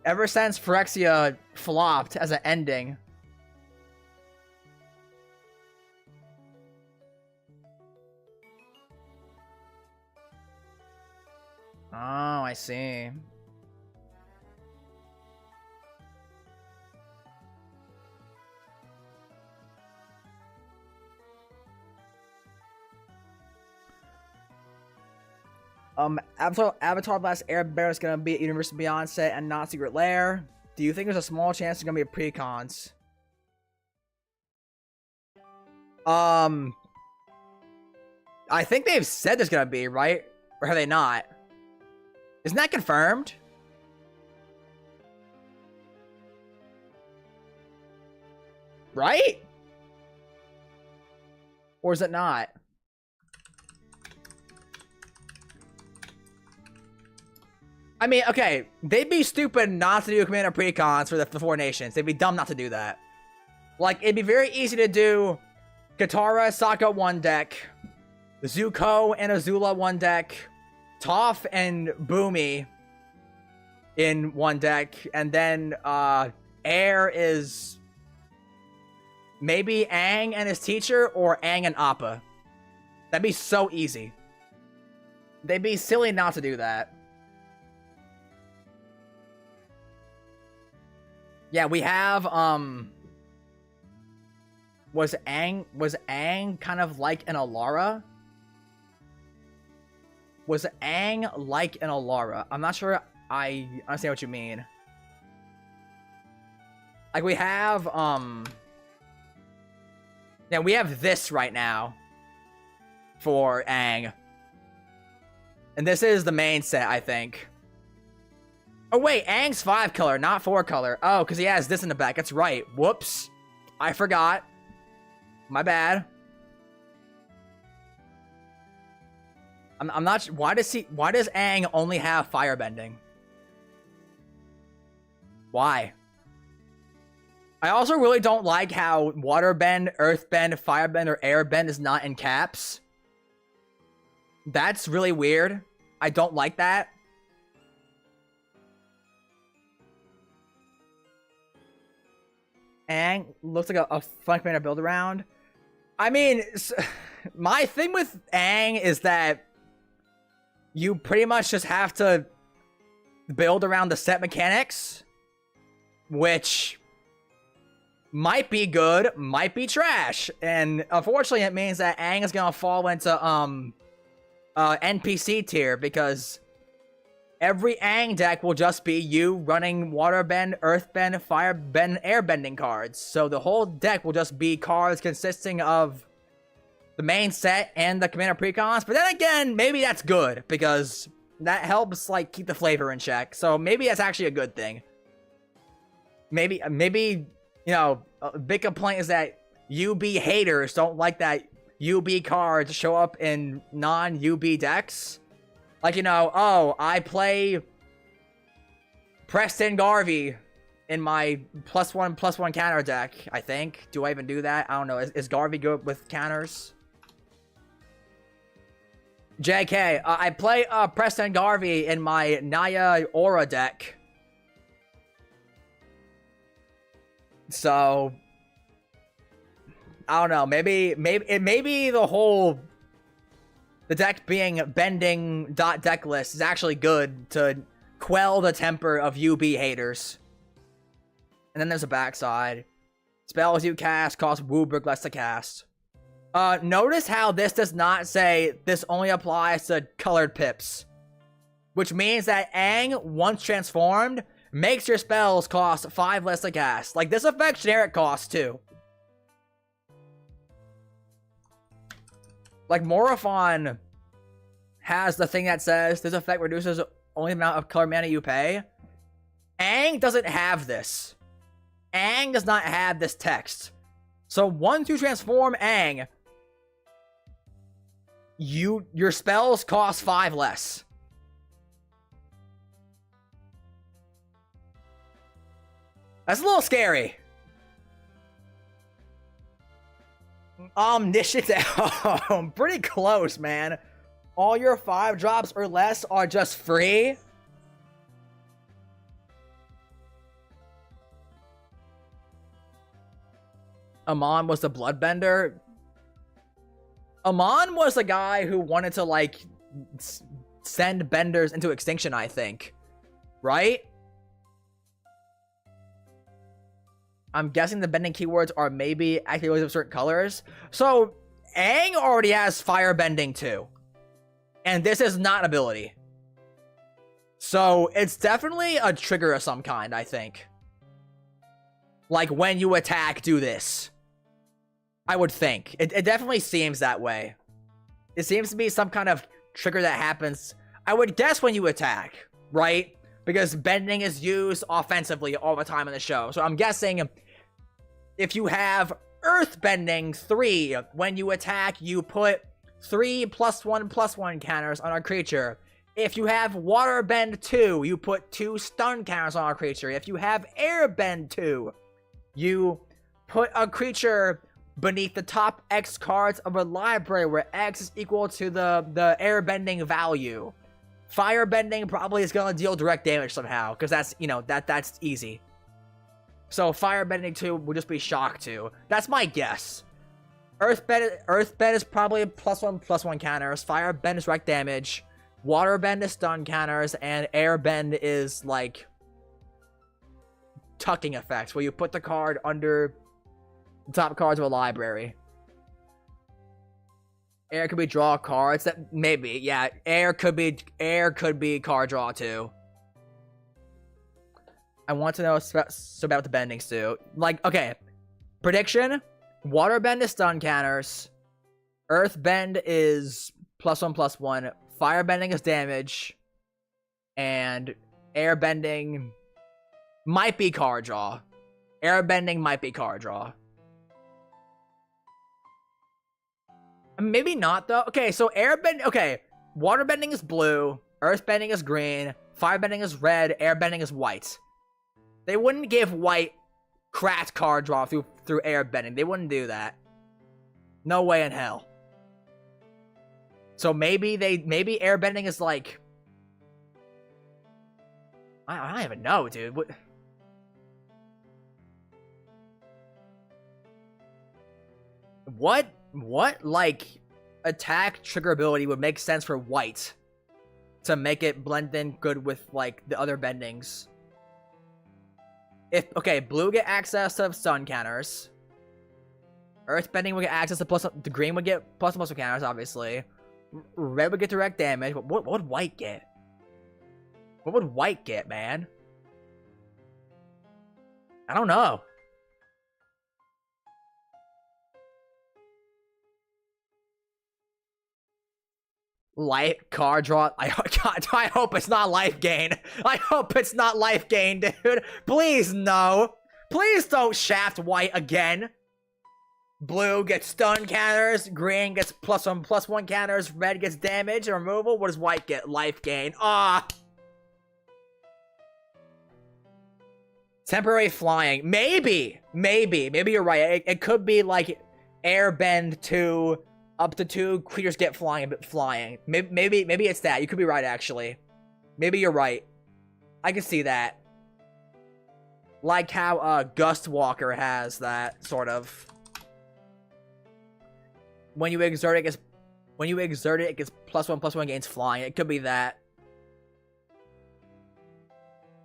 ever since Phyrexia flopped as an ending, oh, I see. Avatar Last Airbender is gonna be at Universe Beyond set and not Secret Lair. Do you think there's a small chance there's gonna be a pre-cons? I think they've said there's gonna be, right? Or have they not? Isn't that confirmed? Right? Or is it not? I mean, okay, they'd be stupid not to do Commander Precons for the Four Nations. They'd be dumb not to do that. Like, it'd be very easy to do Katara, Sokka 1 deck, Zuko and Azula 1 deck, Toph and Boomy in 1 deck, and then Air is maybe Aang and his teacher, or Aang and Appa. That'd be so easy. They'd be silly not to do that. Yeah, we have, was Aang kind of like an Alara? Was Aang like an Alara? I'm not sure I understand what you mean. Like, we have, yeah, we have this right now for Aang. And this is the main set, I think. Oh, wait, Aang's 5 color, not 4 color. Oh, because he has this in the back. That's right. Whoops. I forgot. My bad. I'm not. Why does Aang only have firebending? Why? I also really don't like how waterbend, earthbend, firebend, or airbend is not in caps. That's really weird. I don't like that. Aang looks like a fun commander to build around. I mean, my thing with Aang is that you pretty much just have to build around the set mechanics, which might be good, might be trash, and unfortunately it means that Aang is gonna fall into NPC tier, because every Aang deck will just be you running waterbend, earthbend, firebend, airbending cards. So the whole deck will just be cards consisting of the main set and the commander precons. But then again, maybe that's good, because that helps like keep the flavor in check. So maybe that's actually a good thing. Maybe you know, a big complaint is that UB haters don't like that UB cards show up in non-UB decks. Like, you know, oh, I play Preston Garvey in my +1/+1 counter deck, I think. Do I even do that? I don't know. Is Garvey good with counters? JK, I play Preston Garvey in my Naya Aura deck. So, I don't know. Maybe the deck being bending deck list is actually good to quell the temper of UB haters. And then there's a backside. Spells you cast cost WUBRG less to cast. Notice how this does not say this only applies to colored pips. Which means that Aang, once transformed, makes your spells cost 5 less to cast. Like, this affects generic costs too. Like, Morophon has the thing that says this effect reduces the only amount of color mana you pay. Aang doesn't have this. Aang does not have this text. So once you transform Aang, your spells cost 5 less. That's a little scary. Omniscient at home. Pretty close, man. All your 5 drops or less are just free. Amon was the bloodbender. Amon was the guy who wanted to, like, send benders into extinction, I think. Right? I'm guessing the bending keywords are maybe activated with certain colors. So, Aang already has firebending too. And this is not an ability. So, it's definitely a trigger of some kind, I think. Like, when you attack, do this. I would think. It definitely seems that way. It seems to be some kind of trigger that happens, I would guess, when you attack, right? Because bending is used offensively all the time in the show. So I'm guessing if you have Earthbending 3, when you attack, you put 3 +1/+1 counters on our creature. If you have Waterbend 2, you put 2 stun counters on our creature. If you have Airbend 2, you put a creature beneath the top X cards of a library where X is equal to the airbending value. Firebending probably is gonna deal direct damage somehow, because that's, you know, that's easy. So Firebending 2 will just be shock 2. That's my guess. Earthbend is probably +1/+1 counters. Firebend is direct damage. Waterbend is stun counters, and Airbend is like tucking effects, where you put the card under the top cards of a library. Air could be draw cards. That maybe, yeah. Air could be card draw too. I want to know about the bendings too. Like, okay, prediction: Waterbend is stun counters. Earthbend is +1/+1. Firebending is damage, and Airbending might be card draw. Airbending might be card draw. Maybe not, though. Okay, so Airbend... Okay, Waterbending is blue, earthbending is green, firebending is red, airbending is white. They wouldn't give white cracked card draw through airbending. They wouldn't do that. No way in hell. So maybe airbending is like, I don't even know, dude. What like attack trigger ability would make sense for white to make it blend in good with like the other bendings? Okay, blue get access to stun counters. Earthbending would get access to the green would get plus counters, obviously. Red would get direct damage, but what would white get? What would white get, man? I don't know. Life card draw. I hope it's not life gain. I hope it's not life gain, dude. Please, no. Please don't shaft white again. Blue gets stun counters. Green gets +1/+1 counters. Red gets damage and removal. What does white get? Life gain. Ah. Temporary flying. Maybe you're right. It could be like airbend to up to 2 creatures get flying. Maybe it's that. You could be right, actually. Maybe you're right. I can see that. Like how Gust Walker has that sort of. When you exert it, it gets +1/+1 gains flying. It could be that.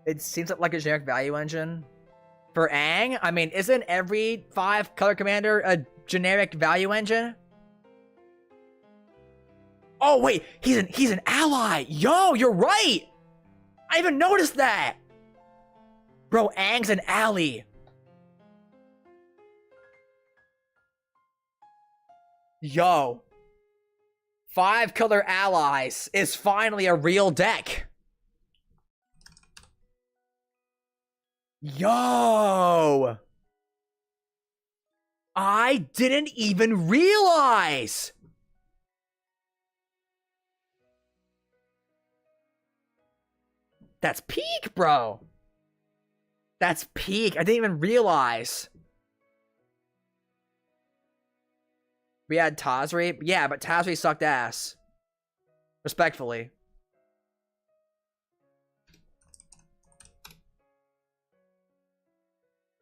It seems like a generic value engine. For Aang, I mean, isn't every 5 color commander a generic value engine? Oh wait, he's an ally. Yo, you're right. I even noticed that. Bro, Aang's an ally. Yo. 5 color allies is finally a real deck. Yo. I didn't even realize. That's peak, bro. That's peak. I didn't even realize. We had Tazri. Yeah, but Tazri sucked ass. Respectfully.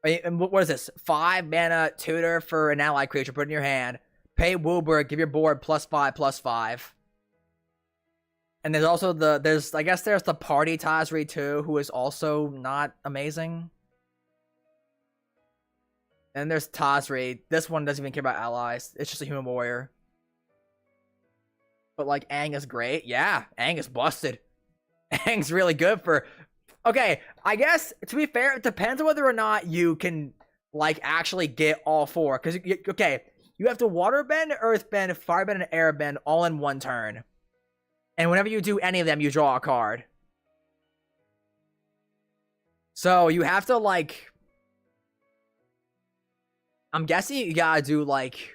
And what is this? 5 mana tutor for an ally creature. Put it in your hand. Pay Wooburg. Give your board +5/+5. And there's also I guess there's the party Tazri too, who is also not amazing. And there's Tazri. This one doesn't even care about allies. It's just a human warrior. But like Aang is great. Yeah, Aang is busted. Aang's really good for. Okay, I guess to be fair, it depends on whether or not you can like actually get all 4. Because okay, you have to waterbend, earthbend, firebend, and airbend all in 1 turn. And whenever you do any of them, you draw a card. So you have to, like. I'm guessing you gotta do, like.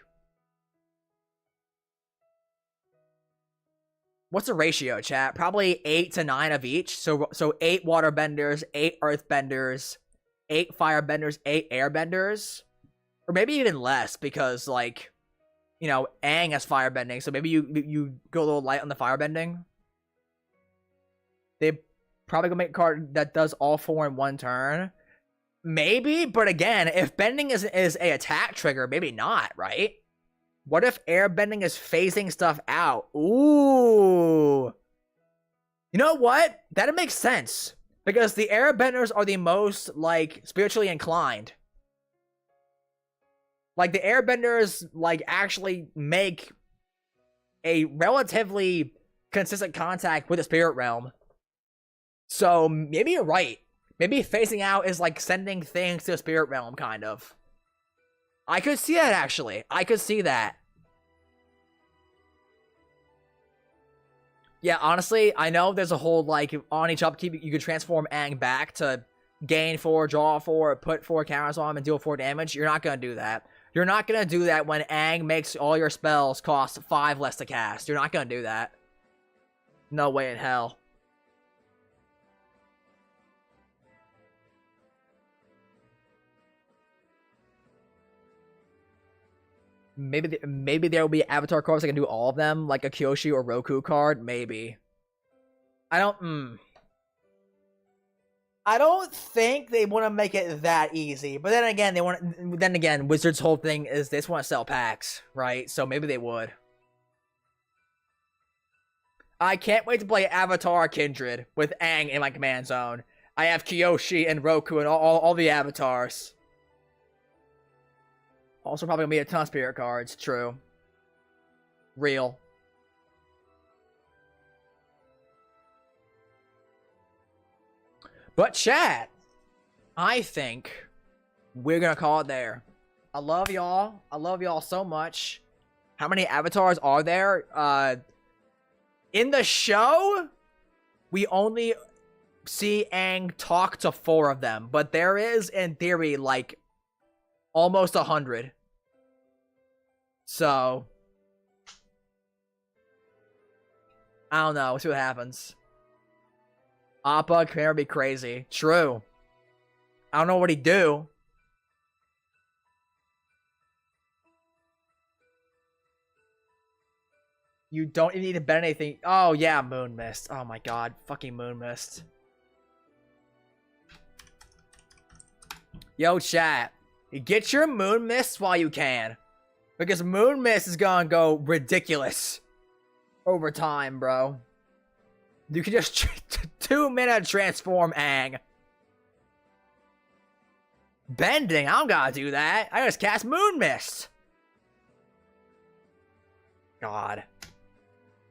What's the ratio, chat? Probably 8 to 9 of each. So 8 waterbenders, 8 earthbenders, 8 firebenders, 8 airbenders. Or maybe even less, because, like. You know, Aang has firebending, so maybe you go a little light on the firebending. They probably gonna make a card that does all 4 in 1 turn. Maybe, but again, if bending is a attack trigger, maybe not, right? What if airbending is phasing stuff out? Ooh. You know what? That makes sense. Because the airbenders are the most, like, spiritually inclined. Like, the airbenders, like, actually make a relatively consistent contact with the spirit realm. So, maybe you're right. Maybe phasing out is, like, sending things to the spirit realm, kind of. I could see that, actually. I could see that. Yeah, honestly, I know there's a whole, like, on each upkeep, you could transform Aang back to gain 4, draw 4, put 4 counters on him, and deal 4 damage. You're not gonna do that. You're not gonna do that when Aang makes all your spells cost 5 less to cast. You're not gonna do that. No way in hell. Maybe there will be avatar cards that can do all of them, like a Kyoshi or Roku card. Maybe. I don't think they want to make it that easy. But then again, Wizards' whole thing is they just want to sell packs, right? So maybe they would. I can't wait to play Avatar Kindred with Aang in my command zone. I have Kyoshi and Roku and all the avatars. Also probably gonna be a ton of spirit cards. True. Real. But chat, I think we're gonna call it there. I love y'all. I love y'all so much. How many avatars are there? In the show, we only see Aang talk to 4 of them, but there is, in theory, like almost 100. So I don't know. We'll see what happens. Appa can be crazy. True. I don't know what he'd do. You don't even need to bet anything. Oh, yeah, Moon Mist. Oh, my God. Fucking Moon Mist. Yo, chat. Get your Moon Mist while you can. Because Moon Mist is gonna go ridiculous over time, bro. You can just 2-minute transform Aang. Bending? I don't gotta do that. I just cast Moon Mist. God.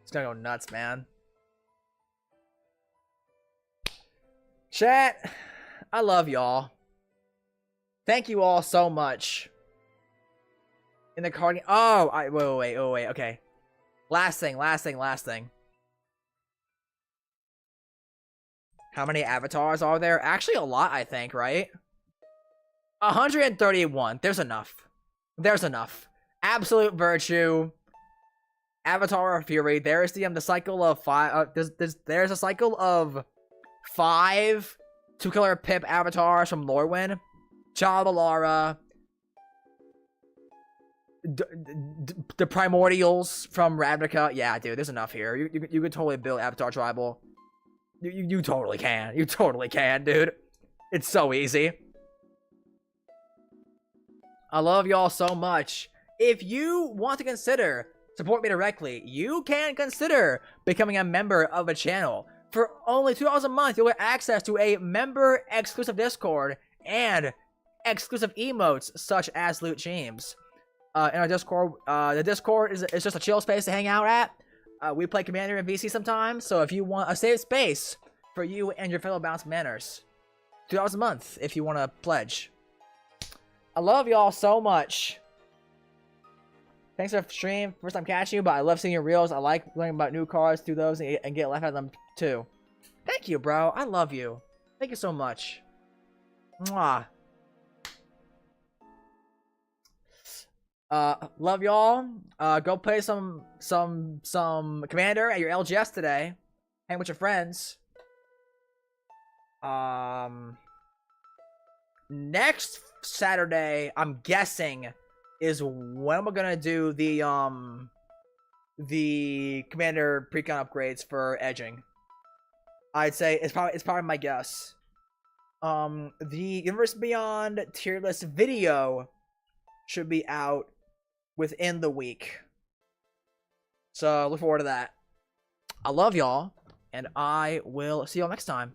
It's gonna go nuts, man. Chat, I love y'all. Thank you all so much. In the card game. Oh, wait, okay. Last thing. How many avatars are there? Actually, a lot, I think, right? 131. There's enough. Absolute Virtue. Avatar of Fury. There's the cycle of 5. There's a cycle of 5 2-color Pip avatars from Lorwyn. Chabalara. The Primordials from Ravnica. Yeah, dude, there's enough here. You could totally build Avatar Tribal. You totally can. You totally can, dude. It's so easy. I love y'all so much. If you want to consider support me directly, you can consider becoming a member of a channel. For only $2 a month, you'll get access to a member-exclusive Discord and exclusive emotes such as Loot James. In our Discord, the Discord is just a chill space to hang out at. We play Commander and VC sometimes, so if you want a safe space for you and your fellow Bounce Manners, $2 a month if you want to pledge. I love y'all so much. Thanks for the stream. First time catching you, but I love seeing your reels. I like learning about new cards through those and get laughed at them too. Thank you, bro. I love you. Thank you so much. Mwah. Love y'all. Go play some Commander at your LGS today. Hang with your friends. Next Saturday, I'm guessing, is when we're gonna do the Commander Precon upgrades for edging. I'd say it's probably my guess. The Universe Beyond tier list video should be out within the week. So look forward to that. I love y'all, and I will see y'all next time.